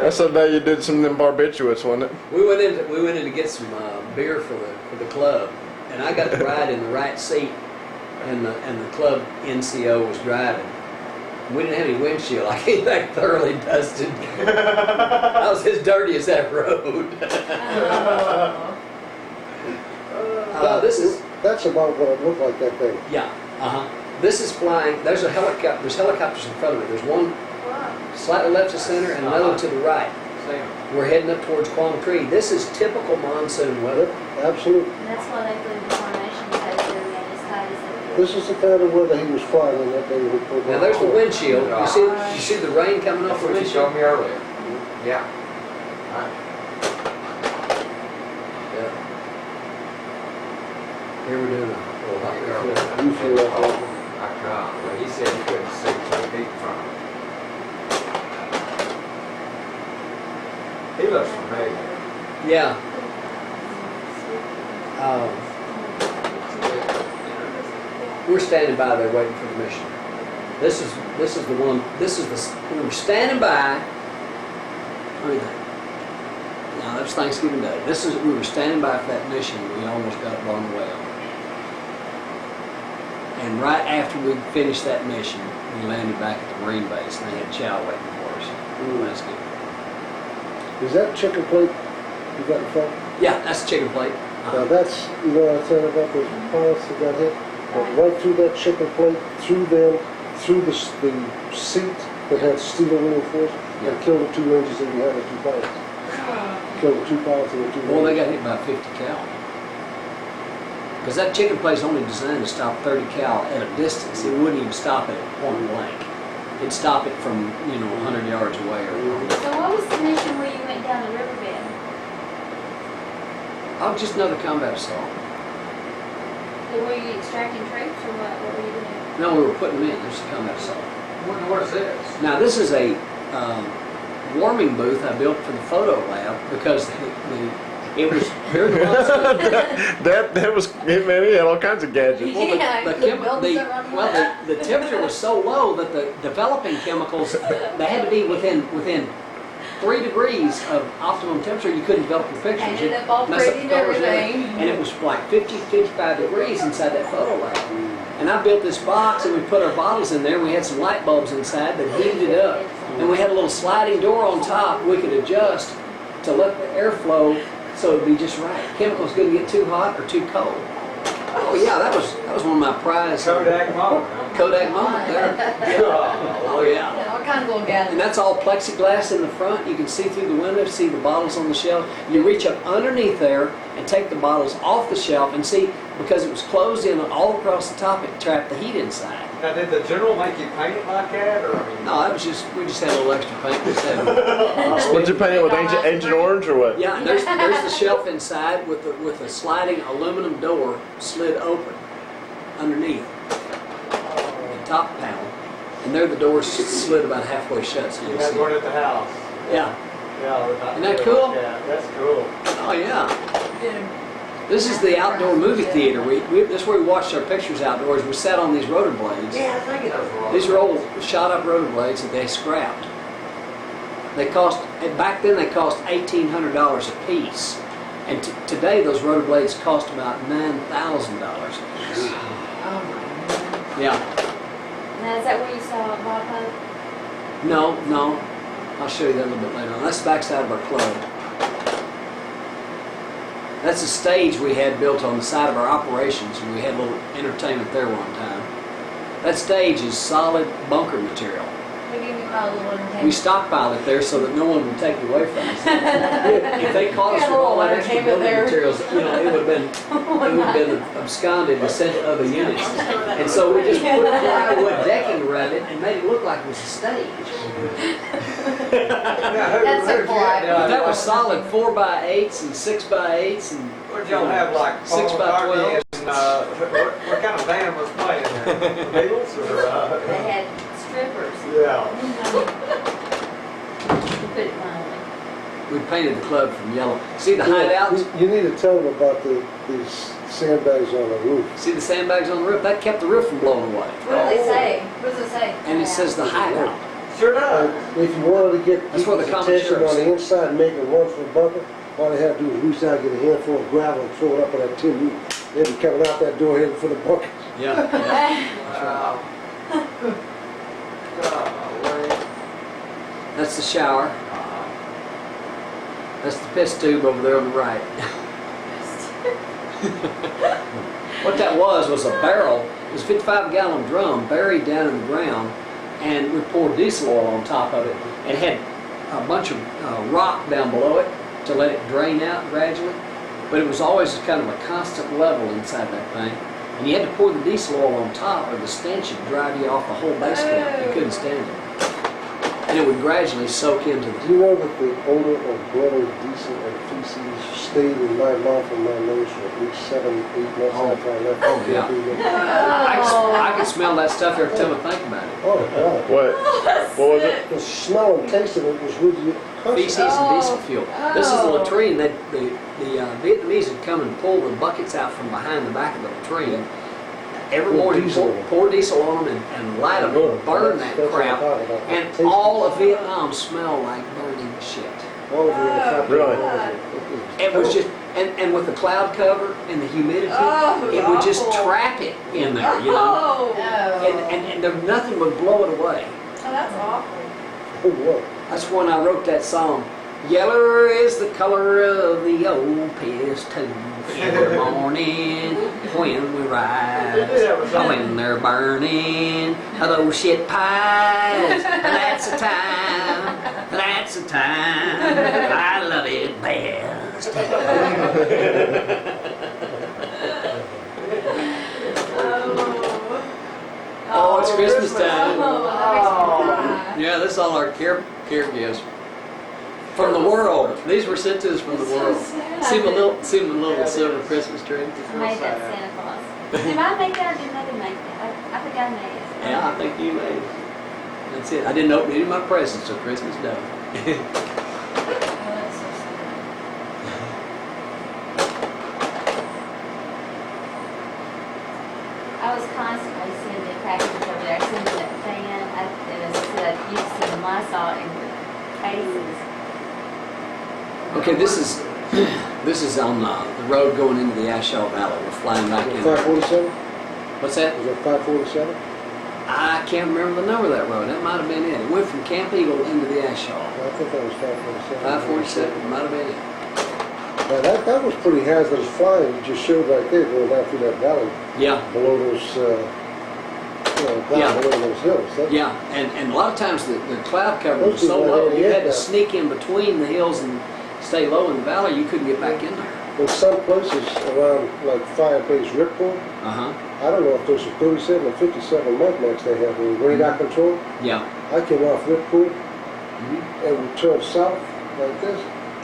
[SPEAKER 5] That's the day you did some of them barbiturates, wasn't it?
[SPEAKER 1] We went in to get some beer for the club, and I got to ride in the right seat, and the club NCO was driving. We didn't have any windshield. I came back thoroughly dusted. I was as dirty as that road.
[SPEAKER 2] That's about what it looked like that day.
[SPEAKER 1] Yeah. This is flying. There's a helicopter. There's helicopters in front of it. There's one slightly left of center and another to the right. We're heading up towards Qualm Creek. This is typical monsoon weather.
[SPEAKER 2] Absolutely.
[SPEAKER 4] And that's why they put the formation so they're made as tight as they did.
[SPEAKER 2] This is the kind of weather he was flying in that day.
[SPEAKER 1] Now there's the windshield. You see the rain coming off
[SPEAKER 3] That's
[SPEAKER 1] the
[SPEAKER 3] what you showed
[SPEAKER 1] windshield?
[SPEAKER 3] me earlier. Yeah.
[SPEAKER 1] Yeah. Here we're doing a little hot air.
[SPEAKER 2] You feel that way?
[SPEAKER 3] I can't. Well, he said he couldn't see 2 feet from him. He looks familiar.
[SPEAKER 1] Yeah. We're standing by there waiting for the mission. This is the one. We were standing by. What do you think? No, that was Thanksgiving Day. We were standing by for that mission. We almost got blown away on it. And right after we finished that mission, we landed back at the Marine base, and they had chow waiting for us. Thanksgiving.
[SPEAKER 2] Is that chicken plate you got in front?
[SPEAKER 1] Yeah, that's a chicken plate.
[SPEAKER 2] Now that's, you know what I'm saying about those pilots that got hit? Went right through that chicken plate, through them, through the seat that had steel reinforced, and killed the 2 Rangers that behind the 2 pilots. Killed the 2 pilots and the 2
[SPEAKER 1] Well, they
[SPEAKER 2] Rangers.
[SPEAKER 1] got hit by 50 cal. Because that chicken plate's only designed to stop 30 cal at a distance. It wouldn't even stop it at point blank. It'd stop it from, 100 yards away or
[SPEAKER 4] So what was the mission where you went down the riverbed?
[SPEAKER 1] Oh, just another combat assault.
[SPEAKER 4] Were you extracting troops or what were you doing?
[SPEAKER 1] No, we were putting them in. There's a combat assault.
[SPEAKER 3] What is this?
[SPEAKER 1] Now, this is a warming booth I built for the photo lab because it was during the monsoon.
[SPEAKER 7] that was, man, he had all kinds of gadgets.
[SPEAKER 1] Well,
[SPEAKER 8] Yeah,
[SPEAKER 1] the,
[SPEAKER 8] you build something on
[SPEAKER 1] the temperature was so low that the developing chemicals, they had to be within 3 degrees of optimum temperature. You couldn't develop your pictures.
[SPEAKER 8] Ended
[SPEAKER 1] You'd
[SPEAKER 8] up all
[SPEAKER 1] mess up
[SPEAKER 8] pretty
[SPEAKER 1] the
[SPEAKER 8] and
[SPEAKER 1] colors and
[SPEAKER 8] everything.
[SPEAKER 1] everything. And it was like 50, 55 degrees inside that photo lab. And I built this box and we put our bottles in there. We had some light bulbs inside that heated it up. And we had a little sliding door on top we could adjust to let the air flow so it'd be just right. Chemicals couldn't get too hot or too cold. Oh yeah, that was one of my prize
[SPEAKER 3] Kodak moment.
[SPEAKER 1] Kodak moment there. Oh yeah.
[SPEAKER 8] Yeah, all kinds of little gadgets.
[SPEAKER 1] And that's all plexiglass in the front. You can see through the window, see the bottles on the shelf. You reach up underneath there and take the bottles off the shelf and see, because it was closed in all across the top, it trapped the heat inside.
[SPEAKER 3] Now, did the general make you paint it like that, or I mean?
[SPEAKER 1] No, that was just, we just had a little extra paint. We just had
[SPEAKER 7] What'd you paint it with, Agent Orange or what?
[SPEAKER 1] yeah, and there's the shelf inside with the sliding aluminum door slid open underneath the top panel. And there the door slid about halfway shut, so you
[SPEAKER 3] You
[SPEAKER 1] can
[SPEAKER 3] had
[SPEAKER 1] see
[SPEAKER 3] one
[SPEAKER 1] it.
[SPEAKER 3] at the house.
[SPEAKER 1] Yeah.
[SPEAKER 3] Yeah.
[SPEAKER 1] Isn't that cool?
[SPEAKER 3] Yeah, that's cool.
[SPEAKER 1] Oh yeah. This is the outdoor movie theater. This is where we watched our pictures outdoors. We sat on these rotor blades.
[SPEAKER 3] Yeah, I think it was.
[SPEAKER 1] These are old shot up rotor blades that they scrapped. They cost, back then they cost $1,800 a piece. And today those rotor blades cost about $9,000. Yeah.
[SPEAKER 4] Now, is that where you saw Bob Hope?
[SPEAKER 1] No. I'll show you that a little bit later on. That's the backside of our club. That's a stage we had built on the side of our operations, and we had a little entertainment there one time. That stage is solid bunker material.
[SPEAKER 8] They give me my little
[SPEAKER 1] We
[SPEAKER 8] entertainment.
[SPEAKER 1] stockpiled it there so that no one would take it away from us. If they caught us
[SPEAKER 8] Yeah,
[SPEAKER 1] with all that
[SPEAKER 8] little
[SPEAKER 1] extra
[SPEAKER 8] entertainment
[SPEAKER 1] building
[SPEAKER 8] there.
[SPEAKER 1] materials, it would have been absconded and sent to other units. And so we just put plywood decking around it and made it look like it was a stage.
[SPEAKER 8] That's so polite.
[SPEAKER 1] But that was solid 4x8s and 6x8s and
[SPEAKER 3] What y'all have, like,
[SPEAKER 1] 6
[SPEAKER 3] Paul
[SPEAKER 1] by
[SPEAKER 3] McCartney
[SPEAKER 1] 12.
[SPEAKER 3] and, what kind of band was playing there? The Beatles or,
[SPEAKER 4] They had strippers.
[SPEAKER 3] Yeah.
[SPEAKER 4] You put it mildly.
[SPEAKER 1] We painted the club from yellow. See the hideouts?
[SPEAKER 2] You need to tell them about these sandbags on the roof.
[SPEAKER 1] See the sandbags on the roof? That kept the roof from blowing away.
[SPEAKER 8] What do they say? What does it say?
[SPEAKER 1] And it says the hideout.
[SPEAKER 3] Sure does.
[SPEAKER 2] If you wanted to get
[SPEAKER 1] That's where the
[SPEAKER 2] people's
[SPEAKER 1] common
[SPEAKER 2] attention
[SPEAKER 1] sheriff
[SPEAKER 2] on the
[SPEAKER 1] said.
[SPEAKER 2] inside and make it run for a bunker, all they have to do is reach out, get a handful of gravel and throw it up on that tin roof. They'd be coming out that door heading for the bunker.
[SPEAKER 1] Yeah.
[SPEAKER 3] Wow. Golly.
[SPEAKER 1] That's the shower. That's the piss tube over there on the right. What that was a barrel. It was a 55-gallon drum buried down in the ground, and we poured diesel oil on top of it. It had a bunch of rock down below it to let it drain out gradually, but it was always kind of a constant level inside that thing. And you had to pour the diesel oil on top, or the stench would drive you off the whole base camp. You couldn't stand it. And it would gradually soak into the.
[SPEAKER 2] Do you know that the odor of blood and diesel and feces stayed in my mouth and my nose for at least 7, 8 months after I left?
[SPEAKER 1] Oh, yeah. I can smell that stuff every time I think about it.
[SPEAKER 2] Oh, God.
[SPEAKER 7] What was it?
[SPEAKER 2] The smell and taste of it was really
[SPEAKER 1] Feces
[SPEAKER 2] constant.
[SPEAKER 1] and diesel fuel. This is the latrine that the Vietnamese would come and pull the buckets out from behind the back of the latrine. Every
[SPEAKER 2] Pour
[SPEAKER 1] morning,
[SPEAKER 2] diesel on them.
[SPEAKER 1] pour diesel on them and light them and burn that
[SPEAKER 2] That's what I'm
[SPEAKER 1] crap.
[SPEAKER 2] talking about.
[SPEAKER 1] And
[SPEAKER 2] Taste
[SPEAKER 1] all
[SPEAKER 2] it.
[SPEAKER 1] of Vietnam smelled like burning shit.
[SPEAKER 2] All of you in the front
[SPEAKER 7] Really?
[SPEAKER 1] It was just, and with the cloud cover and the humidity,
[SPEAKER 8] Oh,
[SPEAKER 1] it would just
[SPEAKER 8] awful.
[SPEAKER 1] trap it in there, you know?
[SPEAKER 8] No.
[SPEAKER 1] And there, nothing would blow it away.
[SPEAKER 8] Oh, that's awful.
[SPEAKER 2] Oh, what?
[SPEAKER 1] That's when I wrote that song, Yeller is the color of the old pistol. Every morning when we rise, when they're burning those shit pies. That's the time. That's the time. I love it best. Oh, it's Christmas time. Yeah, this is all our care gifts. From the world. These were sent to us from the world. See my little silver Christmas tree?
[SPEAKER 4] I made that Santa Claus. Did I make that or did Mother make that? I think I made it.
[SPEAKER 1] Yeah, I think you made it. That's it. I didn't open any of my presents till Christmas Day.
[SPEAKER 8] Oh, that's so sad.
[SPEAKER 4] I was constantly sending packages over there. I sent that fan, and I said, you send Lysol in your cases.
[SPEAKER 1] Okay, this is on the road going into the Ashaw Valley. We're flying back in.
[SPEAKER 2] 547?
[SPEAKER 1] What's that?
[SPEAKER 2] Is it 547?
[SPEAKER 1] I can't remember the number of that road. That might have been it. It went from Camp Eagle into the Ashaw.
[SPEAKER 2] I think that was 547.
[SPEAKER 1] 547 might have been it.
[SPEAKER 2] Now that was pretty hazardous flying. You just showed right there going down through that valley
[SPEAKER 1] Yeah.
[SPEAKER 2] below those, down
[SPEAKER 1] Yeah.
[SPEAKER 2] below those hills.
[SPEAKER 1] Yeah, and a lot of times the cloud cover was so low, you had to sneak in between the hills and stay low in the valley. You couldn't get back in there.
[SPEAKER 2] In some places around like Firebase Ripcord,
[SPEAKER 1] Uh-huh.
[SPEAKER 2] I don't know if those are 37 or 57 month max they have in radar control.
[SPEAKER 1] Yeah.
[SPEAKER 2] I came off Ripcord
[SPEAKER 1] Mhm.
[SPEAKER 2] and we turned south like this,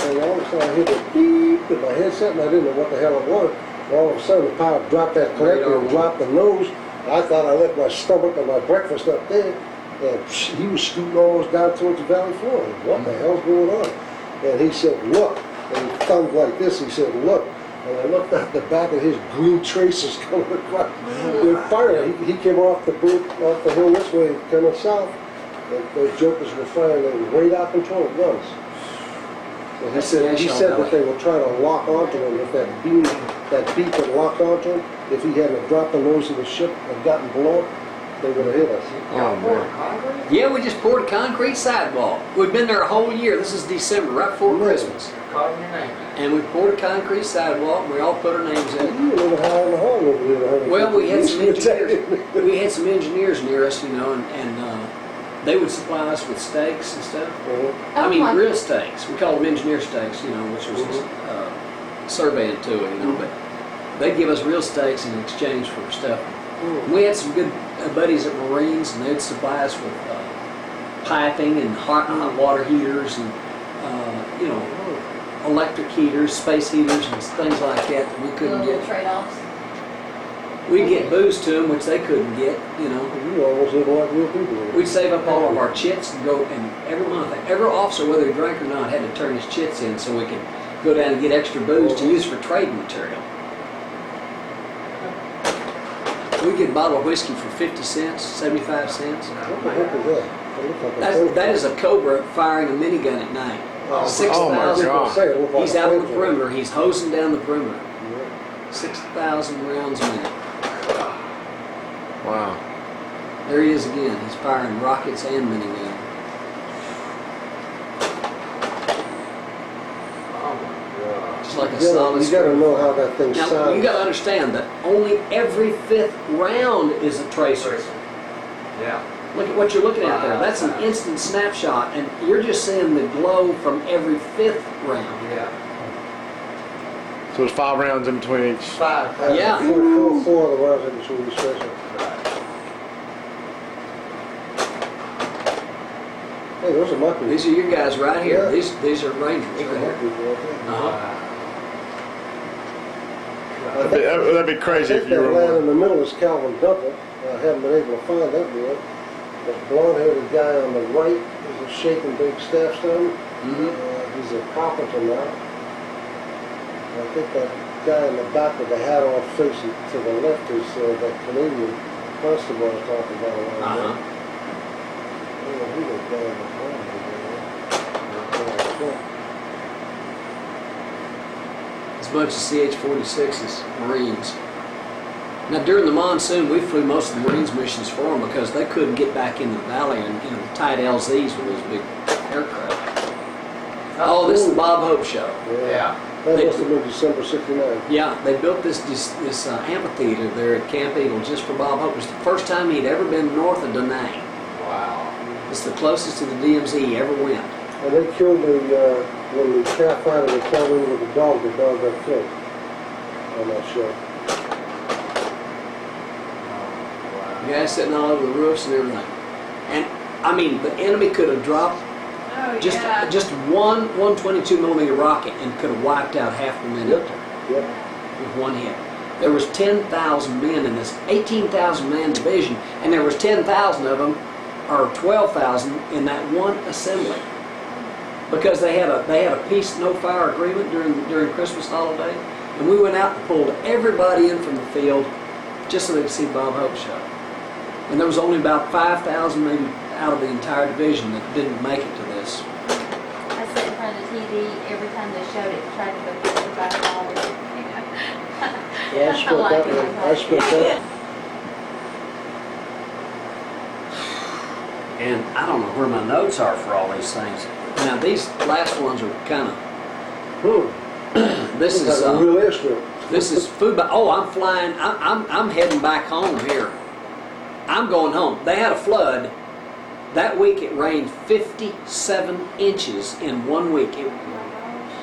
[SPEAKER 2] and all of a sudden I heard the beep in my headset, and I didn't know what the hell it was. And all of a sudden the pilot dropped that connector and dropped the nose. I thought I left my stomach and my breakfast up there, and he was scooting all those down towards the valley floor. What the hell's going on? And he said, look. And he thumbed like this. He said, look. And I looked at the back of his green traces coming across. They're firing. He came off the hill this way, coming south. And those jokers were firing their radar control guns. And he said that they were trying to lock onto him. If that beam had locked onto him, if he hadn't dropped the nose of the ship and gotten blown, they would have hit us.
[SPEAKER 7] Oh, man.
[SPEAKER 1] Yeah, we just poured a concrete sidewalk. We've been there a whole year. This is December, right before Christmas.
[SPEAKER 3] Calling your name.
[SPEAKER 1] And we poured a concrete sidewalk. We all put our names in it.
[SPEAKER 2] You were living high in the hall over there.
[SPEAKER 1] Well, we had some engineers. We had some engineers near us, and they would supply us with stakes and stuff. I mean,
[SPEAKER 8] Okay.
[SPEAKER 1] real stakes. We call them engineer stakes, which was surveying to it, but they'd give us real stakes in exchange for stuff. We had some good buddies at Marines, and they'd supply us with piping and hot water heaters and electric heaters, space heaters, and things like that we couldn't
[SPEAKER 8] Little
[SPEAKER 1] get.
[SPEAKER 8] trade-offs.
[SPEAKER 1] We'd get booze to them, which they couldn't get.
[SPEAKER 2] You almost live like real people.
[SPEAKER 1] We'd save up all of our chits and go, and every month, every officer, whether he drank or not, had to turn his chits in so we could go down and get extra booze to use for trading material. We get a bottle of whiskey for 50 cents, 75 cents.
[SPEAKER 2] What the heck is that? It looks like a
[SPEAKER 1] That is a Cobra firing a minigun at night.
[SPEAKER 7] Oh,
[SPEAKER 1] 6,000.
[SPEAKER 7] my God.
[SPEAKER 2] It looked like
[SPEAKER 1] He's
[SPEAKER 2] a
[SPEAKER 1] out on the
[SPEAKER 2] flamethrower.
[SPEAKER 1] perimeter. He's hosing down the perimeter.
[SPEAKER 2] Yeah.
[SPEAKER 1] 6,000 rounds a minute.
[SPEAKER 7] Wow.
[SPEAKER 1] There he is again. He's firing rockets and minigun.
[SPEAKER 3] Oh my God.
[SPEAKER 1] Just like a
[SPEAKER 2] You
[SPEAKER 1] solid
[SPEAKER 2] gotta know how that thing
[SPEAKER 1] Now,
[SPEAKER 2] sounds.
[SPEAKER 1] you got to understand that only every fifth round is a tracer.
[SPEAKER 3] Yeah.
[SPEAKER 1] Look at what you're looking at there. That's an instant snapshot, and you're just seeing the glow from every fifth round.
[SPEAKER 3] Yeah.
[SPEAKER 7] So there's 5 rounds in between each.
[SPEAKER 3] 5.
[SPEAKER 1] Yeah.
[SPEAKER 2] Four of the rounds in between each tracer. Hey, those are my people.
[SPEAKER 1] These are your guys right here.
[SPEAKER 2] Yeah.
[SPEAKER 1] These are Rangers
[SPEAKER 2] Those are
[SPEAKER 1] right
[SPEAKER 2] my
[SPEAKER 1] here.
[SPEAKER 2] people right there.
[SPEAKER 1] Uh-huh.
[SPEAKER 7] That'd be crazy
[SPEAKER 2] I
[SPEAKER 7] if
[SPEAKER 2] think
[SPEAKER 7] you
[SPEAKER 2] that
[SPEAKER 7] were
[SPEAKER 2] lad
[SPEAKER 7] one.
[SPEAKER 2] in the middle is Calvin Dumpler. I haven't been able to find that one. The blonde-headed guy on the right is a shaking big staff stone.
[SPEAKER 1] Mhm.
[SPEAKER 2] He's a carpenter now. I think that guy in the back with the hat off facing to the left is that Canadian constable I was talking about a while
[SPEAKER 1] Uh-huh.
[SPEAKER 2] ago. Oh, he was down the front.
[SPEAKER 1] It's a bunch of CH-46s, Marines. Now during the monsoon, we flew most of the Marines missions for them because they couldn't get back into the valley and tight LZs with those big aircraft. Oh, this is the Bob Hope Show.
[SPEAKER 3] Yeah.
[SPEAKER 2] That must have been December '69.
[SPEAKER 1] Yeah, they built this amphitheater there at Camp Eagle just for Bob Hope. It was the first time he'd ever been north of Da Nang.
[SPEAKER 3] Wow.
[SPEAKER 1] It's the closest to the DMZ he ever went.
[SPEAKER 2] And they killed when the calf fighter was killed in with the dog got killed on that show.
[SPEAKER 3] Wow.
[SPEAKER 1] Guys sitting all over the roofs and everything. And I mean, the enemy could have dropped
[SPEAKER 6] Oh,
[SPEAKER 1] just
[SPEAKER 6] yeah.
[SPEAKER 1] one 122 millimeter rocket and could have wiped out half the men up there
[SPEAKER 2] Yep.
[SPEAKER 1] with one hit. There was 10,000 men in this 18,000 man division, and there was 10,000 of them, or 12,000 in that one assembly, because they had a peace no fire agreement during Christmas holiday, and we went out and pulled everybody in from the field just so they could see Bob Hope show. And there was only about 5,000 maybe out of the entire division that didn't make it to this.
[SPEAKER 4] I sit in front of the TV every time they showed it, trying to go get the $5.
[SPEAKER 2] Yeah, I spent
[SPEAKER 4] like
[SPEAKER 2] that
[SPEAKER 4] it.
[SPEAKER 2] one. I spent that.
[SPEAKER 1] And I don't know where my notes are for all these things. Now these last ones are kind of. This
[SPEAKER 2] Looks
[SPEAKER 1] is
[SPEAKER 2] like a real airstrip.
[SPEAKER 1] this is food. Oh, I'm flying. I'm heading back home here. I'm going home. They had a flood. That week it rained 57 inches in 1 week.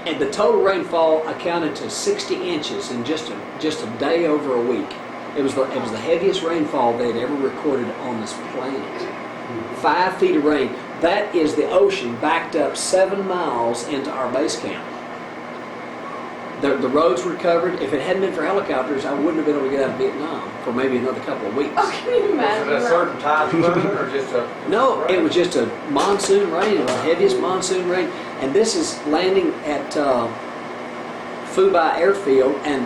[SPEAKER 1] And the total rainfall amounted to 60 inches in just a day over a week. It was the heaviest rainfall they'd ever recorded on this planet. 5 feet of rain. That is the ocean backed up 7 miles into our base camp. The roads were covered. If it hadn't been for helicopters, I wouldn't have been able to get out of Vietnam for maybe another couple of weeks.
[SPEAKER 6] Oh, can you
[SPEAKER 3] Was
[SPEAKER 6] imagine?
[SPEAKER 3] it a certain time limit or just a?
[SPEAKER 1] No, it was just a monsoon rain. It was the heaviest monsoon rain. And this is landing at Phu Bai Airfield, and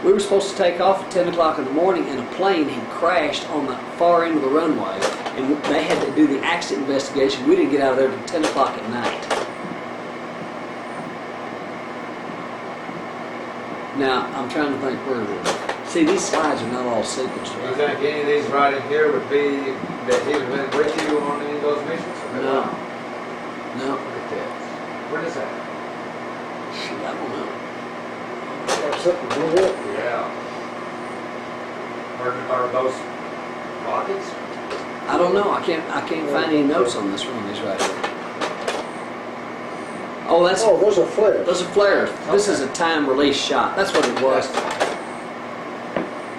[SPEAKER 1] we were supposed to take off at 10 o'clock in the morning, and a plane had crashed on the far end of the runway, and they had to do the accident investigation. We didn't get out of there until 10 o'clock at night. Now, I'm trying to think where it is. See, these slides are not all sequenced.
[SPEAKER 3] Do you think any of these right in here would be that he would have been with you on any of those missions?
[SPEAKER 1] No. No.
[SPEAKER 3] Look at that. What is that?
[SPEAKER 1] Shoot, I don't know.
[SPEAKER 2] Something blew up.
[SPEAKER 3] Yeah. Are those rockets?
[SPEAKER 1] I don't know. I can't find any notes on this one of these right here. Oh, that's
[SPEAKER 2] Oh, those are flares.
[SPEAKER 1] those are flares. This is a time release shot. That's what it was.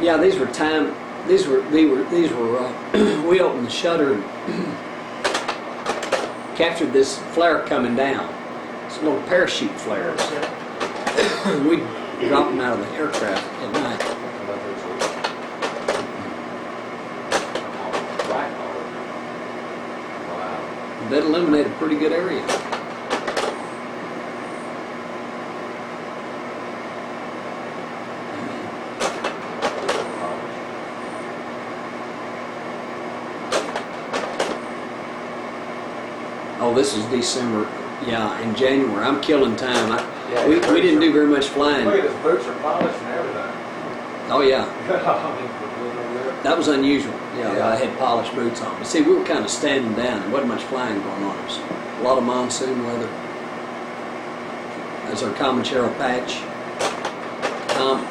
[SPEAKER 1] Yeah, these were time. These were. We opened the shutter and captured this flare coming down. It's little parachute flares. We dropped them out of the aircraft at night.
[SPEAKER 3] Wow.
[SPEAKER 1] That illuminated a pretty good area. Oh, this is December. Yeah, in January. I'm killing time.
[SPEAKER 3] Yeah,
[SPEAKER 1] We
[SPEAKER 3] your
[SPEAKER 1] didn't
[SPEAKER 3] boots
[SPEAKER 1] do very much flying.
[SPEAKER 3] Look at his boots are polished and everything.
[SPEAKER 1] Oh yeah,
[SPEAKER 3] I mean,
[SPEAKER 1] that was unusual. Yeah,
[SPEAKER 3] Yeah.
[SPEAKER 1] I had polished boots on. But see, we were kind of standing down. There wasn't much flying going on. There was a lot of monsoon weather. There's our Comanchero patch.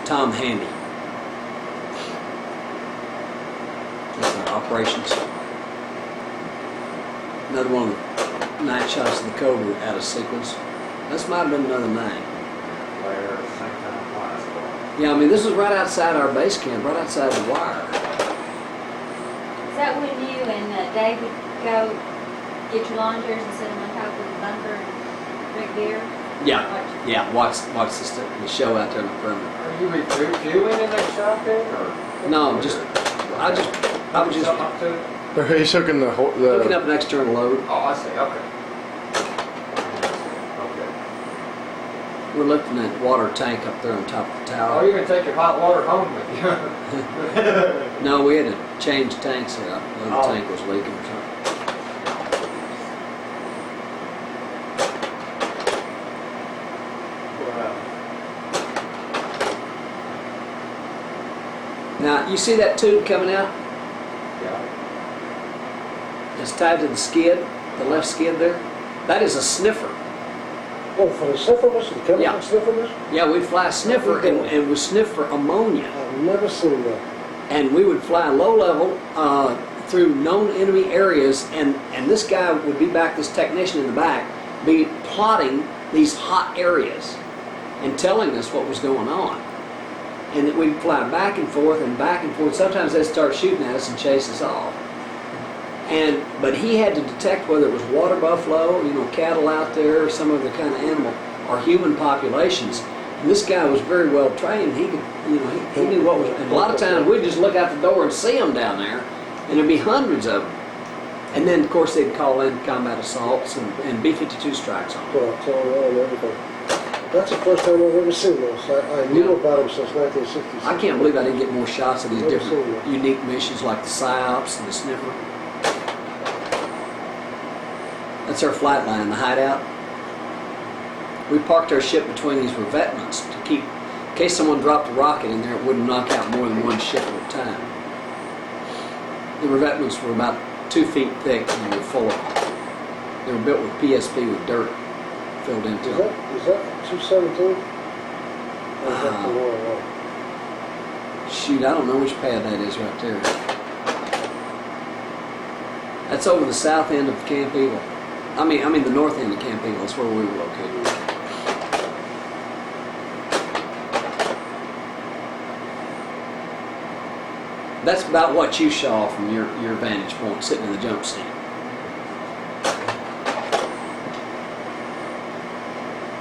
[SPEAKER 1] Tom Handy. That's our operations. Another one of the night shots of the Cobra out of sequence. This might have been another night.
[SPEAKER 3] Flare at the same time, flying.
[SPEAKER 1] Yeah, I mean, this was right outside our base camp, right outside the wire.
[SPEAKER 4] Is that when you and Dave would go get your lawn chairs and sit them on top of the bunker and drink beer?
[SPEAKER 1] Yeah,
[SPEAKER 4] Watch-
[SPEAKER 1] yeah. Watch the show out there in the perimeter.
[SPEAKER 3] Are you refueling in that shop then, or?
[SPEAKER 1] No, just I was just
[SPEAKER 3] Something up to it?
[SPEAKER 7] He's hooking the
[SPEAKER 1] hooking up an external load.
[SPEAKER 3] Oh, I see, okay. Okay.
[SPEAKER 1] We're lifting that water tank up there on top of the
[SPEAKER 3] Oh,
[SPEAKER 1] tower.
[SPEAKER 3] you can take your hot water home with you.
[SPEAKER 1] No, we had to change tanks out. The other
[SPEAKER 3] Oh.
[SPEAKER 1] tank was leaking or something.
[SPEAKER 3] Wow.
[SPEAKER 1] Now, you see that tube coming out?
[SPEAKER 3] Yeah.
[SPEAKER 1] It's tied to the skid, the left skid there. That is a sniffer.
[SPEAKER 2] Oh, for the sniffer mist, the chemical
[SPEAKER 1] Yeah.
[SPEAKER 2] sniffer mist?
[SPEAKER 1] Yeah, we'd fly a sniffer and we sniff for ammonia.
[SPEAKER 2] I've never seen that.
[SPEAKER 1] And we would fly low level through known enemy areas, and this guy would be back, this technician in the back, be plotting these hot areas and telling us what was going on. And that we'd fly back and forth and back and forth. Sometimes they'd start shooting at us and chase us off. But he had to detect whether it was water buffalo, cattle out there, or some other kind of animal, or human populations. And this guy was very well trained. He could, he knew what was. And a lot of times we'd just look out the door and see them down there, and there'd be hundreds of them. And then, of course, they'd call in combat assaults and B-52 strikes on them.
[SPEAKER 2] Well, telling and everything. That's the first time I've ever seen this. I knew about them since 1966.
[SPEAKER 1] I can't believe I didn't get more shots of these
[SPEAKER 2] Never
[SPEAKER 1] different
[SPEAKER 2] seen that.
[SPEAKER 1] unique missions like the PSYOPs and the sniffer. That's our flight line, the hideout. We parked our ship between these revetments to keep, in case someone dropped a rocket in there, it wouldn't knock out more than one ship at a time. The revetments were about 2 feet thick and they were full of, they were built with PSP with dirt filled into them.
[SPEAKER 2] Is that 217? Or is that the one?
[SPEAKER 1] Shoot, I don't know which pad that is right there. That's over the south end of Camp Eagle. I mean the north end of Camp Eagle. That's where we were located. That's about what you saw from your vantage point, sitting in the jump seat.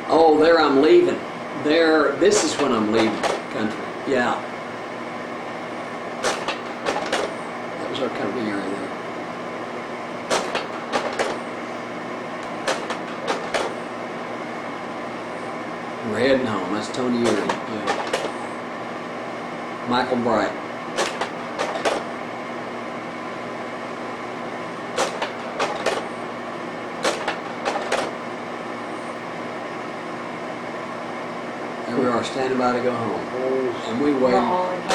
[SPEAKER 1] Oh, there I'm leaving. There, this is when I'm leaving the country. Yeah. That was our company area there. We're heading home. That's Tony Erie. Yeah. Michael Bright. There we are, standing by to go home. And we waited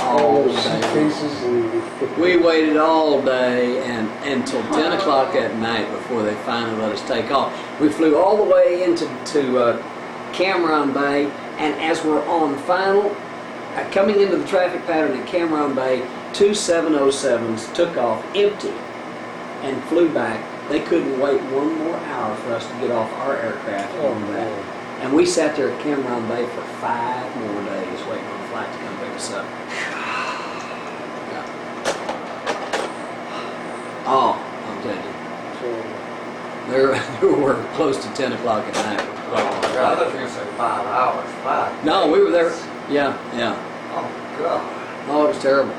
[SPEAKER 1] all
[SPEAKER 2] those
[SPEAKER 1] day.
[SPEAKER 2] suitcases and...
[SPEAKER 1] We waited all day and until 10 o'clock at night before they finally let us take off. We flew all the way into Cameron Bay, and as we're on final, coming into the traffic pattern at Cameron Bay, 2 707s took off empty and flew back. They couldn't wait one more hour for us to get off our aircraft and come back. And we sat there at Cameron Bay for 5 more days waiting on a flight to come pick us up. Yeah. Oh, I'll tell you. There were close to 10 o'clock at night.
[SPEAKER 3] Oh, God, I thought you were going to say 5 hours. 5
[SPEAKER 1] No, we were there. Yeah.
[SPEAKER 3] Oh, God.
[SPEAKER 1] Oh, it was terrible.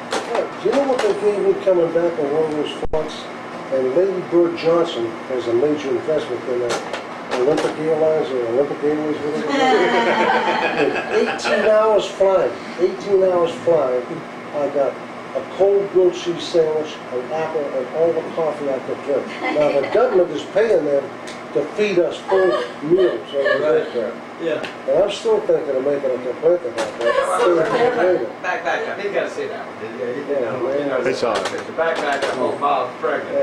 [SPEAKER 2] Do you know what they gave me coming back on one of those flights? And Lady Bird Johnson has a major investment in Olympic Airlines or Olympic Airways, whatever. 18 hours flying. 18 hours flying. I got a cold grilled cheese sandwich, an apple, and all the coffee I could drink. Now the government is paying them to feed us full meals on the aircraft.
[SPEAKER 1] Yeah.
[SPEAKER 2] And I'm still thinking of making a complaint about that.
[SPEAKER 3] Back up. He's got to see that one.
[SPEAKER 7] They saw it.
[SPEAKER 3] The back up. Oh, Bob's pregnant.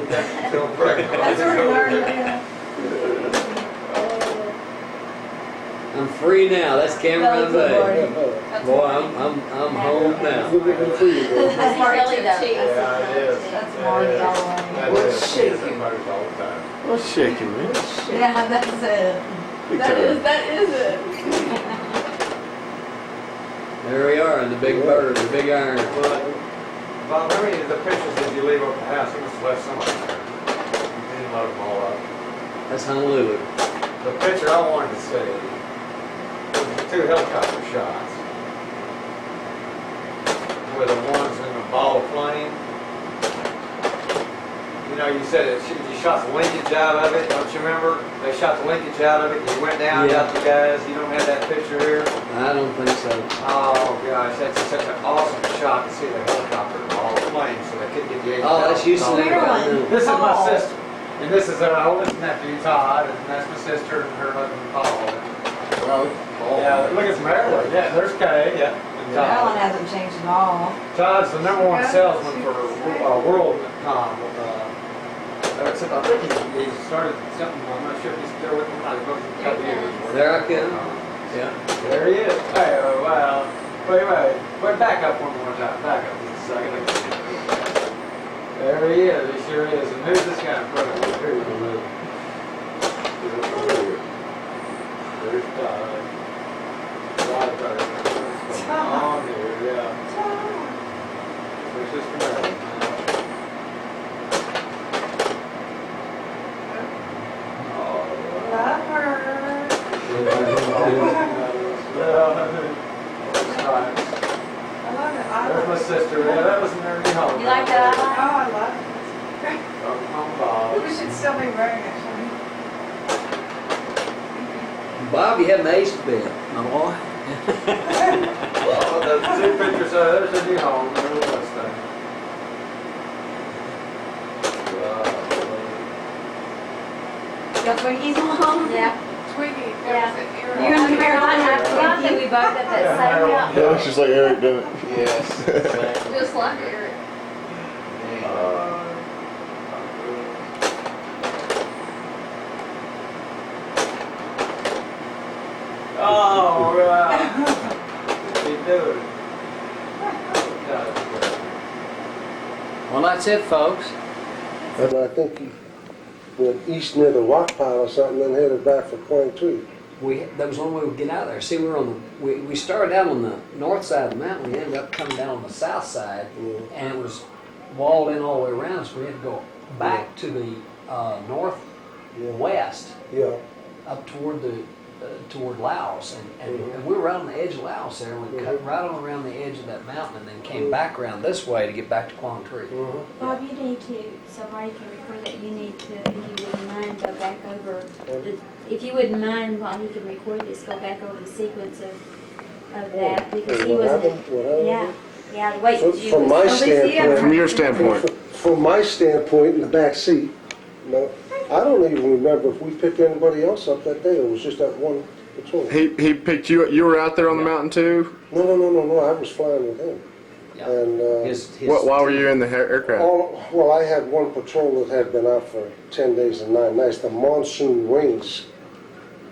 [SPEAKER 3] He's still pregnant.
[SPEAKER 6] That's already learned, yeah.
[SPEAKER 1] I'm free now. That's Cameron Bay. Boy, I'm home now.
[SPEAKER 2] Good for you, man.
[SPEAKER 8] That's Marty too, though.
[SPEAKER 3] Yeah, it is.
[SPEAKER 8] That's Marty all the way.
[SPEAKER 7] What's shaking?
[SPEAKER 3] All the time.
[SPEAKER 7] What's shaking, man?
[SPEAKER 8] Yeah, that's it.
[SPEAKER 7] Big
[SPEAKER 6] That
[SPEAKER 7] time.
[SPEAKER 6] is it.
[SPEAKER 1] There we are in the big bird, the big iron.
[SPEAKER 3] Bob, how many of the pictures did you leave over the house? You must have left some there. You didn't load them all up.
[SPEAKER 1] That's Honolulu.
[SPEAKER 3] The picture I wanted to see was the 2 helicopter shots. With the ones in the ball of flame. You know, you said you shot the linkage out of it, don't you remember? They shot the linkage out of it, you went down,
[SPEAKER 1] Yeah.
[SPEAKER 3] got the guys, you don't have that picture here?
[SPEAKER 1] I don't think so.
[SPEAKER 3] Oh gosh, that's such an awesome shot to see the helicopter in all the flames so they couldn't get the 8,000.
[SPEAKER 1] Oh, that's Houston.
[SPEAKER 3] This is my sister, and this is our oldest nephew, Todd, and that's my sister and her husband, Paul. Yeah, look at Maryland, yeah, there's Kay, yeah. and Todd.
[SPEAKER 8] Maryland hasn't changed at all.
[SPEAKER 3] Todd's the #1 salesman for WorldCom. Except I think he started something, I'm not sure if he's still with him, I was a couple years.
[SPEAKER 1] There I come. Yeah.
[SPEAKER 3] There he is. Hey, well, wait, back up one more time, back up just a second. There he is, he sure is. And who's this guy in front of you? There's Todd. On here, yeah. There's Sister Mary.
[SPEAKER 6] Love her. I love it. I
[SPEAKER 3] There's
[SPEAKER 6] love
[SPEAKER 3] my
[SPEAKER 6] it.
[SPEAKER 3] sister, yeah, that was Mary Hall.
[SPEAKER 4] You like that?
[SPEAKER 6] Oh, I love it.
[SPEAKER 3] Home Bob.
[SPEAKER 6] We should still be wearing it, shouldn't we?
[SPEAKER 1] Bob, you haven't aged a bit, my boy.
[SPEAKER 3] Oh, the two pictures, there's a new home, there's this thing.
[SPEAKER 8] Got Twinkies home?
[SPEAKER 4] Yeah.
[SPEAKER 6] Twiggy.
[SPEAKER 4] Yeah.
[SPEAKER 6] You're
[SPEAKER 8] You're in the Carolina.
[SPEAKER 4] I think we both got that same outfit.
[SPEAKER 7] Yeah, it's just like Eric did it.
[SPEAKER 5] Yes.
[SPEAKER 4] Just like Eric.
[SPEAKER 3] Oh, right. What you doing?
[SPEAKER 1] Well, that's it, folks.
[SPEAKER 2] And I think he went east near the rock pile or something, then headed back for Point Tree.
[SPEAKER 1] That was the only way we could get out of there. See, we were on we started out on the north side of the mountain. We ended up coming down on the south side, and it was walled in all the way around. So we had to go back to the northwest,
[SPEAKER 2] Yeah.
[SPEAKER 1] up toward toward Laos, and we were right on the edge of Laos there. And we cut right on around the edge of that mountain, and then came back around this way to get back to Quang Tri.
[SPEAKER 4] Bob, you need to, so Marty can record that, you need to, if you wouldn't mind, go back over, if you wouldn't mind, while he can record this, go back over the sequence of that, because he
[SPEAKER 2] What
[SPEAKER 4] wasn't,
[SPEAKER 2] happened? What happened?
[SPEAKER 4] yeah, the way
[SPEAKER 2] From-
[SPEAKER 4] that you.
[SPEAKER 2] from my
[SPEAKER 4] was-
[SPEAKER 2] standpoint-
[SPEAKER 7] From your standpoint.
[SPEAKER 2] From my standpoint, in the back seat, no, I don't even remember if we picked anybody else up that day, or it was just that one patrol.
[SPEAKER 7] He picked you. You were out there on the mountain too.
[SPEAKER 2] No, I was flying with him.
[SPEAKER 1] Yeah.
[SPEAKER 2] And,
[SPEAKER 1] His
[SPEAKER 7] Why were you in the aircraft?
[SPEAKER 2] well, I had one patrol that had been out for 10 days and 9 nights. The monsoon rains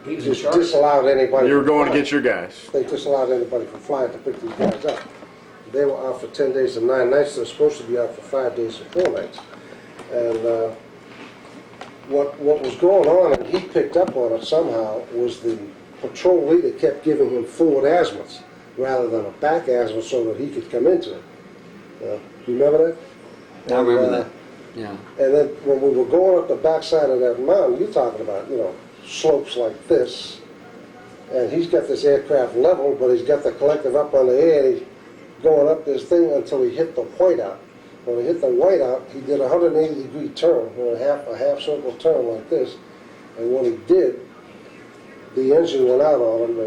[SPEAKER 1] he was in
[SPEAKER 2] just
[SPEAKER 1] charge.
[SPEAKER 2] disallowed anybody.
[SPEAKER 7] You were
[SPEAKER 2] from
[SPEAKER 7] going to
[SPEAKER 2] flying.
[SPEAKER 7] get your guys.
[SPEAKER 2] They disallowed anybody from flying to pick these guys up. They were out for 10 days and 9 nights. They're supposed to be out for 5 days and 4 nights. And what was going on, and he picked up on it somehow, was the patrol leader kept giving him forward azimuths rather than a back azimuth so that he could come into it. You remember that?
[SPEAKER 1] I remember
[SPEAKER 2] And,
[SPEAKER 1] that. Yeah.
[SPEAKER 2] And then when we were going up the backside of that mountain, you're talking about, slopes like this, and he's got this aircraft level, but he's got the collective up on the air, and he's going up this thing until he hit the whiteout. When he hit the whiteout, he did a 180-degree turn, a half circle turn like this, and when he did, the engine went out on him,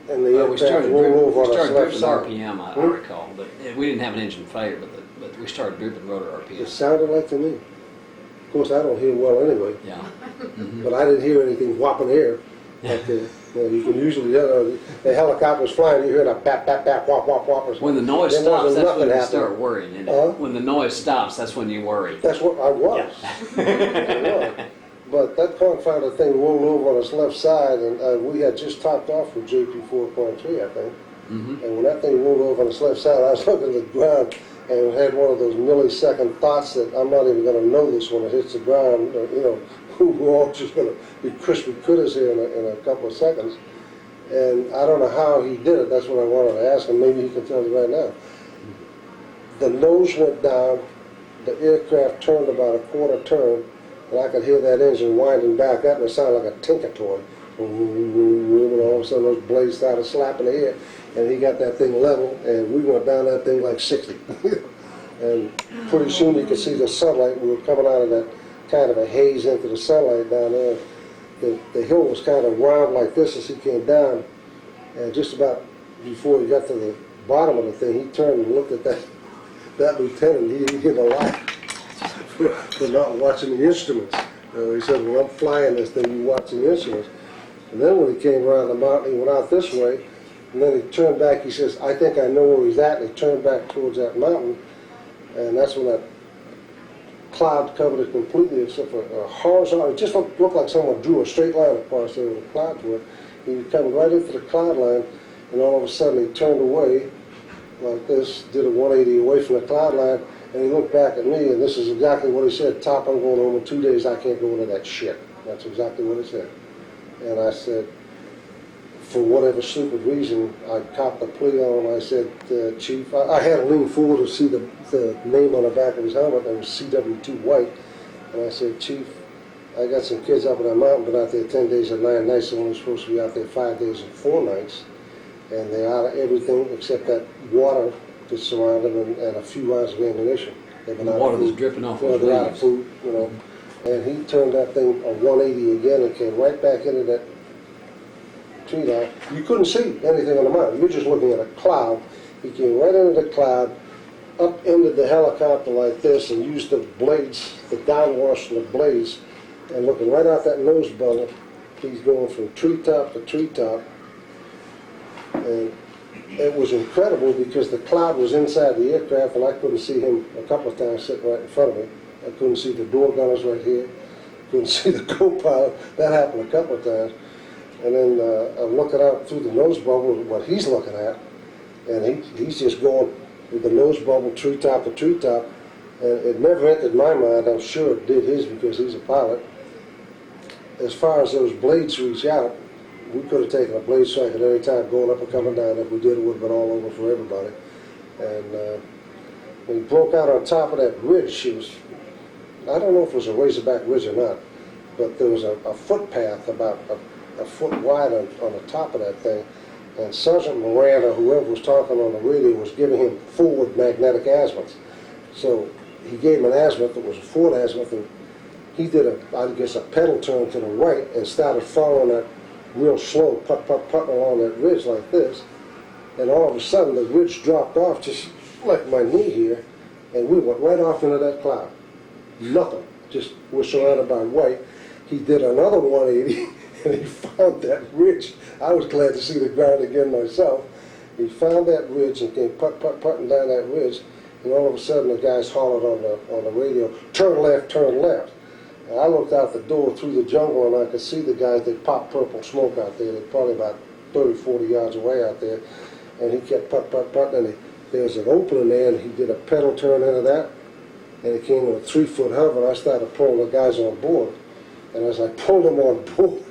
[SPEAKER 2] and the
[SPEAKER 1] Well, we
[SPEAKER 2] aircraft
[SPEAKER 1] started
[SPEAKER 2] rolled over on its
[SPEAKER 1] drooping
[SPEAKER 2] left side.
[SPEAKER 1] RPM, I recall, but we didn't have an engine failure, but we started drooping rotor
[SPEAKER 2] It
[SPEAKER 1] RPM.
[SPEAKER 2] sounded like to me. Of course, I don't hear well anyway,
[SPEAKER 1] Yeah.
[SPEAKER 2] but I didn't hear anything whopping air. Like you can usually hear the helicopter's flying, you hear that bap, bap, bap, whop, whop, whop. Or
[SPEAKER 1] When the noise
[SPEAKER 2] There
[SPEAKER 1] stops,
[SPEAKER 2] wasn't
[SPEAKER 1] that's when
[SPEAKER 2] nothing
[SPEAKER 1] you start
[SPEAKER 2] happening.
[SPEAKER 1] worrying, isn't
[SPEAKER 2] Huh?
[SPEAKER 1] it? When the noise stops, that's when you worry.
[SPEAKER 2] That's what I was. I was. But that confounded thing rolled over on its left side, and we had just topped off with JP4.3, I think.
[SPEAKER 1] Mm-hmm.
[SPEAKER 2] And when that thing rolled over on its left side, I was looking at the ground and had one of those millisecond thoughts that I'm not even going to know this when it hits the ground. We're all just going to be crispy critters here in a couple of seconds. And I don't know how he did it. That's what I wanted to ask him. Maybe he can tell me right now. The nose went down. The aircraft turned about a quarter turn, and I could hear that engine winding back up, and it sounded like a Tinker toy. And all of a sudden, those blades started slapping the air, and he got that thing level, and we went down that thing like 60. And pretty soon you could see the sunlight. We were coming out of that kind of a haze into the sunlight down there. The hill was kind of round like this as he came down, and just about before he got to the bottom of the thing, he turned and looked at that lieutenant. He didn't give a laugh for not watching the instruments. He said, "Well, I'm flying this thing, you watch the instruments." And then when he came around the mountain, he went out this way, and then he turned back. He says, "I think I know where he's at," and he turned back towards that mountain, and that's when that cloud covered it completely except for a horizontal. It just looked like someone drew a straight line across there where the clouds were. He was coming right into the cloud line, and all of a sudden he turned away like this, did a 180 away from the cloud line, and he looked back at me, and this is exactly what he said: "Top, I'm going home in 2 days. I can't go into that shit." That's exactly what he said. And I said, for whatever stupid reason, I copped a plea on him. I said, Chief, I had to lean forward to see the name on the back of his helmet. That was CWO-4 white. And I said, Chief, I got some kids up in that mountain, been out there 10 days and 9 nights. They're only supposed to be out there 5 days and 4 nights. And they're out of everything except that water to surround them and a few rounds of ammunition. They've been
[SPEAKER 1] The
[SPEAKER 2] out
[SPEAKER 1] water
[SPEAKER 2] of
[SPEAKER 1] was
[SPEAKER 2] food.
[SPEAKER 1] dripping off
[SPEAKER 2] You know,
[SPEAKER 1] his
[SPEAKER 2] they're out of
[SPEAKER 1] legs.
[SPEAKER 2] food, you know. And he turned that thing a 180 again and came right back into that tree line. You couldn't see anything on the mountain. You're just looking at a cloud. He came right into the cloud, upended the helicopter like this, and used the blades, the downwash from the blades, and looking right out that nose bubble. He's going from treetop to treetop. And it was incredible because the cloud was inside the aircraft, and I couldn't see him a couple of times sitting right in front of me. I couldn't see the door gunners right here. Couldn't see the co-pilot. That happened a couple of times. And then I'm looking out through the nose bubble, what he's looking at, and he's just going with the nose bubble treetop to treetop. And it never entered my mind. I'm sure it did his because he's a pilot. As far as those blades reach out, we could have taken a blade strike at any time, going up and coming down. If we did, it would have been all over for everybody. And when he broke out on top of that ridge, I don't know if it was a razorback ridge or not, but there was a footpath about a foot wide on the top of that thing, and Sergeant Miranda, whoever was talking on the radio, was giving him forward magnetic azimuths. So he gave him an azimuth that was a forward azimuth, and he did I guess a pedal turn to the right and started following that real slow, putting along that ridge like this, and all of a sudden the ridge dropped off just like my knee here, and we went right off into that cloud. Nothing, just we're surrounded by white. He did another 180. And he found that ridge. I was glad to see the ground again myself. He found that ridge and came putting down that ridge, and all of a sudden the guys hollered on the radio, "Turn left, turn left." And I looked out the door through the jungle, and I could see the guys. They popped purple smoke out there. They're probably about 30, 40 yards away out there. And he kept putting, and there was an opening there, and he did a pedal turn into that, and he came with a 3-foot hover, and I started pulling the guys on board. And as I pulled them on board,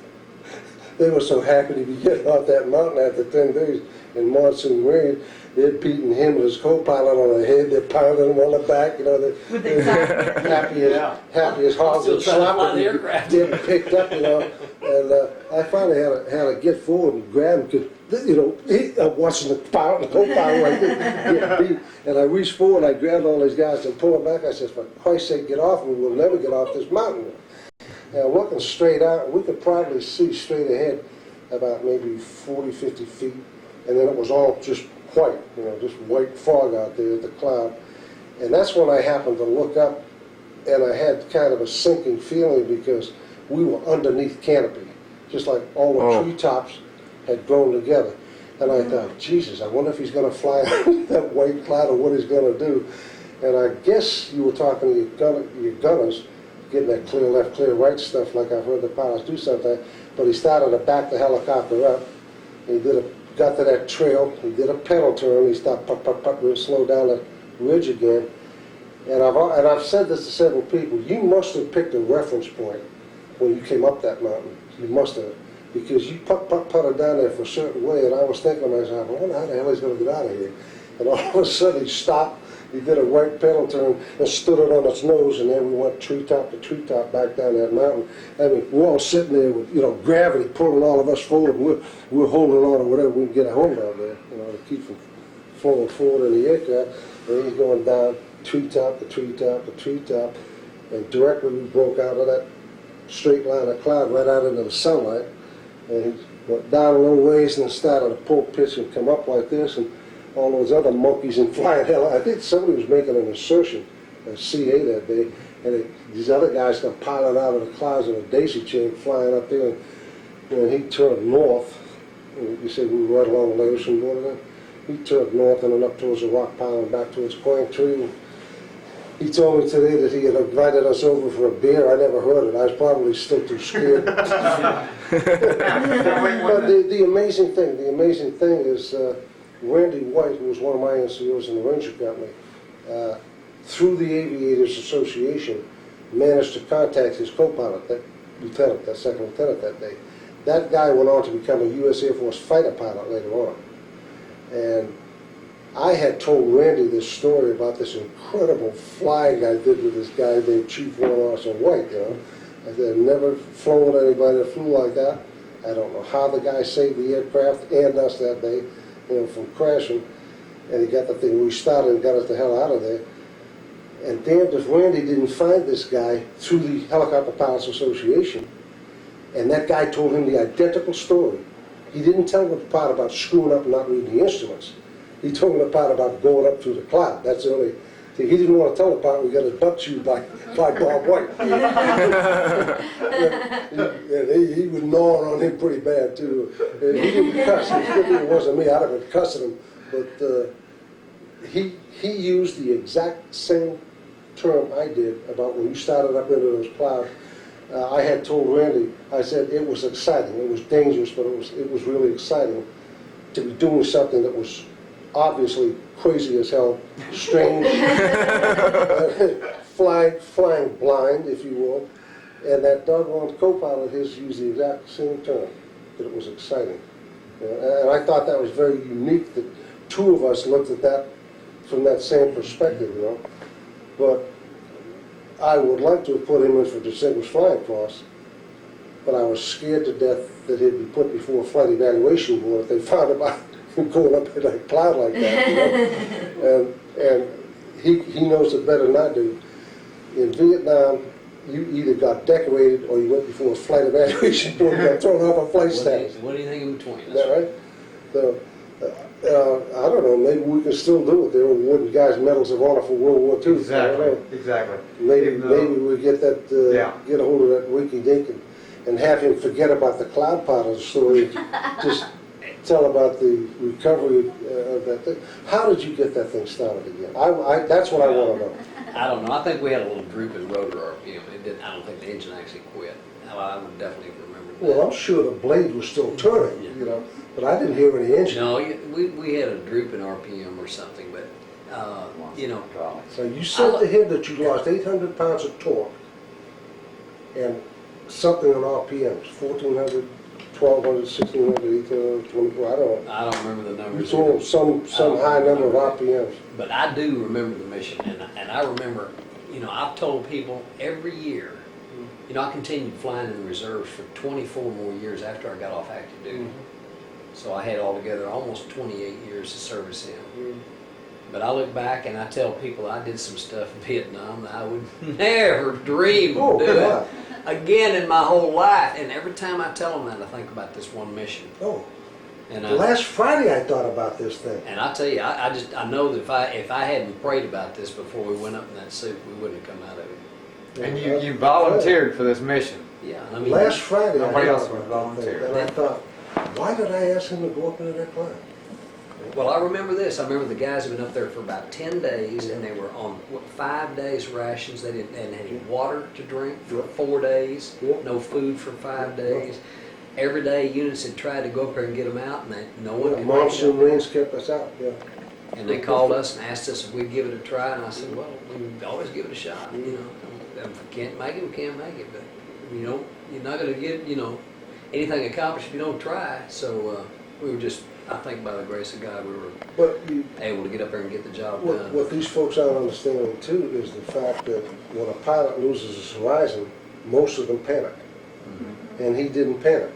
[SPEAKER 2] they were so happy to be getting off that mountain after 10 days in monsoon rain. They'd beaten him and his co-pilot on the head. They're pounding him on the back. You know, they're happy as hogs and
[SPEAKER 1] Still trying to fly the
[SPEAKER 2] sloppy.
[SPEAKER 1] aircraft.
[SPEAKER 2] Getting picked up, you know. And I finally had to get forward and grab him because, you know, I'm watching the co-pilot like this get beat. And I reached forward and I grabbed all these guys and pulled them back. I said, "For Christ's sake, get off, and we'll never get off this mountain." Now, looking straight out, we could probably see straight ahead about maybe 40, 50 feet, and then it was all just white, you know, just white fog out there at the cloud. And that's when I happened to look up, and I had kind of a sinking feeling because we were underneath canopy, just like all the treetops had grown together. And I thought, Jesus, I wonder if he's going to fly out of that white cloud or what he's going to do. And I guess you were talking to your gunners, getting that clear left, clear right stuff like I've heard the pilots do sometimes, but he started to back the helicopter up. He got to that trail, he did a pedal turn, he stopped, real slow down the ridge again. And I've said this to several people, you must have picked a reference point when you came up that mountain. You must have, because you putted down there for a certain way, and I was thinking to myself, I wonder how the hell he's going to get out of here. And all of a sudden he stopped, he did a right pedal turn and stood it on its nose, and then we went treetop to treetop back down that mountain. I mean, we're all sitting there with, you know, gravity pulling all of us forward. We're holding on to whatever we can get a hold of there, you know, to keep from falling forward in the aircraft. And he's going down treetop to treetop to treetop, and directly we broke out of that straight line of cloud right out into the sunlight. And he went down a little ways and started to pull pitch and come up like this, and all those other monkeys in flying hell. I think somebody was making an assertion at CA that day, and these other guys got piling out of the clouds in a daisy chain flying up there, and he turned north. And you said we were right along the ocean border there. He turned north and then up towards the rock pile and back towards Quang Tree. He told me today that he had invited us over for a beer. I never heard it. I was probably still too scared. But the amazing thing is Randy White, who was one of my NCOs in the Ranger Company, through the Aviators Association, managed to contact his co-pilot, that second lieutenant that day. That guy went on to become a U.S. Air Force fighter pilot later on. And I had told Randy this story about this incredible flying I did with this guy named Chief Warrant Officer White, you know. I said, I've never flown with anybody that flew like that. I don't know how the guy saved the aircraft and us that day, you know, from crashing. And he got the thing restarted and got us the hell out of there. And damned if Randy didn't find this guy through the Helicopter Pilots Association. And that guy told him the identical story. He didn't tell him the part about screwing up and not reading the instruments. He told him the part about going up through the cloud. That's the only thing. He didn't want to tell the part we got his butt chewed by Bob White. And he was gnawing on him pretty bad, too. And he didn't cuss. It wasn't me. I'd have been cussing him. But he used the exact same term I did about when you started up into those clouds. I had told Randy, I said it was exciting. It was dangerous, but it was really exciting to be doing something that was obviously crazy as hell, strange, flying blind, if you will. And that doggone co-pilot has used the exact same term, that it was exciting. And I thought that was very unique that two of us looked at that from that same perspective, you know. But I would like to have put him in for Distinguished Flying Cross, but I was scared to death that he'd be put before a flight evaluation board if they found about going up in a cloud like that, you know? And he knows it better than I do. In Vietnam, you either got decorated or you went before a flight evaluation board and got thrown off a flight status.
[SPEAKER 1] What do you think in between?
[SPEAKER 2] Is that right? So, I don't know, maybe we can still do it. They were awarding guys medals of honor for World War II.
[SPEAKER 3] Exactly.
[SPEAKER 2] Maybe we get that, get a hold of that Wiki Dink and have him forget about the cloud part of the story. Just tell about the recovery of that thing. How did you get that thing started again? That's what I want to know.
[SPEAKER 1] I don't know. I think we had a little drooping rotor RPM. I don't think the engine actually quit. I would definitely remember that.
[SPEAKER 2] Well, I'm sure the blade was still turning, you know, but I didn't hear any engine.
[SPEAKER 1] No, we had a drooping RPM or something, but, you know.
[SPEAKER 2] So you said to him that you lost 800 pounds of torque and something on RPMs, 1,400, 1,200, 1,600, 1,800, 24,
[SPEAKER 1] I don't remember the numbers.
[SPEAKER 2] You told some high number of RPMs.
[SPEAKER 1] But I do remember the mission, and I remember, you know, I've told people every year, you know, I continued flying in the reserves for 24 more years after I got off active duty. So I had altogether almost 28 years of service in. But I look back and I tell people I did some stuff in Vietnam that I would never dream of doing again in my whole life. And every time I tell them that, I think about this one mission. And
[SPEAKER 2] Last Friday I thought about this thing.
[SPEAKER 1] And I tell you, I know that if I hadn't prayed about this before we went up in that suit, we wouldn't have come out of it.
[SPEAKER 3] And you volunteered for this mission.
[SPEAKER 1] Yeah, I mean,
[SPEAKER 2] Last Friday
[SPEAKER 3] nobody
[SPEAKER 2] I
[SPEAKER 3] else
[SPEAKER 2] thought
[SPEAKER 3] would
[SPEAKER 2] about that thing,
[SPEAKER 3] volunteer.
[SPEAKER 2] and I thought, why did I ask him to go up into that climb?
[SPEAKER 1] well, I remember this. I remember the guys had been up there for about 10 days, and they were on 5 days rations. They hadn't had any water to drink for 4 days, no food for 5 days. Every day, units had tried to go up there and get them out, and no one could make it up.
[SPEAKER 2] Monsoon rains kept us out,
[SPEAKER 1] And they called us and asked us if we'd give it a try, and I said, well, we always give it a shot, you know. If we can't make it, we can't make it, but you know, you're not going to get, you know, anything accomplished if you don't try. So we were just, I think by the grace of God, we were able to get up there and get the job done.
[SPEAKER 2] What these folks aren't understanding too is the fact that when a pilot loses his horizon, most of them panic. And he didn't panic.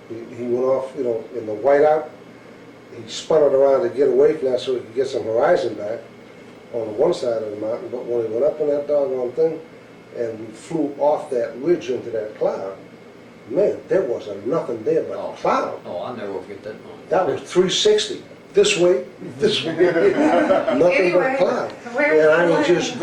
[SPEAKER 2] He went off, you know, in the whiteout. He spun it around to get away from that so he could get some horizon back on the one side of the mountain. But when he went up in that doggone thing and we flew off that ridge into that cloud, man, there wasn't nothing there but a cloud.
[SPEAKER 1] Oh, I'll never forget that moment.
[SPEAKER 2] That was 360. This way, nothing but a cloud. And I was just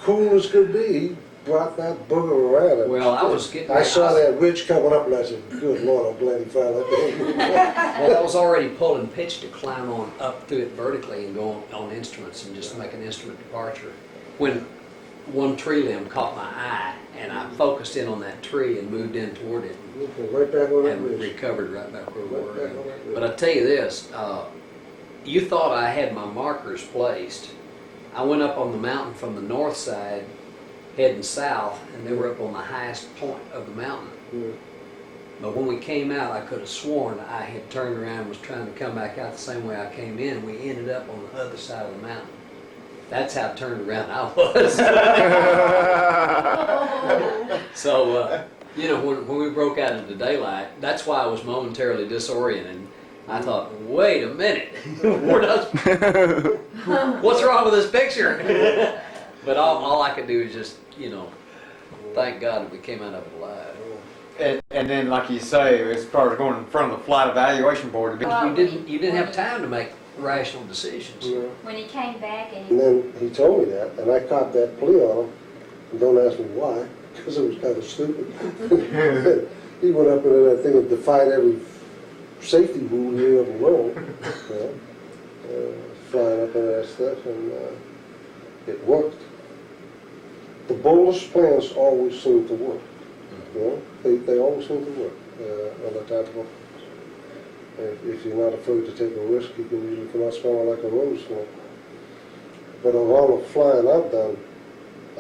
[SPEAKER 2] cool as could be. He brought that booger around.
[SPEAKER 1] Well, I was getting.
[SPEAKER 2] I saw that ridge coming up and I said, good Lord, I'm glad he found that thing.
[SPEAKER 1] Well, I was already pulling pitch to climb on up through it vertically and go on instruments and just make an instrument departure. when one tree limb caught my eye, and I focused in on that tree and moved in toward it,
[SPEAKER 2] Right back on that
[SPEAKER 1] and
[SPEAKER 2] ridge.
[SPEAKER 1] recovered right back where we
[SPEAKER 2] Right
[SPEAKER 1] were.
[SPEAKER 2] back on that ridge.
[SPEAKER 1] But I tell you this, you thought I had my markers placed. I went up on the mountain from the north side, heading south, and they were up on the highest point of the mountain.
[SPEAKER 2] Yeah.
[SPEAKER 1] But when we came out, I could have sworn I had turned around and was trying to come back out the same way I came in. We ended up on the other side of the mountain. That's how turned around I was. So, you know, when we broke out into daylight, that's why I was momentarily disoriented. I thought, wait a minute, we're not, what's wrong with this picture? But all I could do is just, you know, thank God that we came out of it alive.
[SPEAKER 3] And then, like you say, as far as going in front of the flight evaluation board,
[SPEAKER 1] You didn't have time to make rational decisions.
[SPEAKER 2] Yeah.
[SPEAKER 4] When he came back and
[SPEAKER 2] And then he told me that, and I caught that plea on him. And don't ask me why, because it was kind of stupid. He went up into that thing and defied every safety rule he ever learned. Flying up into that stuff, and it worked. The boldest plans always seem to work. You know, they always seem to work on that type of. If you're not afraid to take a risk, you can usually come out smelling like a rose. You know. But of all the flying I've done,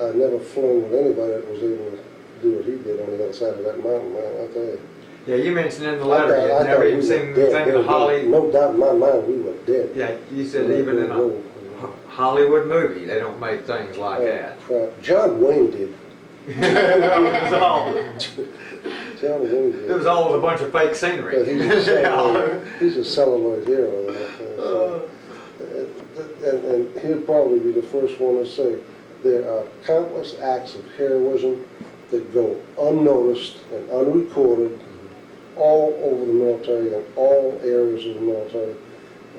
[SPEAKER 2] I've never flown with anybody that was able to do what he did on the other side of that mountain, man, I'll tell you.
[SPEAKER 3] yeah, you mentioned in the letter you had never even seen anything in Holly.
[SPEAKER 2] No doubt in my mind we were dead.
[SPEAKER 3] Yeah, you said even in a Hollywood movie, they don't make things like that.
[SPEAKER 2] John Wayne did.
[SPEAKER 3] It was all,
[SPEAKER 2] John Wayne did.
[SPEAKER 3] it was all a bunch of fake
[SPEAKER 2] But
[SPEAKER 3] scenery.
[SPEAKER 2] he's a celluloid hero. And he'll probably be the first one to say there are countless acts of heroism that go unnoticed and unrecorded all over the military and all areas of the military.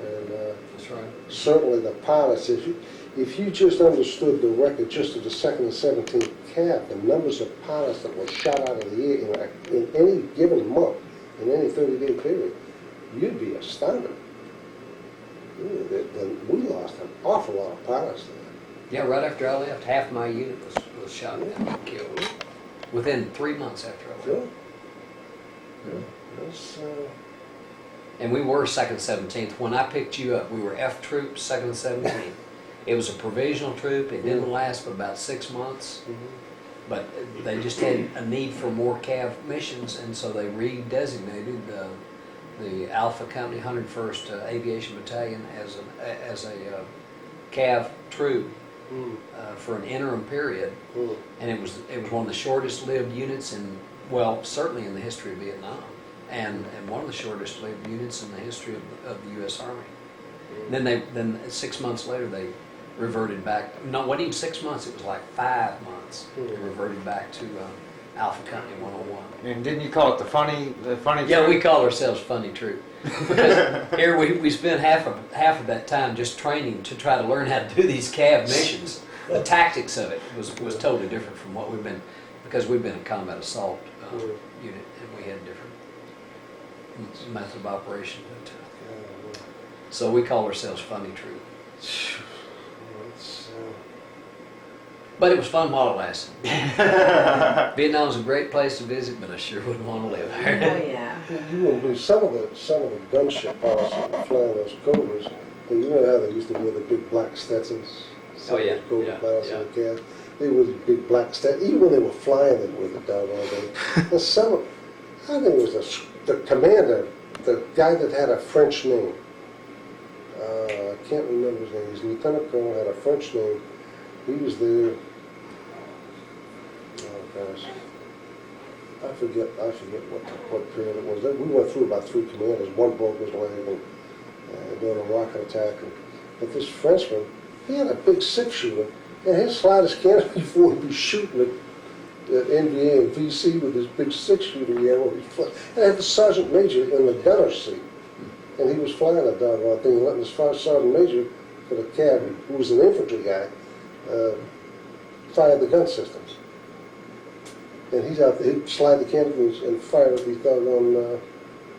[SPEAKER 2] And
[SPEAKER 1] That's right.
[SPEAKER 2] certainly the pilots, if you just understood the record just of the 2nd and 17th CAV, the numbers of pilots that were shot out of the air in any given month, in any 30-day period, you'd be astounded. We lost an awful lot of pilots there.
[SPEAKER 1] Yeah, right after I left, half my unit was shot down and killed. Within 3 months after I left.
[SPEAKER 2] Sure. Yeah. That's,
[SPEAKER 1] And we were 2nd 17th. When I picked you up, we were F troops, 2nd 17th. It was a provisional troop. It didn't last but about 6 months. But they just had a need for more CAV missions, and so they redesignated the Alpha Company 101st Aviation Battalion as a CAV troop for an interim period. And it was one of the shortest lived units in, well, certainly in the history of Vietnam, and one of the shortest lived units in the history of the U.S. Army. Then 6 months later they reverted back. No, it wasn't even 6 months. It was like 5 months. They reverted back to Alpha Company 101.
[SPEAKER 3] And didn't you call it the funny
[SPEAKER 1] Yeah,
[SPEAKER 3] troop?
[SPEAKER 1] we call ourselves Funny Troop. Because here we spent half of that time just training to try to learn how to do these CAV missions. The tactics of it was totally different from what we've been, because we've been a combat assault unit, and we had different method of operation. So we call ourselves Funny Troop. But it was fun while it lasted. Vietnam was a great place to visit, but I sure wouldn't want to live
[SPEAKER 8] Oh,
[SPEAKER 1] there.
[SPEAKER 8] yeah.
[SPEAKER 2] you will be some of the gunship pilots that were flying those Cobras. And you know how they used to wear the big black Stetsons? Some
[SPEAKER 1] Oh, yeah,
[SPEAKER 2] of those Cobra
[SPEAKER 1] yeah,
[SPEAKER 2] pilots
[SPEAKER 1] yeah.
[SPEAKER 2] in the CAV. They wore the big black Stetsons. Even when they were flying, they wore the doggone thing. And some of, I think it was the commander, the guy that had a French name. I can't remember his name. He's Lieutenant Colonel, had a French name. He was there. Oh gosh, I forget what period it was. We went through about 3 commanders. One broke his leg and doing a rocket attack. But this Frenchman, he had a big 6-shooter, and his slightest cannon before he'd be shooting at NVA and VC with his big 6-shooter he had when he flew. And had the sergeant major in the gunner's seat, and he was flying a doggone thing, and letting his sergeant major for the CAV, who was an infantry guy, fire the gun systems. And he's out there, he'd slide the canopies and fire at these doggone,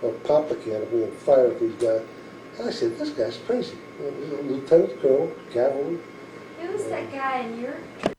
[SPEAKER 2] or pop the canopy and fire at these guys. And I said, this guy's crazy. He's a lieutenant colonel, cavalry.
[SPEAKER 4] Who is that guy in your